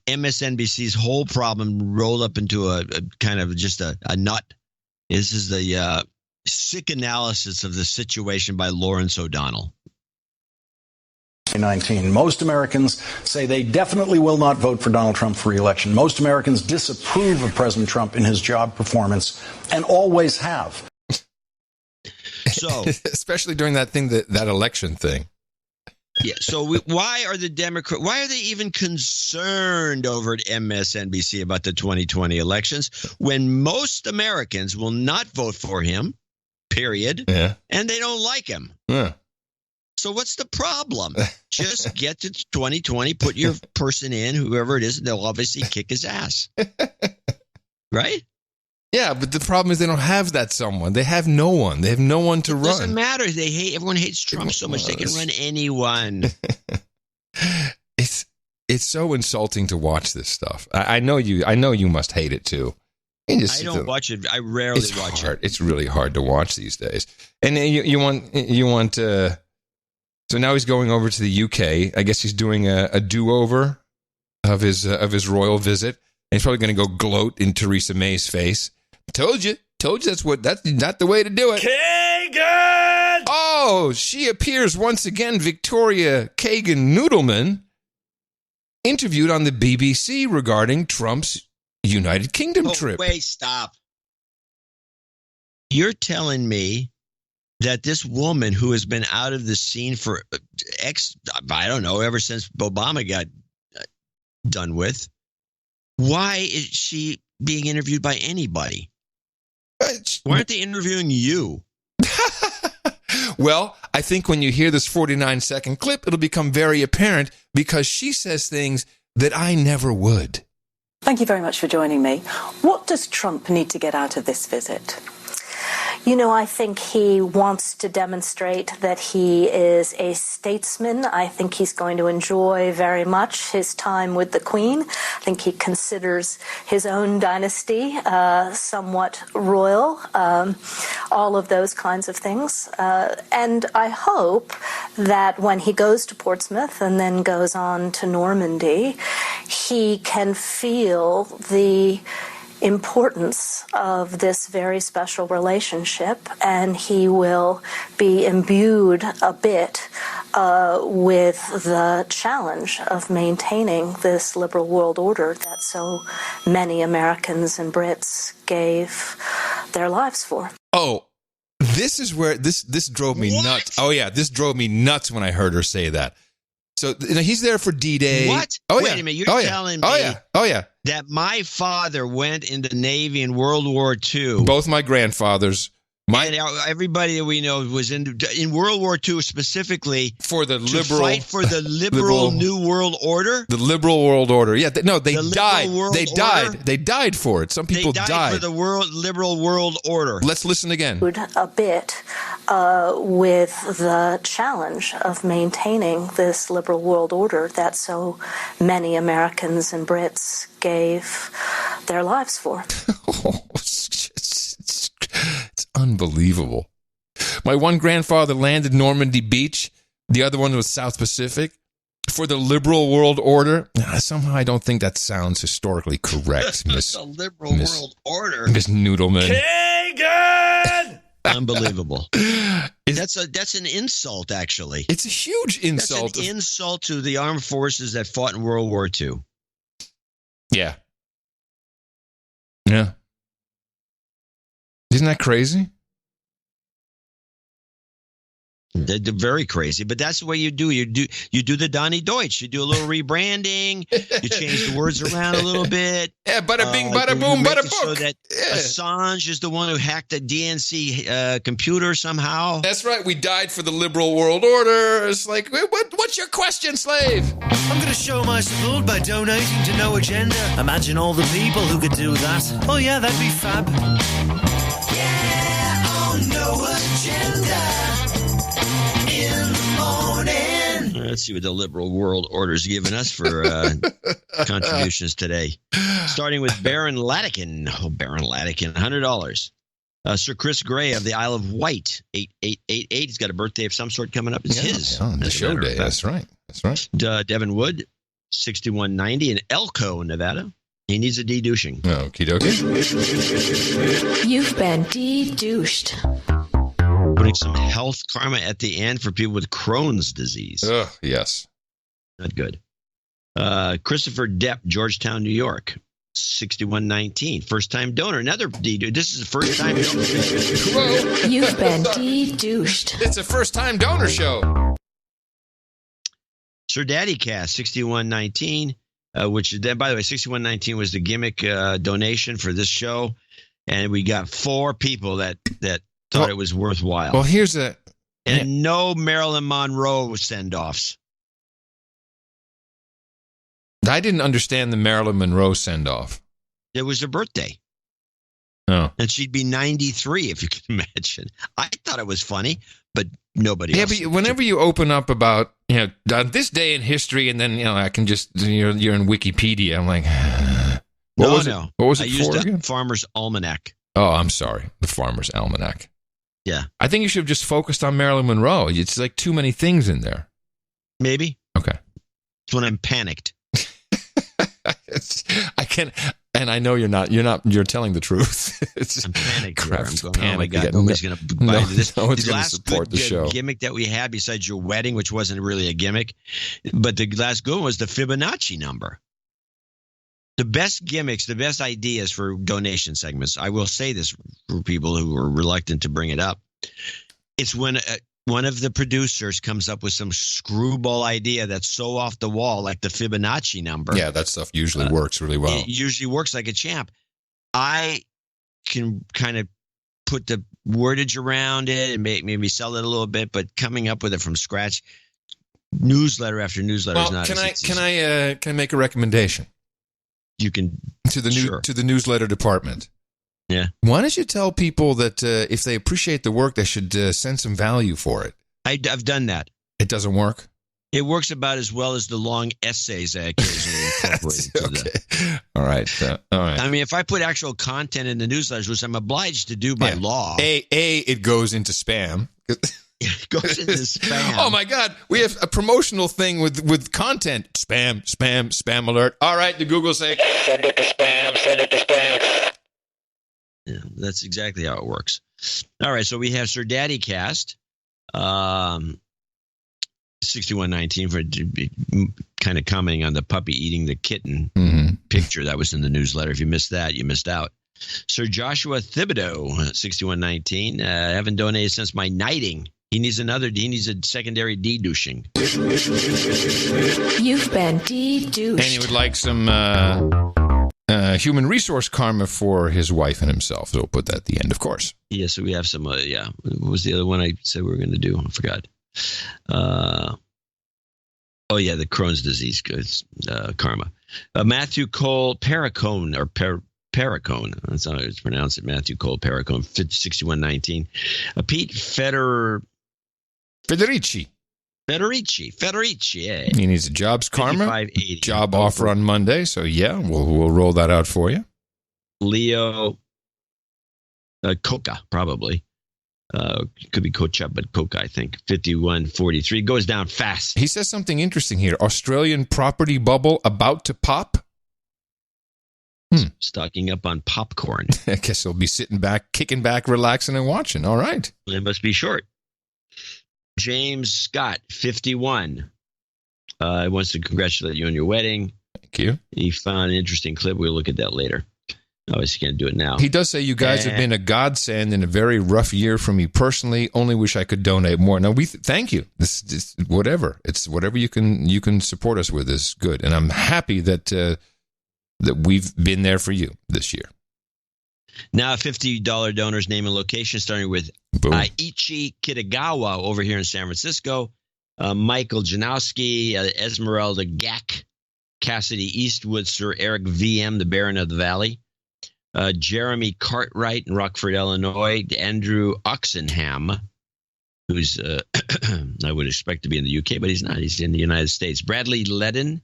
MSNBC's whole problem rolled up into a kind of just a nut. This is the sick analysis of the situation by Lawrence O'Donnell. 2019. Most Americans say they definitely will not vote for Donald Trump for re-election. Most Americans disapprove of President Trump in his job performance and always have. So, especially during that election thing. Yeah. So why are the Democrats? Why are they even concerned over at MSNBC about the 2020 elections when most Americans will not vote for him? Period. Yeah. And they don't like him. Yeah. So what's the problem? Just get to 2020, put your person in, whoever it is, and they'll obviously kick his ass. Right? Yeah, but the problem is they don't have that someone. They have no one. They have no one to run. It doesn't matter. Everyone hates Trump so much they can run anyone. It's so insulting to watch this stuff. I know you must hate it too. I don't watch it. I rarely watch it. It's really hard to watch these days. And you want. So now he's going over to the UK. I guess he's doing a do-over of his royal visit. And he's probably going to go gloat in Theresa May's face. Told you that's not the way to do it. Kagan! Oh, she appears once again, Victoria Kagan Noodleman, interviewed on the BBC regarding Trump's United Kingdom trip. Wait, stop. You're telling me that this woman who has been out of the scene for ever since Obama got done with, why is she being interviewed by anybody? Why aren't they interviewing you? Well, I think when you hear this 49-second clip, it'll become very apparent because she says things that I never would. Thank you very much for joining me. What does Trump need to get out of this visit? You know, I think he wants to demonstrate that he is a statesman. I think he's going to enjoy very much his time with the Queen. I think he considers his own dynasty somewhat royal, all of those kinds of things. And I hope that when he goes to Portsmouth and then goes on to Normandy, he can feel the importance of this very special relationship, and he will be imbued a bit with the challenge of maintaining this liberal world order that so many Americans and Brits gave their lives for. Oh, this is where this drove me nuts. Oh yeah, this drove me nuts when I heard her say that. So he's there for D-Day. What? Oh, Wait a minute. You're telling me that my father went in the Navy in World War II. Both my grandfathers. And everybody that we know was in World War II specifically for the fight for the liberal New World Order. The liberal world order. Yeah, they died. They died. They died for it. Some people died for the liberal world order. Let's listen again. A bit with the challenge of maintaining this liberal world order that so many Americans and Brits gave their lives for. It's unbelievable. My one grandfather landed Normandy Beach. The other one was South Pacific. For the liberal world order. Somehow I don't think that sounds historically correct, Miss. The liberal world order? Miss Noodleman. Kagan! Unbelievable. That's an insult, actually. It's a huge insult. That's an insult to the armed forces that fought in World War II. Yeah. Yeah. Isn't that crazy? They're very crazy, but that's the way you do. You do the Donnie Deutsch. You do a little rebranding. You change the words around a little bit. Yeah, bada bing, bada boom, bada boom. So that Assange is the one who hacked the DNC computer somehow. That's right. We died for the liberal world order. It's like, what's your question, slave? I'm going to show my support by donating to No Agenda. Imagine all the people who could do that. Oh yeah, that'd be fab. Yeah, on No Agenda. In the morning. Let's see what the liberal world order's given us for contributions today. Starting with Baron Latikin. Oh, Baron Latikin, $100. Sir Chris Gray of the Isle of Wight, 8888. He's got a birthday of some sort coming up. It's his. Yeah, the show day. That's right. Devin Wood, 6190 in Elko, Nevada. He needs a de-douching. Okie dokie. You've been de-douched. Putting some health karma at the end for people with Crohn's disease. Yes. Not good. Christopher Depp, Georgetown, New York. 6119. First time donor. Another de-douche. This is the first time donor. Whoa. You've been de-douched. It's a first time donor show. Sir Daddy Cast, 6119. Which then, by the way, 6119 was the gimmick donation for this show. And we got 4 people that thought it was worthwhile. Well, here's a... And no Marilyn Monroe send-offs. I didn't understand the Marilyn Monroe send-off. It was her birthday. Oh. And she'd be 93, if you can imagine. I thought it was funny, but nobody else. Yeah, but whenever you open up about, on this day in history, and then, I can just, you're in Wikipedia, I'm like, What was it I used for again? Farmer's Almanac. Oh, I'm sorry. The Farmer's Almanac. Yeah. I think you should have just focused on Marilyn Monroe. It's like too many things in there. Maybe. Okay. It's when I'm panicked. I can't, and I know you're not. You're telling the truth. I'm panicked. I'm going, panic. oh my God, nobody's going to buy this. No one's The going to last support good the show. gimmick that we had, besides your wedding, which wasn't really a gimmick, but the last good one was the Fibonacci number. The best gimmicks, the best ideas for donation segments. I will say this for people who are reluctant to bring it up. It's when one of the producers comes up with some screwball idea that's so off the wall, like the Fibonacci number. Yeah, that stuff usually works really well. It usually works like a champ. I can kind of put the wordage around it and maybe sell it a little bit, but coming up with it from scratch, newsletter after newsletter is not. Can I make a recommendation? You can to the newsletter department. Yeah. Why don't you tell people that if they appreciate the work, they should send some value for it? I've done that. It doesn't work? It works about as well as the long essays I occasionally incorporate into okay. All right. All right. I mean, if I put actual content in the newsletters, which I'm obliged to do by law. It goes into spam. It goes into spam. Oh, my God. We have a promotional thing with content. Spam alert. All right. The Google say, send it to spam. Yeah, that's exactly how it works. All right, so we have Sir Daddy Cast, 6119 for kind of commenting on the puppy eating the kitten picture that was in the newsletter. If you missed that, you missed out. Sir Joshua Thibodeau, 6119, haven't donated since my knighting. He needs a secondary de-douching. You've been de-douched. And he would like some human resource karma for his wife and himself. So we'll put that at the end, of course. Yeah, so we have some, What was the other one I said we were going to do? I forgot. The Crohn's disease karma. Matthew Cole Perricone, or Perricone. That's how it's pronounced. Matthew Cole Perricone, 6119. Pete Federici, yeah. He needs a jobs karma, job offer on Monday. So, we'll roll that out for you. Leo Coca, probably. Could be Cocha, but Coca, I think. 5143. Goes down fast. He says something interesting here. Australian property bubble about to pop. Stocking up on popcorn. I guess he'll be sitting back, kicking back, relaxing, and watching. All right. It must be short. James Scott, 51. He wants to congratulate you on your wedding. Thank you. He found an interesting clip. We'll look at that later. Obviously can't do it now. He does say you guys have been a godsend in a very rough year for me personally. Only wish I could donate more. Now, thank you. This whatever. It's whatever you can support us with is good. And I'm happy that that we've been there for you this year. Now, $50 donors, name and location, starting with Aichi Kitagawa over here in San Francisco, Michael Janowski, Esmeralda Gack, Cassidy Eastwood, Sir Eric VM, the Baron of the Valley, Jeremy Cartwright in Rockford, Illinois, Andrew Oxenham, who's I would expect to be in the UK, but he's not. He's in the United States. Bradley Ledden,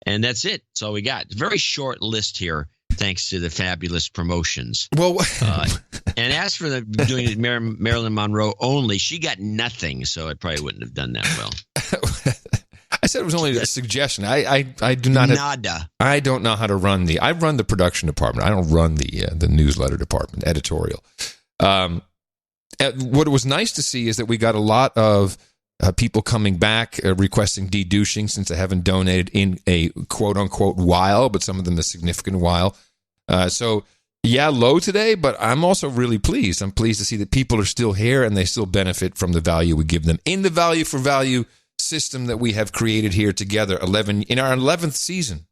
and that's it. That's all we got. Very short list here, thanks to the fabulous promotions. Well, and as for doing it Marilyn Monroe only, she got nothing, so it probably wouldn't have done that well. I said it was only a suggestion. I do not have, Nada. I don't know how to run I run the production department. I don't run the newsletter department, editorial. What was nice to see is that we got a lot of people coming back requesting dedouching since they haven't donated in a quote-unquote while, but some of them a significant while. So, yeah, low today, but I'm also really pleased. I'm pleased to see that people are still here and they still benefit from the value we give them in the value for value system that we have created here together in our 11th season.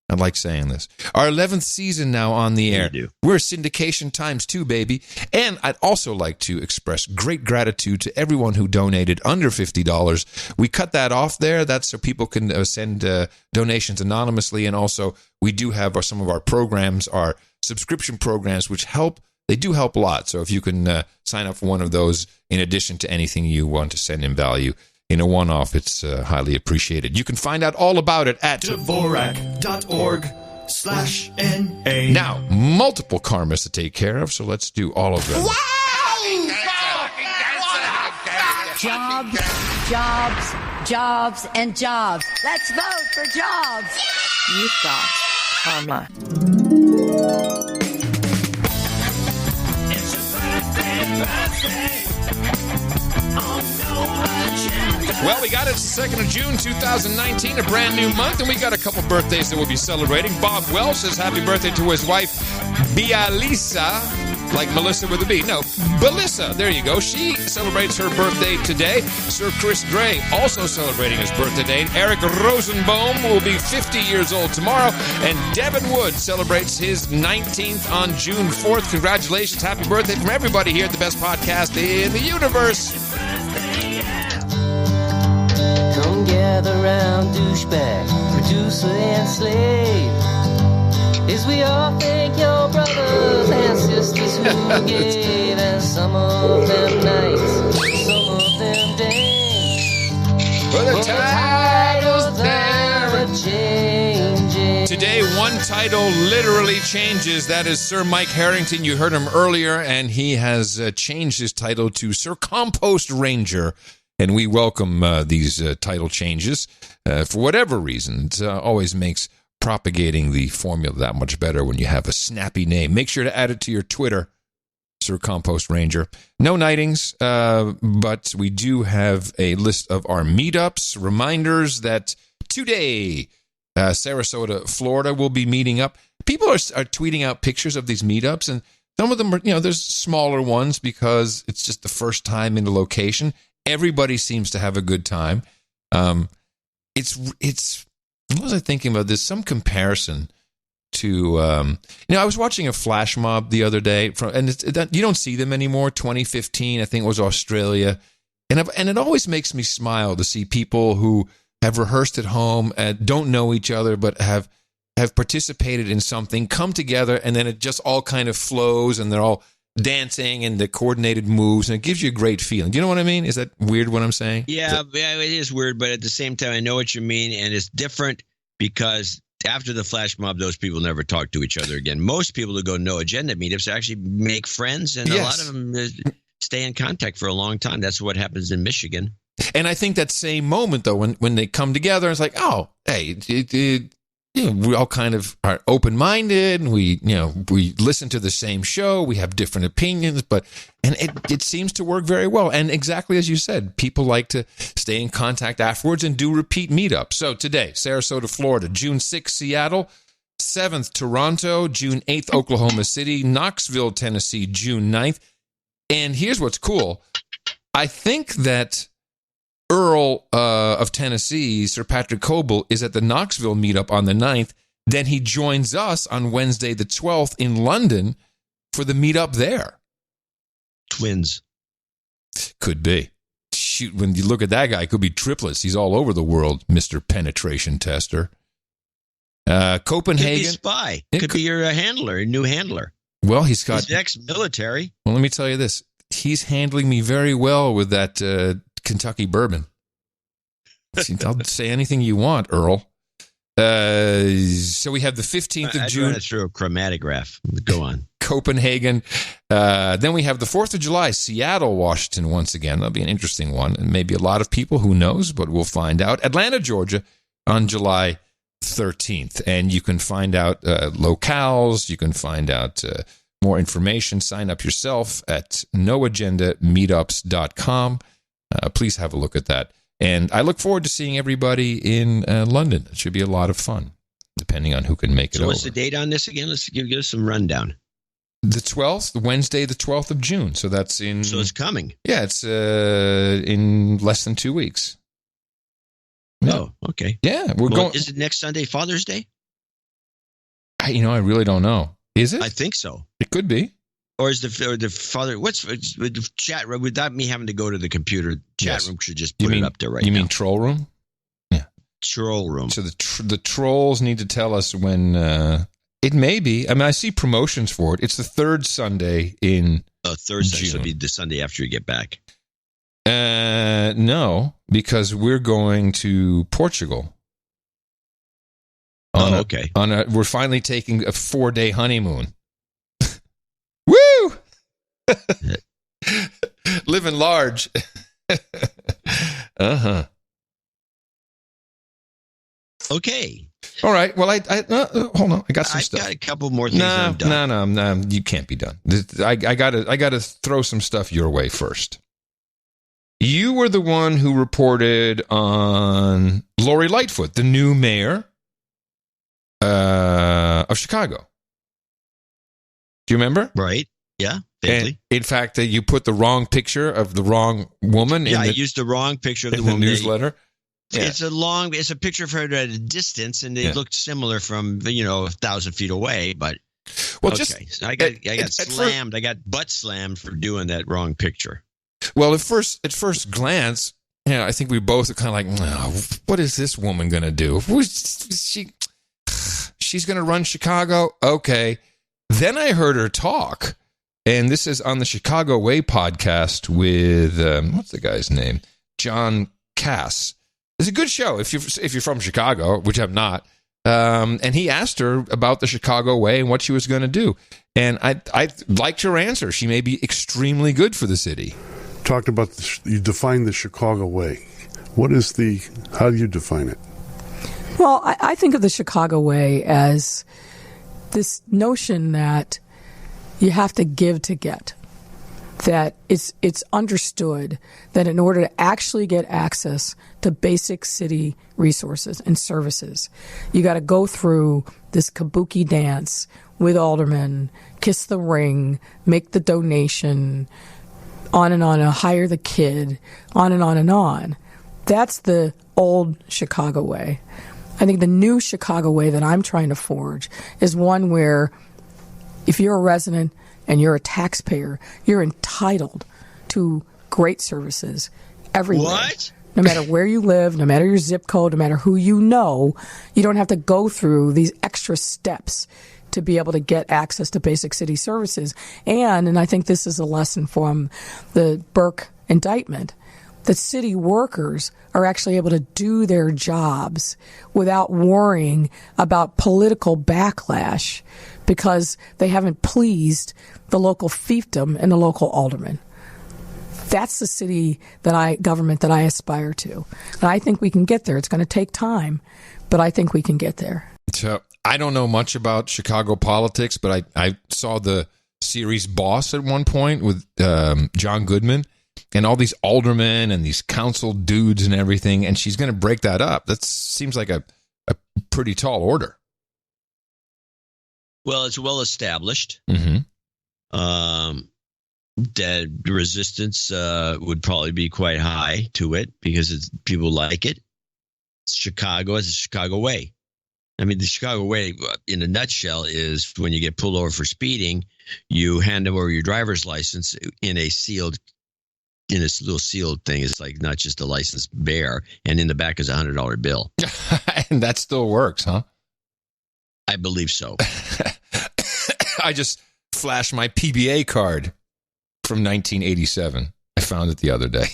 I like saying this. Our 11th season now on the air. We're syndication times 2, baby. And I'd also like to express great gratitude to everyone who donated under $50. We cut that off there. That's so people can send donations anonymously. And also, we do have some of our programs, our subscription programs, which help. They do help a lot. So if you can sign up for one of those in addition to anything you want to send in value, in a one-off, it's highly appreciated. You can find out all about it at Dvorak.org/NA. Now, multiple karmas to take care of, so let's do all of them. Jobs, jobs, jobs, and jobs. Let's vote for jobs. You've got karma. It's your birthday. Well, we got it. It's the 2nd of June, 2019, a brand new month, and we got a couple birthdays that we'll be celebrating. Bob Welsh says happy birthday to his wife, Bialisa, like Melissa with a B. No, Belissa. There you go. She celebrates her birthday today. Sir Chris Gray also celebrating his birthday today. Eric Rosenbaum will be 50 years old tomorrow, and Devin Wood celebrates his 19th on June 4th. Congratulations. Happy birthday from everybody here at the best podcast in the universe. Come gather round, douchebag, producer and slave, as we all thank your brothers and sisters who gave, and some of them nights, some of them days, for the titles never changing. Today, one title literally changes. That is Sir Mike Harrington. You heard him earlier, and he has changed his title to Sir Compost Ranger. And we welcome these title changes for whatever reason. It always makes propagating the formula that much better when you have a snappy name. Make sure to add it to your Twitter, Sir Compost Ranger. No nightings, but we do have a list of our meetups. Reminders that today, Sarasota, Florida, will be meeting up. People are tweeting out pictures of these meetups, and some of them are, there's smaller ones because it's just the first time in the location. Everybody seems to have a good time. It's. What was I thinking about? There's some comparison to. I was watching a flash mob the other day, you don't see them anymore. 2015, I think it was Australia, and it always makes me smile to see people who have rehearsed at home and don't know each other, but have participated in something, come together, and then it just all kind of flows, and they're all dancing and the coordinated moves, and it gives you a great feeling. Do you know what I mean? Is that weird what I'm saying? Yeah, it is weird, but at the same time, I know what you mean, and it's different because after the flash mob, those people never talk to each other again. Most people who go no agenda meetups actually make friends, and a lot of them stay in contact for a long time. That's what happens in Michigan. And I think that same moment, though, when they come together, it's like, oh, hey, we all kind of are open-minded, and we listen to the same show. We have different opinions, and it seems to work very well. And exactly as you said, people like to stay in contact afterwards and do repeat meetups. So today, Sarasota, Florida, June 6th, Seattle, 7th, Toronto, June 8th, Oklahoma City, Knoxville, Tennessee, June 9th. And here's what's cool. I think that Earl of Tennessee, Sir Patrick Coble, is at the Knoxville meetup on the 9th. Then he joins us on Wednesday the 12th in London for the meetup there. Twins. Could be. Shoot, when you look at that guy, it could be triplets. He's all over the world, Mr. Penetration Tester. Copenhagen. Could be spy. Could be your handler, your new handler. Well, he's ex-military. Well, let me tell you this. he's handling me very well with that Kentucky bourbon. I'll say anything you want, Earl. So we have the 15th of June. I'd through a chromatograph. Go on. Copenhagen. Then we have the 4th of July, Seattle, Washington, once again. That'll be an interesting one. And maybe a lot of people, who knows, but we'll find out. Atlanta, Georgia, on July 13th. And you can find out locales. You can find out more information. Sign up yourself at noagendameetups.com. Please have a look at that. And I look forward to seeing everybody in London. It should be a lot of fun, depending on who can make it over. So what's the date on this again? Let's give us some rundown. The 12th, Wednesday, the 12th of June. So that's in... So it's coming. Yeah, it's in less than 2 weeks. Oh, okay. Yeah, we're going... Is it next Sunday, Father's Day? I really don't know. Is it? I think so. It could be. Or is the father? What's the chat room? Without me having to go to the computer, chat room should just put it up there right now. You mean troll room? Yeah, troll room. So the trolls need to tell us when it may be. I mean, I see promotions for it. It's the third Sunday in Thursday. June. So it'll be the Sunday after you get back. No, because we're going to Portugal. Okay. We're finally taking a 4-day honeymoon. Woo! Living large. Okay. All right. Well, hold on. I got some stuff. I got a couple more things. No. You can't be done. I gotta throw some stuff your way first. You were the one who reported on Lori Lightfoot, the new mayor of Chicago. Do you remember? Right. Yeah. Vaguely. In fact, you put the wrong picture of the wrong woman. I used the wrong picture of the woman. In the newsletter. Yeah. It's a picture of her at a distance, and they looked similar from 1,000 feet away. But I got slammed. I got butt slammed for doing that wrong picture. Well, at first glance, I think we both are kind of like, what is this woman going to do? She's going to run Chicago? Okay. Then I heard her talk, and this is on the Chicago Way podcast with, what's the guy's name? John Cass. It's a good show if you're from Chicago, which I'm not. And he asked her about the Chicago Way and what she was going to do. And I liked her answer. She may be extremely good for the city. Talked about, you define the Chicago Way. How do you define it? Well, I think of the Chicago Way as this notion that you have to give to get. That it's understood that in order to actually get access to basic city resources and services, you got to go through this kabuki dance with aldermen, kiss the ring, make the donation, on and on, hire the kid, on and on and on. That's the old Chicago Way. I think the new Chicago Way that I'm trying to forge is one where if you're a resident and you're a taxpayer, you're entitled to great services everywhere. What? No matter where you live, no matter your zip code, no matter who you know, you don't have to go through these extra steps to be able to get access to basic city services. And I think this is a lesson from the Burke indictment, that city workers are actually able to do their jobs without worrying about political backlash because they haven't pleased the local fiefdom and the local alderman. That's the government that I aspire to. And I think we can get there. It's going to take time, but I think we can get there. So I don't know much about Chicago politics, but I saw the series Boss at one point with John Goodman and all these aldermen and these council dudes and everything, and she's going to break that up. That seems like a pretty tall order. Well, it's well established. Mm-hmm. The resistance would probably be quite high to it because people like it. Chicago is the Chicago Way. I mean, the Chicago Way, in a nutshell, is when you get pulled over for speeding, you hand over your driver's license in a little sealed thing. It's like not just a license bear, and in the back is $100 bill. And that still works, huh? I believe so. I just flashed my PBA card. from 1987. I found it the other day.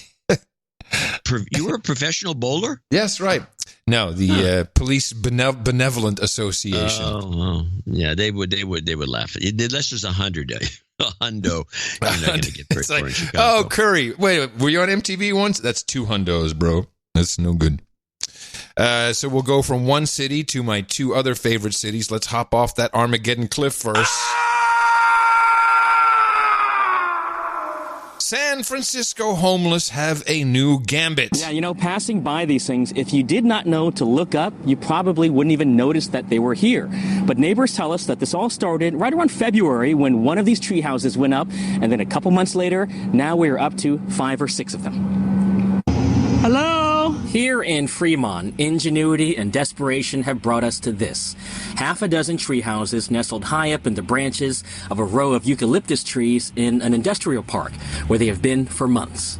You were a professional bowler? Yes, right. No, the Police Benevolent Association. Oh, yeah, they would laugh. Unless there's 100, a hundo, you're not going to get very far in Chicago. Oh, Curry. Wait, were you on MTV once? That's 2 hundos, bro. That's no good. So we'll go from one city to my 2 other favorite cities. Let's hop off that Armageddon cliff first. San Francisco homeless have a new gambit. Yeah, passing by these things, if you did not know to look up, you probably wouldn't even notice that they were here. But neighbors tell us that this all started right around February when one of these tree houses went up, and then a couple months later, now we're up to 5 or 6 of them. Hello? Here in Fremont, ingenuity and desperation have brought us to this. Half a dozen tree houses nestled high up in the branches of a row of eucalyptus trees in an industrial park where they have been for months.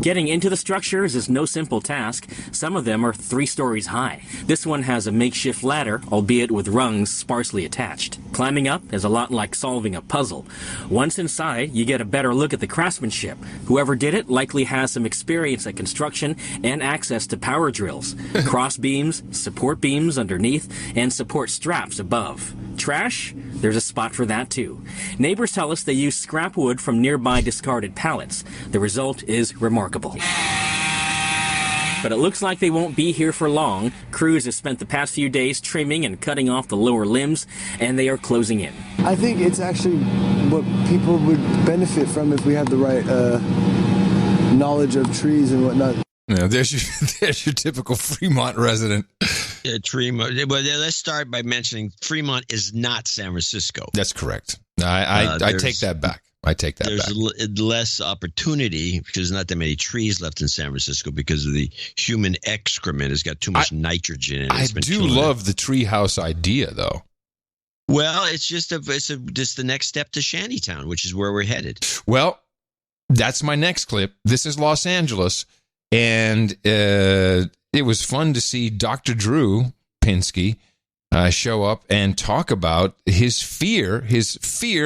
Getting into the structures is no simple task. Some of them are 3 stories high. This one has a makeshift ladder, albeit with rungs sparsely attached. Climbing up is a lot like solving a puzzle. Once inside, you get a better look at the craftsmanship. Whoever did it likely has some experience at construction and access to power drills, cross beams, support beams underneath, and support straps above. Trash? There's a spot for that too. Neighbors tell us they use scrap wood from nearby discarded pallets. The result is remarkable. But it looks like they won't be here for long. Crews have spent the past few days trimming and cutting off the lower limbs, and they are closing in. I think it's actually what people would benefit from if we had the right knowledge of trees and whatnot. Yeah, there's your typical Fremont resident. Tremont. Well, let's start by mentioning Fremont is not San Francisco. That's correct. I take that back. There's less opportunity because there's not that many trees left in San Francisco because of the human excrement has got too much nitrogen in it. I do love the treehouse idea, though. Well, it's just the next step to Shantytown, which is where we're headed. Well, that's my next clip. This is Los Angeles, and it was fun to see Dr. Drew Pinsky show up and talk about his fear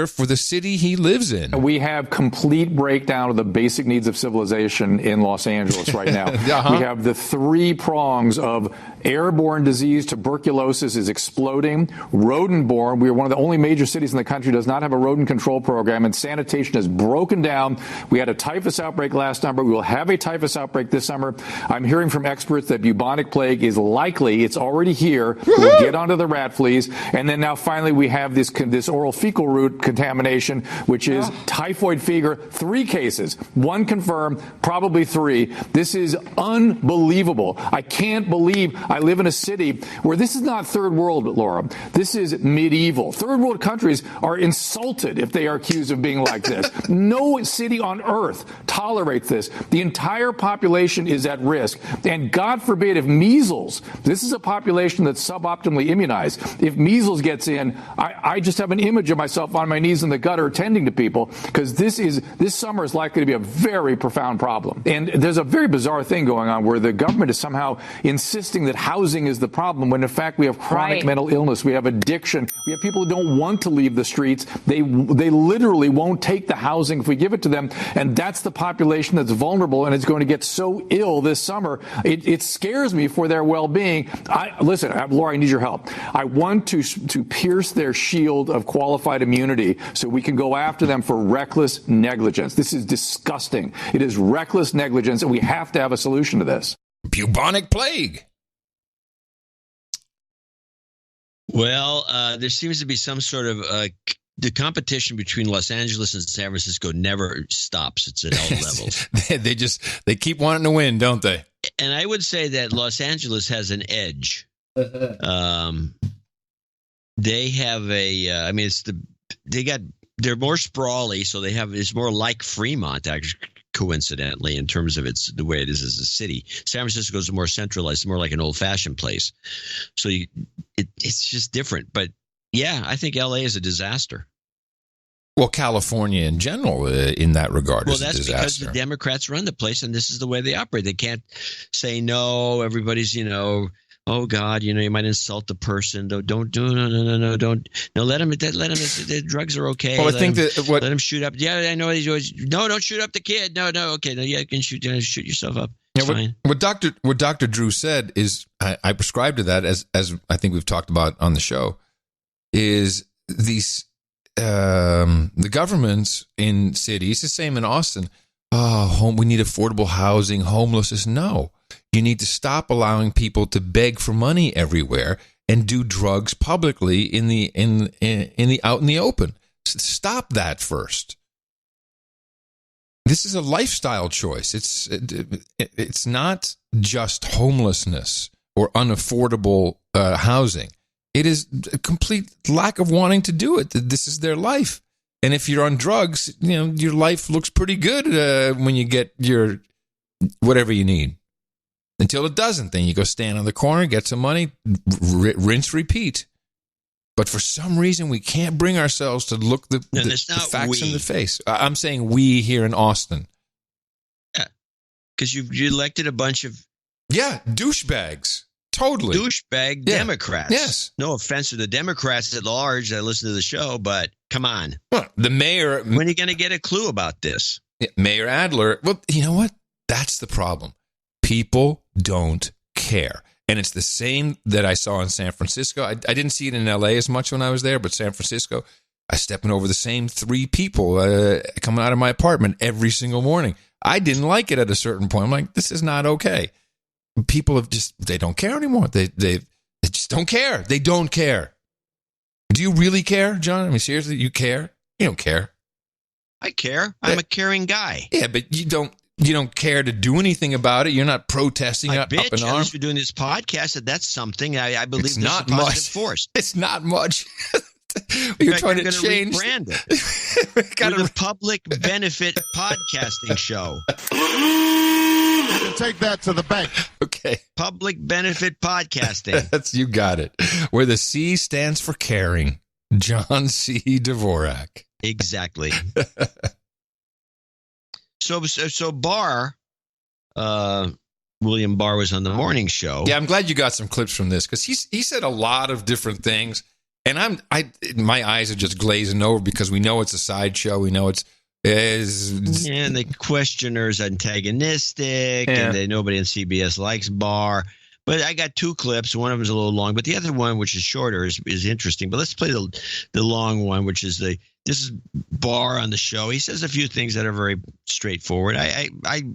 for the city he lives in. We have complete breakdown of the basic needs of civilization in Los Angeles right now. We have the 3 prongs of airborne disease. Tuberculosis is exploding. Rodent-borne. We are one of the only major cities in the country that does not have a rodent control program, and sanitation is broken down. We had a typhus outbreak last summer. We will have a typhus outbreak this summer. I'm hearing from experts that bubonic plague is likely. It's already here. We'll get onto the rat fleas. And then now finally we have this oral fecal route contamination, which is typhoid fever. 3 cases. 1 confirmed, probably 3. This is unbelievable. I can't believe I live in a city where this is not third world, Laura. This is medieval. Third world countries are insulted if they are accused of being like this. No city on earth tolerates this. The entire population is at risk. And God forbid if measles, this is a population that's suboptimally immunized. If measles gets in, I just have an image of myself on my knees in the gutter tending to people because this summer is likely to be a very profound problem. And there's a very bizarre thing going on where the government is somehow insisting that housing is the problem when in fact we have chronic mental illness, we have addiction, we have people who don't want to leave the streets. They literally won't take the housing if we give it to them, and that's the population that's vulnerable and it's going to get so ill this summer. It scares me for their well-being. Listen, Laura, I need your help. I want to pierce their shield of qualified immunity so we can go after them for reckless negligence. This is disgusting. It is reckless negligence, and we have to have a solution to this. Bubonic plague. Well, there seems to be some sort of the competition between Los Angeles and San Francisco never stops. It's at all levels. they keep wanting to win, don't they? And I would say that Los Angeles has an edge. They have they're more sprawly, so it's more like Fremont, actually, coincidentally, in terms of the way it is as a city. San Francisco is more centralized, more like an old-fashioned place. So it's just different. But yeah, I think LA is a disaster. Well, California in general, in that regard, is a disaster. Well, that's because the Democrats run the place, and this is the way they operate. They can't say no. Everybody's, oh God, you might insult the person. Don't do no. Let him. The drugs are okay. Well, I think let him shoot up. Yeah, I know he's always don't shoot up the kid. No, okay, no, yeah, you can shoot yourself up. It's fine. What Dr. Drew said is I prescribe to that as I think we've talked about on the show is these the governments in cities, the same in Austin. We need affordable housing, homelessness. No, you need to stop allowing people to beg for money everywhere and do drugs publicly in the out in the open. Stop that first. This is a lifestyle choice. It's not just homelessness or unaffordable housing. It is a complete lack of wanting to do it. This is their life. And if you're on drugs, your life looks pretty good when you get your whatever you need. Until it doesn't, then you go stand on the corner, get some money, rinse, repeat. But for some reason, we can't bring ourselves to look the facts in the face. I'm saying we here in Austin. Yeah, because you elected a bunch of... Yeah, douchebags. Totally. Douchebag Democrats. Yes. No offense to the Democrats at large that listen to the show, but come on. Well, the mayor... When are you going to get a clue about this? Mayor Adler... Well, you know what? That's the problem. People don't care. And it's the same that I saw in San Francisco. I didn't see it in L.A. as much when I was there, but San Francisco, I stepping over the same 3 people coming out of my apartment every single morning. I didn't like it at a certain point. I'm like, this is not okay. People they don't care anymore. They just don't care. They don't care. Do you really care, John? I mean, seriously, you care? You don't care. I care. I'm a caring guy. Yeah, but you don't care to do anything about it. You're not protesting up in arms. At least we're doing this podcast. That's something I believe it's there's not a positive much. Force. It's not much. You're trying to change. Rebrand it. We're the public benefit podcasting show. Take that to the bank. Okay. Public benefit podcasting. You got it. Where the C stands for caring. John C. Dvorak. Exactly. So Barr, William Barr was on the morning show. Yeah, I'm glad you got some clips from this because he said a lot of different things, and my eyes are just glazing over because we know it's a sideshow. We know and the questioner's antagonistic, and nobody on CBS likes Barr. But I got 2 clips. One of them is a little long, but the other one, which is shorter, is interesting. But let's play the long one, which is this is Barr on the show. He says a few things that are very straightforward. I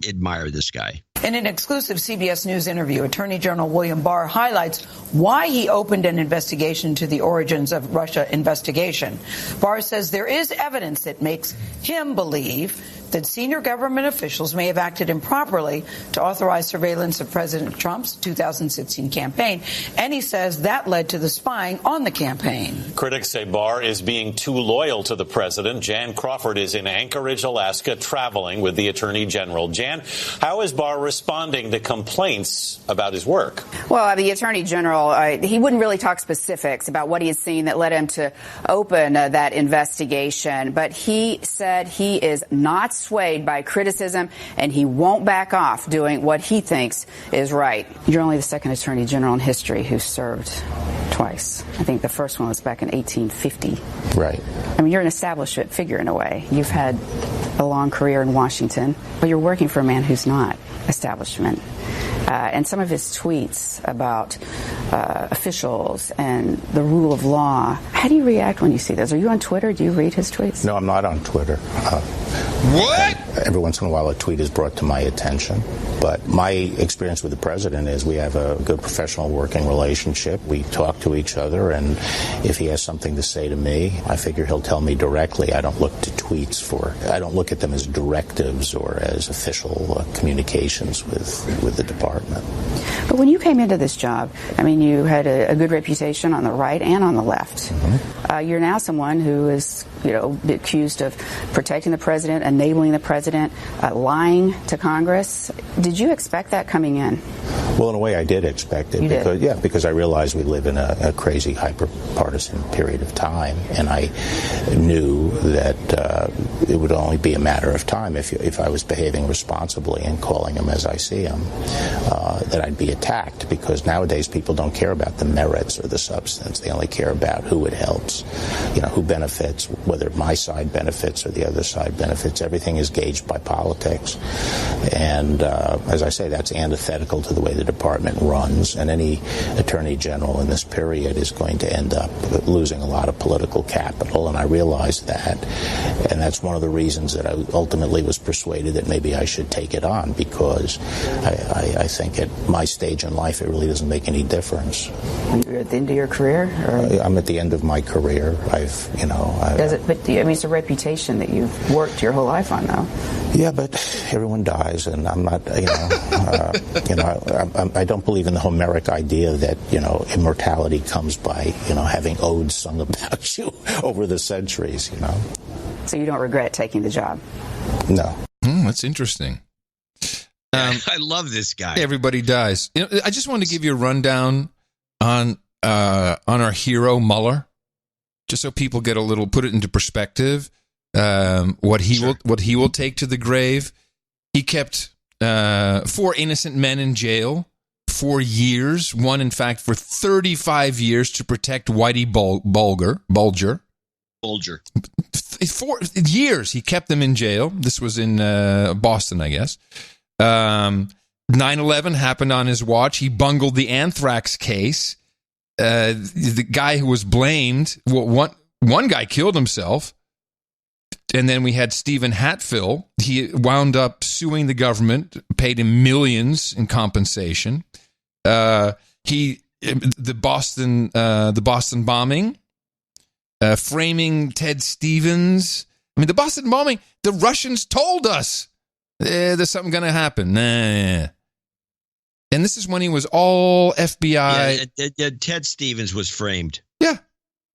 admire this guy. In an exclusive CBS News interview, Attorney General William Barr highlights why he opened an investigation into the origins of Russia investigation. Barr says there is evidence that makes him believe that senior government officials may have acted improperly to authorize surveillance of President Trump's 2016 campaign, and he says that led to the spying on the campaign. Critics say Barr is being too loyal to the president. Jan Crawford is in Anchorage, Alaska, traveling with the Attorney General. Jan, how is Barr responding to complaints about his work? Well, the Attorney General, he wouldn't really talk specifics about what he has seen that led him to open that investigation, but he said he is not swayed by criticism, and he won't back off doing what he thinks is right. You're only the second Attorney General in history who served twice. I think the first one was back in 1850. Right. I mean, you're an establishment figure in a way. You've had a long career in Washington, but you're working for a man who's not establishment. And some of his tweets about officials and the rule of law, how do you react when you see those? Are you on Twitter? Do you read his tweets? No, I'm not on Twitter. What? Every once in a while a tweet is brought to my attention. But my experience with the president is we have a good professional working relationship. We talk to each other, and if he has something to say to me, I figure he'll tell me directly. I don't look to tweets I don't look at them as directives or as official communications with the department. But when you came into this job, I mean, you had a good reputation on the right and on the left. Mm-hmm. You're now someone who is, accused of protecting the president, enabling the president, lying to Congress. Did you expect that coming in? Well, in a way, I did expect it because I realized we live in a crazy, hyper-partisan period of time, and I knew that it would only be a matter of time if I was behaving responsibly and calling them as I see them, that I'd be attacked. Because nowadays people don't care about the merits or the substance; they only care about who it helps, who benefits, whether my side benefits or the other side benefits. Everything is gauged by politics, and as I say, that's antithetical to the way the department runs, and any attorney general in this period is going to end up losing a lot of political capital, and I realized that, and that's one of the reasons that I ultimately was persuaded that maybe I should take it on, because I think at my stage in life it really doesn't make any difference. You're at the end of your career? Or? I'm at the end of my career. But it's a reputation that you've worked your whole life on, though. Yeah, but everyone dies, and I'm not, I don't believe in the Homeric idea that, immortality comes by, having odes sung about you over the centuries, So you don't regret taking the job? No. That's interesting. I love this guy. Everybody dies. I just want to give you a rundown on our hero Mueller, just so people get put it into perspective. What he will take to the grave. He kept 4 innocent men in jail for years. One, in fact, for 35 years to protect Whitey Bulger. 4 years he kept them in jail. This was in Boston, I guess. 9/11 happened on his watch. He bungled the anthrax case. The guy who was blamed, one guy killed himself. And then we had Stephen Hatfill. He wound up suing the government, paid him millions in compensation. The Boston bombing, framing Ted Stevens. I mean, the Boston bombing. The Russians told us there's something going to happen. Nah. And this is when he was all FBI. Yeah, Ted Stevens was framed. Yeah.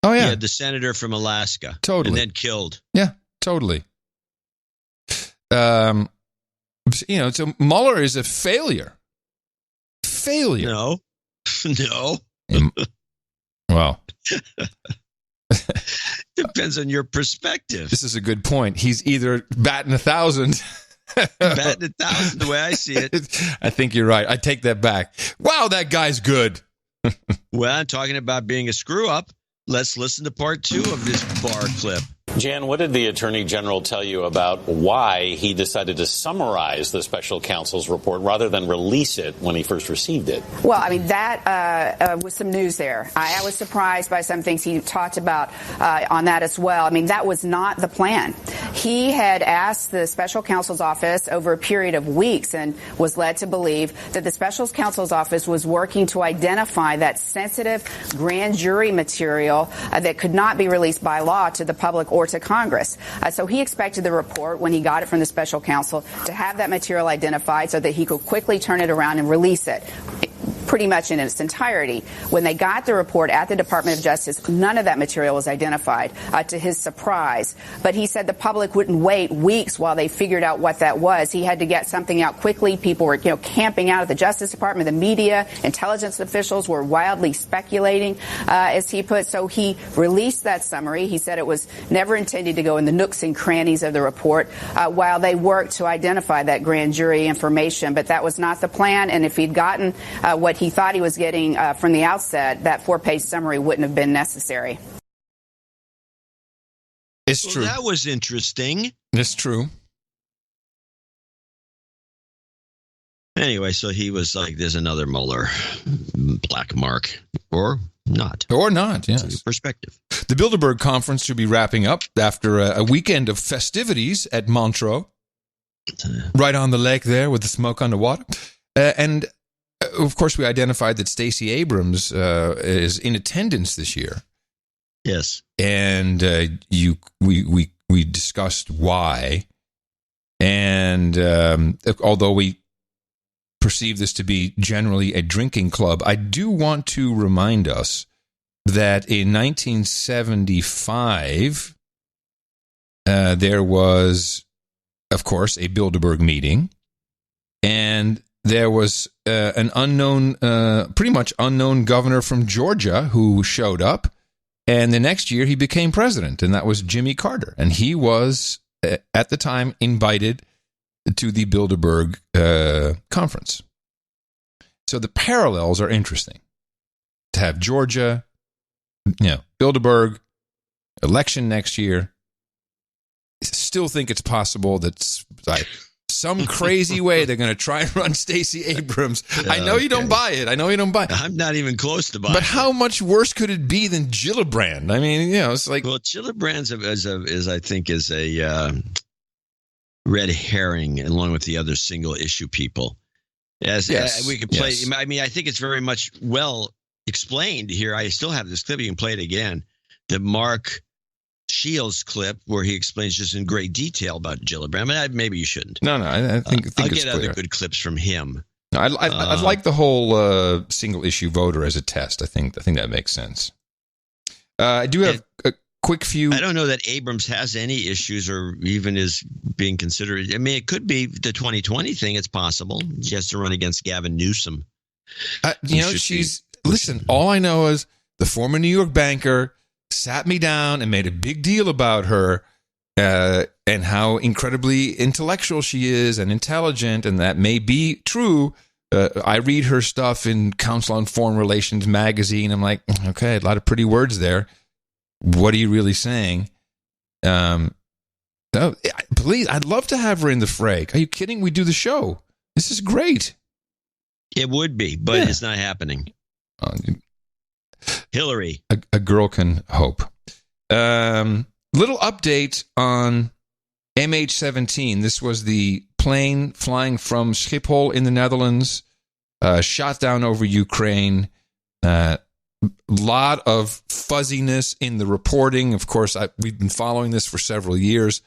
Oh yeah. Yeah, the senator from Alaska. Totally. And then killed. Yeah. Totally. So Mueller is a failure. No. Well, depends on your perspective. This is a good point. He's either batting 1,000. Batting 1,000, the way I see it. I think you're right. I take that back. Wow, that guy's good. Well, I'm talking about being a screw up. Let's listen to part 2 of this Barr clip. Jan, what did the Attorney General tell you about why he decided to summarize the special counsel's report rather than release it when he first received it? Well, I mean, that was some news there. I was surprised by some things he talked about on that as well. I mean, that was not the plan. He had asked the special counsel's office over a period of weeks and was led to believe that the special counsel's office was working to identify that sensitive grand jury material that could not be released by law to the public or to Congress. So he expected the report, when he got it from the special counsel, to have that material identified so that he could quickly turn it around and release it pretty much in its entirety. When they got the report at the Department of Justice, none of that material was identified, to his surprise. But he said the public wouldn't wait weeks while they figured out what that was. He had to get something out quickly. People were, camping out at the Justice Department. The media, intelligence officials were wildly speculating, as he put. So he released that summary. He said it was never intended to go in the nooks and crannies of the report while they worked to identify that grand jury information. But that was not the plan. And if he'd gotten what he thought he was getting from the outset, that 4-page summary wouldn't have been necessary. It's true. That was interesting. It's true. Anyway, so he was like, there's another Mueller black mark. Or not. Or not, yes. Perspective. The Bilderberg Conference should be wrapping up after a weekend of festivities at Montreux. Right on the lake there with the smoke on the water. And of course, we identified that Stacey Abrams is in attendance this year. Yes, and we discussed why, and although we perceive this to be generally a drinking club, I do want to remind us that in 1975 there was, of course, a Bilderberg meeting, and there was an unknown, pretty much unknown governor from Georgia who showed up, and the next year he became president, and that was Jimmy Carter. And he was, at the time, invited to the Bilderberg conference. So the parallels are interesting. To have Georgia, Bilderberg, election next year. I still think it's possible that some crazy way they're going to try and run Stacey Abrams. I know you don't buy it. I'm not even close to buying it. But how much worse could it be than Gillibrand? I mean, it's like... Well, Gillibrand's is a red herring along with the other single issue people. We could play. Yes. I mean, I think it's very much well explained here. I still have this clip. You can play it again. The Mark Shields clip where he explains just in great detail about Gillibrand. But maybe you shouldn't. No, I think I'll it's get clear. other good clips from him. No, I like the whole single issue voter as a test. I think that makes sense. I do have a quick few. I don't know that Abrams has any issues or even is being considered. I mean, it could be the 2020 thing. It's possible. She has to run against Gavin Newsom. Listen, all I know is the former New York banker sat me down and made a big deal about her and how incredibly intellectual she is and intelligent, and that may be true. I read her stuff in Council on Foreign Relations magazine. I'm like, okay, a lot of pretty words there. What are you really saying? Please, I'd love to have her in the fray. Are you kidding? We do the show. This is great. It would be, but it's not happening. Hillary. A girl can hope. Little update on MH17. This was the plane flying from Schiphol in the Netherlands, shot down over Ukraine. Lot of fuzziness in the reporting. Of course, we've been following this for several years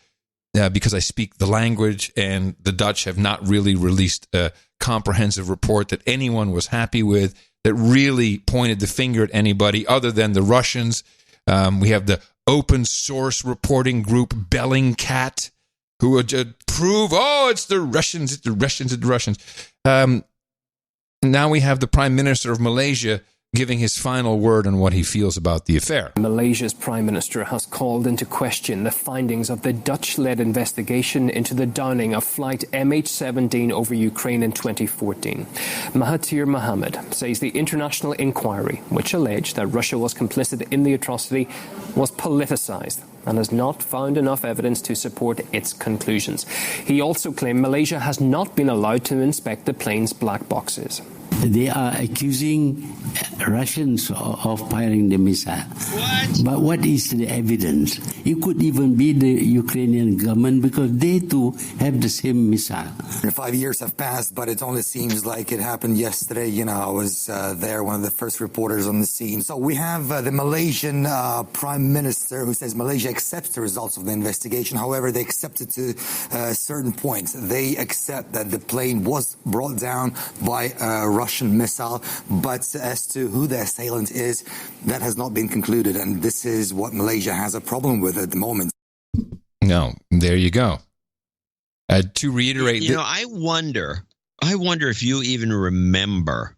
because I speak the language, and the Dutch have not really released a comprehensive report that anyone was happy with, that really pointed the finger at anybody other than the Russians. We have the open source reporting group Bellingcat, who would prove, it's the Russians. Now we have the Prime Minister of Malaysia giving his final word on what he feels about the affair. Malaysia's Prime Minister has called into question the findings of the Dutch-led investigation into the downing of flight MH17 over Ukraine in 2014. Mahathir Mohamad says the international inquiry, which alleged that Russia was complicit in the atrocity, was politicized and has not found enough evidence to support its conclusions. He also claimed Malaysia has not been allowed to inspect the plane's black boxes. They are accusing Russians of firing the missile. What? But what is the evidence? It could even be the Ukrainian government, because they too have the same missile. 5 years have passed, but it only seems like it happened yesterday. I was there, one of the first reporters on the scene. So we have the Malaysian Prime Minister who says Malaysia accepts the results of the investigation. However, they accept it to certain points. They accept that the plane was brought down by Russian missile, but as to who the assailant is, that has not been concluded, and this is what Malaysia has a problem with at the moment. No, there you go. To reiterate, I wonder if you even remember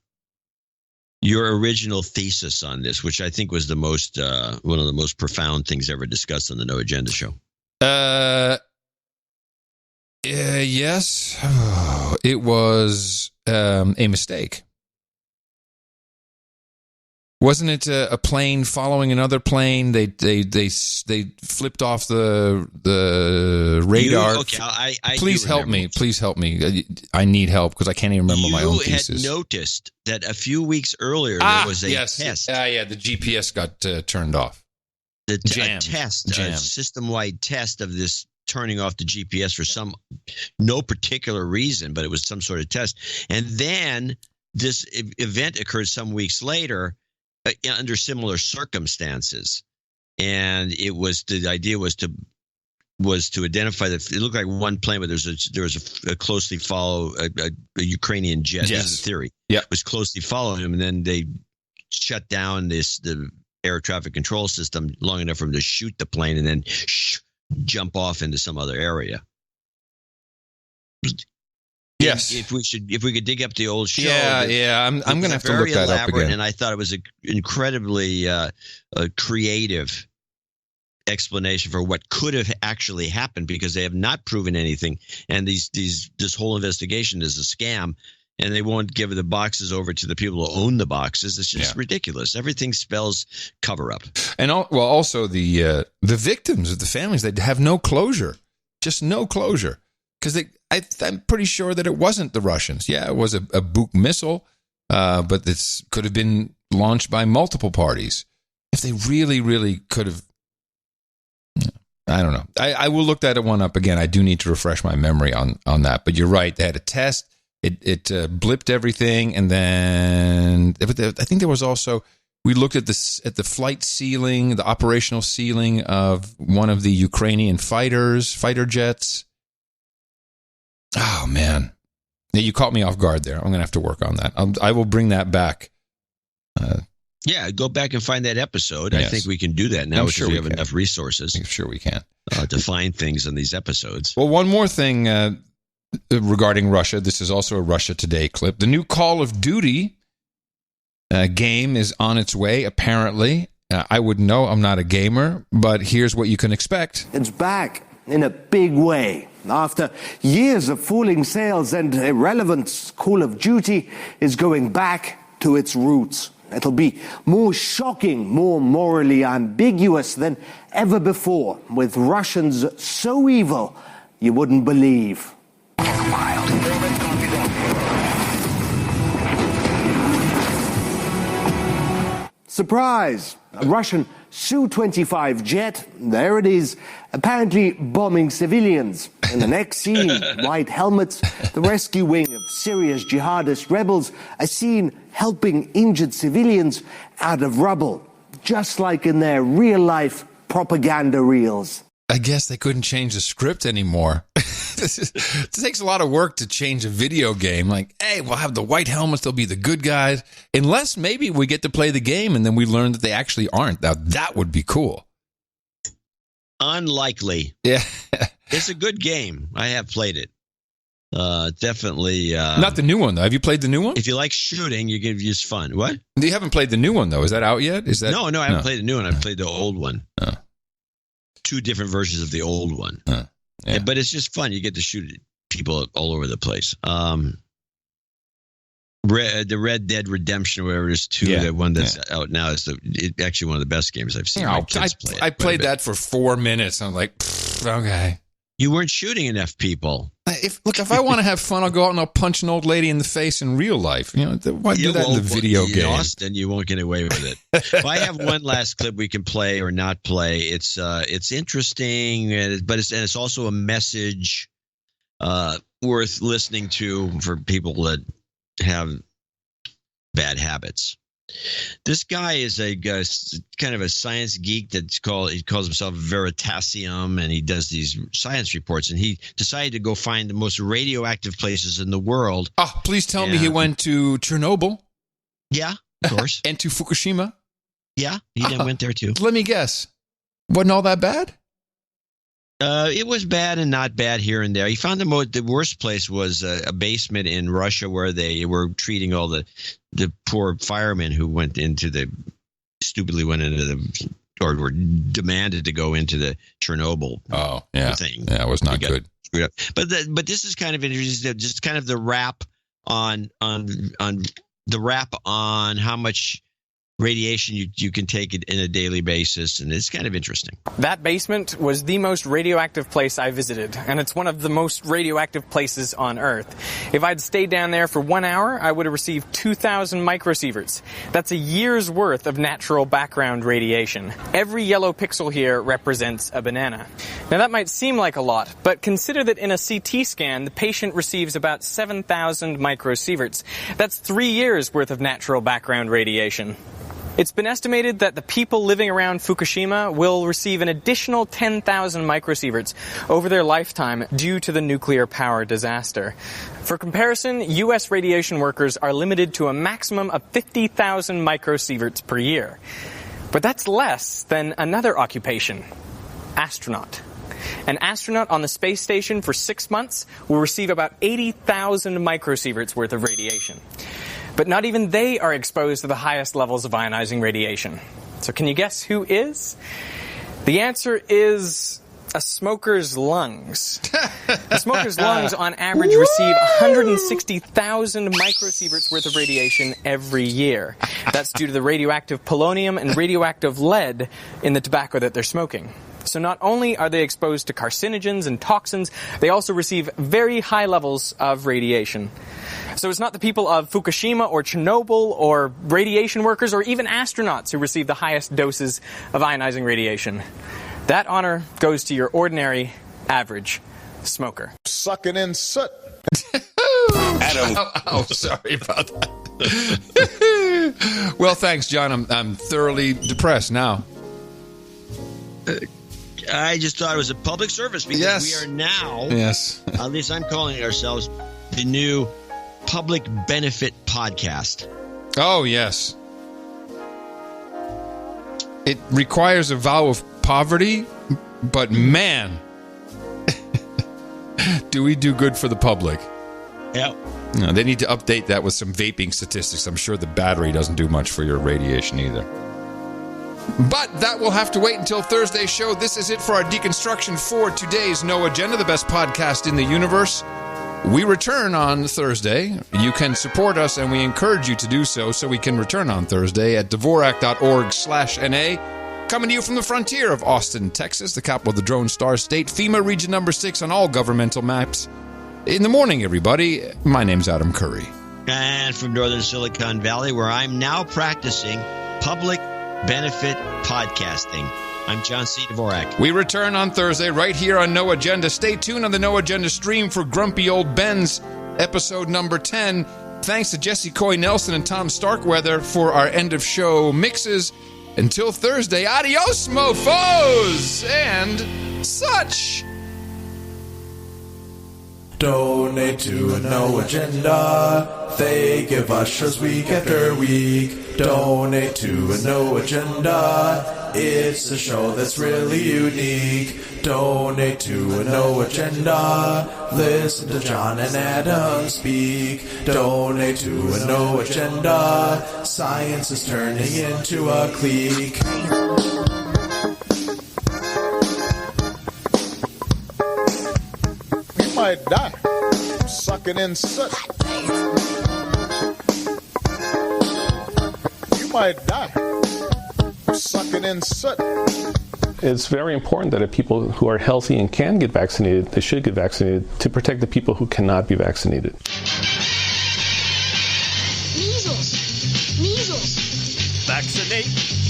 your original thesis on this, which I think was the most one of the most profound things ever discussed on the No Agenda show. Yes, it was a mistake. Wasn't it a plane following another plane? They flipped off the radar. Please help me. Please help me. I need help because I can't even remember my own thesis. You had noticed that a few weeks earlier there was a test. The GPS got turned off. A system-wide test of this turning off the GPS for no particular reason, but it was some sort of test. And then this event occurred some weeks later under similar circumstances. And the idea was to identify that it looked like one plane, but there was a closely follow a Ukrainian jet. Yes. This is the theory. Yeah, was closely following him, and then they shut down the air traffic control system long enough for him to shoot the plane, and then jump off into some other area. Yes. If we could dig up the old show. Yeah. I'm going to have to look that up again. And I thought it was an incredibly creative explanation for what could have actually happened, because they have not proven anything, and this whole investigation is a scam, and they won't give the boxes over to the people who own the boxes. It's just ridiculous. Everything spells cover up. And also the victims of the families, they have no closure, just no closure, because I'm pretty sure that it wasn't the Russians. Yeah, it was a Buk missile, but this could have been launched by multiple parties. If they really, really could have, I don't know. I will look that one up again. I do need to refresh my memory on that. But you're right. They had a test. It blipped everything, and then I think there was also, we looked at the flight ceiling, the operational ceiling of one of the Ukrainian fighter jets. Oh man, yeah, you caught me off guard there. I'm going to have to work on that. I will bring that back. Yeah, go back and find that episode. Yes. I think we can do that now because we have enough resources. I'm sure we can. To find things in these episodes. Well, one more thing regarding Russia. This is also a Russia Today clip. The new Call of Duty game is on its way, apparently. I wouldn't know. I'm not a gamer, but here's what you can expect. It's back in a big way. After years of falling sales and irrelevance, Call of Duty is going back to its roots. It'll be more shocking, more morally ambiguous than ever before, with Russians so evil you wouldn't believe. Surprise! A Russian Su-25 jet, there it is, apparently bombing civilians. In the next scene, white helmets, the rescue wing of Syria's jihadist rebels are seen helping injured civilians out of rubble, just like in their real-life propaganda reels. I guess they couldn't change the script anymore. It takes a lot of work to change a video game. Like, hey, we'll have the white helmets, they'll be the good guys. Unless maybe we get to play the game and then we learn that they actually aren't. Now, that would be cool. Unlikely. Yeah. It's a good game. I have played it. Definitely. Not the new one, though. Have you played the new one? If you like shooting, you're going to use fun. What? You haven't played the new one, though. Is that out yet? Is that No, I haven't played the new one. I've played the old one. Oh. 2 different versions of the old one. Yeah. But it's just fun. You get to shoot people all over the place. The Red Dead Redemption, whatever it is, 2, the one that's out now, is actually one of the best games I've seen. I played that for 4 minutes. I'm like, okay. You weren't shooting enough people. If I want to have fun, I'll go out and I'll punch an old lady in the face in real life. You know, why do that in the video game? In Austin, you won't get away with it. If I have one last clip we can play or not play, it's interesting, but it's also a message worth listening to for people that have bad habits. This guy is a kind of a science geek he calls himself Veritasium, and he does these science reports, and he decided to go find the most radioactive places in the world. Oh, please tell me he went to Chernobyl. Yeah, of course. And to Fukushima. Yeah, he went there too. Let me guess. Wasn't all that bad? It was bad and not bad here and there. He found the worst place was a basement in Russia where they were treating all the poor firemen who were demanded to go into the Chernobyl thing. Yeah, it was not good. But this is kind of interesting. Just kind of the wrap on how much radiation you can take it in a daily basis, and it's kind of interesting. That basement was the most radioactive place I visited, and it's one of the most radioactive places on Earth. If I'd stayed down there for 1 hour, I would have received 2,000 microsieverts. That's a year's worth of natural background radiation. Every yellow pixel here represents a banana. Now that might seem like a lot, but consider that in a CT scan, the patient receives about 7,000 microsieverts. That's 3 years worth of natural background radiation. It's been estimated that the people living around Fukushima will receive an additional 10,000 microsieverts over their lifetime due to the nuclear power disaster. For comparison, U.S. radiation workers are limited to a maximum of 50,000 microsieverts per year. But that's less than another occupation, astronaut. An astronaut on the space station for 6 months will receive about 80,000 microsieverts worth of radiation. But not even they are exposed to the highest levels of ionizing radiation. So can you guess who is? The answer is a smoker's lungs. A smoker's lungs, on average, receive 160,000 microsieverts worth of radiation every year. That's due to the radioactive polonium and radioactive lead in the tobacco that they're smoking. So not only are they exposed to carcinogens and toxins, they also receive very high levels of radiation. So it's not the people of Fukushima or Chernobyl or radiation workers or even astronauts who receive the highest doses of ionizing radiation. That honor goes to your ordinary, average smoker. Sucking in soot. Adam. Oh, sorry about that. Well, thanks, John. I'm thoroughly depressed now. I just thought it was a public service because we are now, at least I'm calling ourselves, the new public benefit podcast. Oh, yes. It requires a vow of poverty, but man, do we do good for the public. Yeah. No, they need to update that with some vaping statistics. I'm sure the battery doesn't do much for your radiation either. But that will have to wait until Thursday's show. This is it for our deconstruction for today's No Agenda, the best podcast in the universe. We return on Thursday. You can support us, and we encourage you to do so we can return on Thursday at Dvorak.org/NA. Coming to you from the frontier of Austin, Texas, the capital of the Drone Star State, FEMA Region Number 6 on all governmental maps. In the morning, everybody, my name's Adam Curry. And from northern Silicon Valley, where I'm now practicing public benefit podcasting. I'm John C. Dvorak. We return on Thursday right here on No Agenda. Stay tuned on the No Agenda stream for Grumpy Old Ben's episode number 10. Thanks to Jesse Coy Nelson and Tom Starkweather for our end of show mixes. Until Thursday, adios, mofos, and such. Donate to a No Agenda. They give us shows week after week. Donate to a No Agenda. It's a show that's really unique. Donate to a No Agenda. Listen to John and Adam speak. Donate to a No Agenda. Science is turning into a clique. You might die sucking in soot. You might die sucking in soot. It's very important that if people who are healthy and can get vaccinated, they should get vaccinated to protect the people who cannot be vaccinated. Measles. Vaccinate.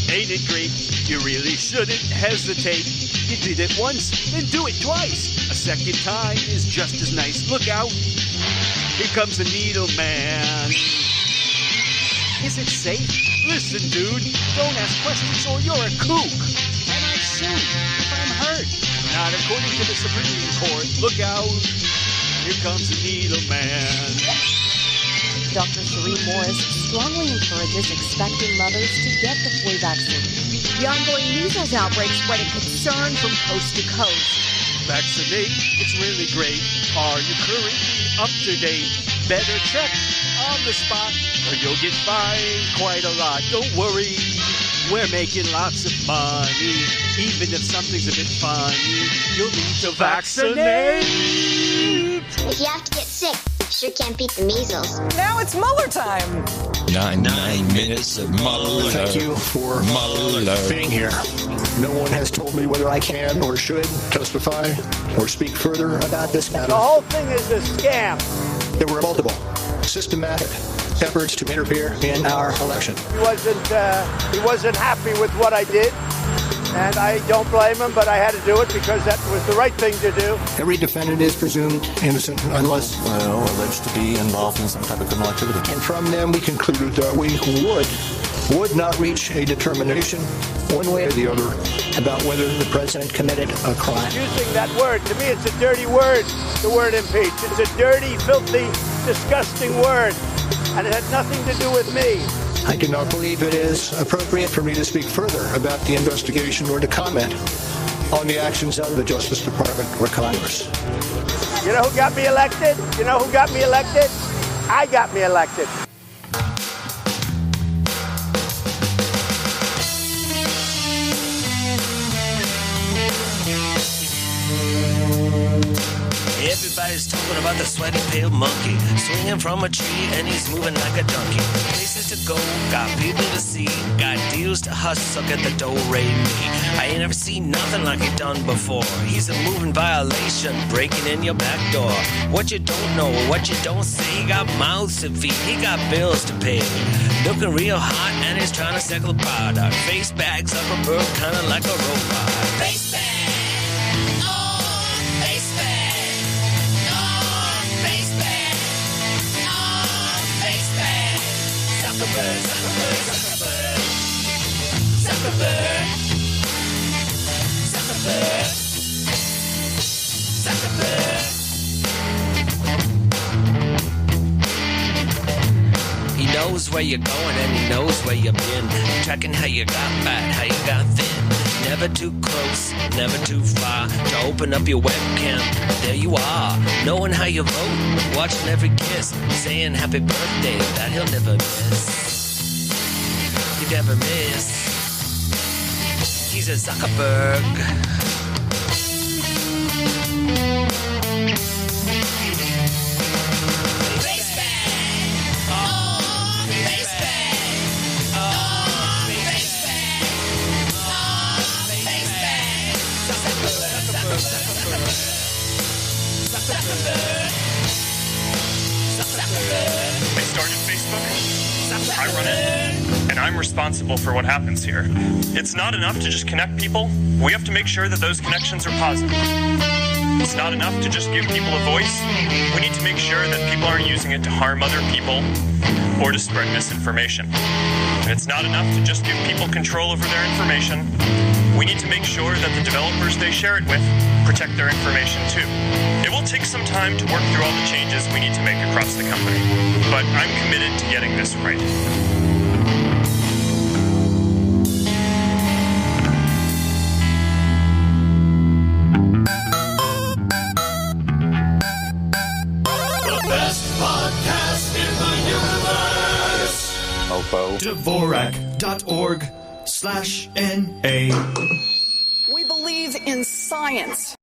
Ain't it great? You really shouldn't hesitate. You did it once, then do it twice. A second time is just as nice. Look out. Here comes the needle man. Is it safe? Listen, dude. Don't ask questions or you're a kook. Can I sue if I'm hurt? Not according to the Supreme Court. Look out. Here comes the needle man. Dr. Sheree Morris strongly encourages expecting mothers to get the flu vaccine. The ongoing measles outbreak spreading concern from coast to coast. Vaccinate, it's really great. Are you currently up to date? Better check on the spot or you'll get fined quite a lot. Don't worry, we're making lots of money. Even if something's a bit funny, you'll need to vaccinate. If you have to get sick, sure can't beat the measles. Now it's Mueller time. 9 minutes of Mueller. Thank you for being here. No one has told me whether I can or should testify or speak further about this matter. The whole thing is a scam. There were multiple systematic efforts to interfere in our election. He wasn't happy with what I did. And I don't blame him, but I had to do it because that was the right thing to do. Every defendant is presumed innocent unless alleged to be involved in some type of criminal activity. And from them we concluded that we would not reach a determination one way or the other about whether the president committed a crime. Using that word, to me it's a dirty word, the word impeach. It's a dirty, filthy, disgusting word. And it had nothing to do with me. I do not believe it is appropriate for me to speak further about the investigation or to comment on the actions of the Justice Department or Congress. You know who got me elected? You know who got me elected? I got me elected. Everybody's talking about the sweaty pale monkey swinging from a tree and he's moving like a donkey. Places to go, got people to see, got deals to hustle, get the dough me. I ain't ever seen nothing like he done before. He's a moving violation, breaking in your back door. What you don't know, what you don't say, he got mouths to feed, he got bills to pay. Looking real hot and he's trying to settle product. Face bags up a bird, kinda like a robot. Face bag! He knows where you're going and he knows where you've been. Tracking how you got fat, how you got thin. Never too close, never too far to open up your webcam. There you are, knowing how you vote, watching every kiss, saying happy birthday that he'll never miss. You never miss. He's a Zuckerberg. They started Facebook, I run it, and I'm responsible for what happens here. It's not enough to just connect people. We have to make sure that those connections are positive. It's not enough to just give people a voice. We need to make sure that people aren't using it to harm other people or to spread misinformation. And it's not enough to just give people control over their information. We need to make sure that the developers they share it with protect their information too. It will take some time to work through all the changes we need to make across the company, but I'm committed to getting this right. The best podcast in the universe. Mofo. Dvorak.org/NA. We believe in science.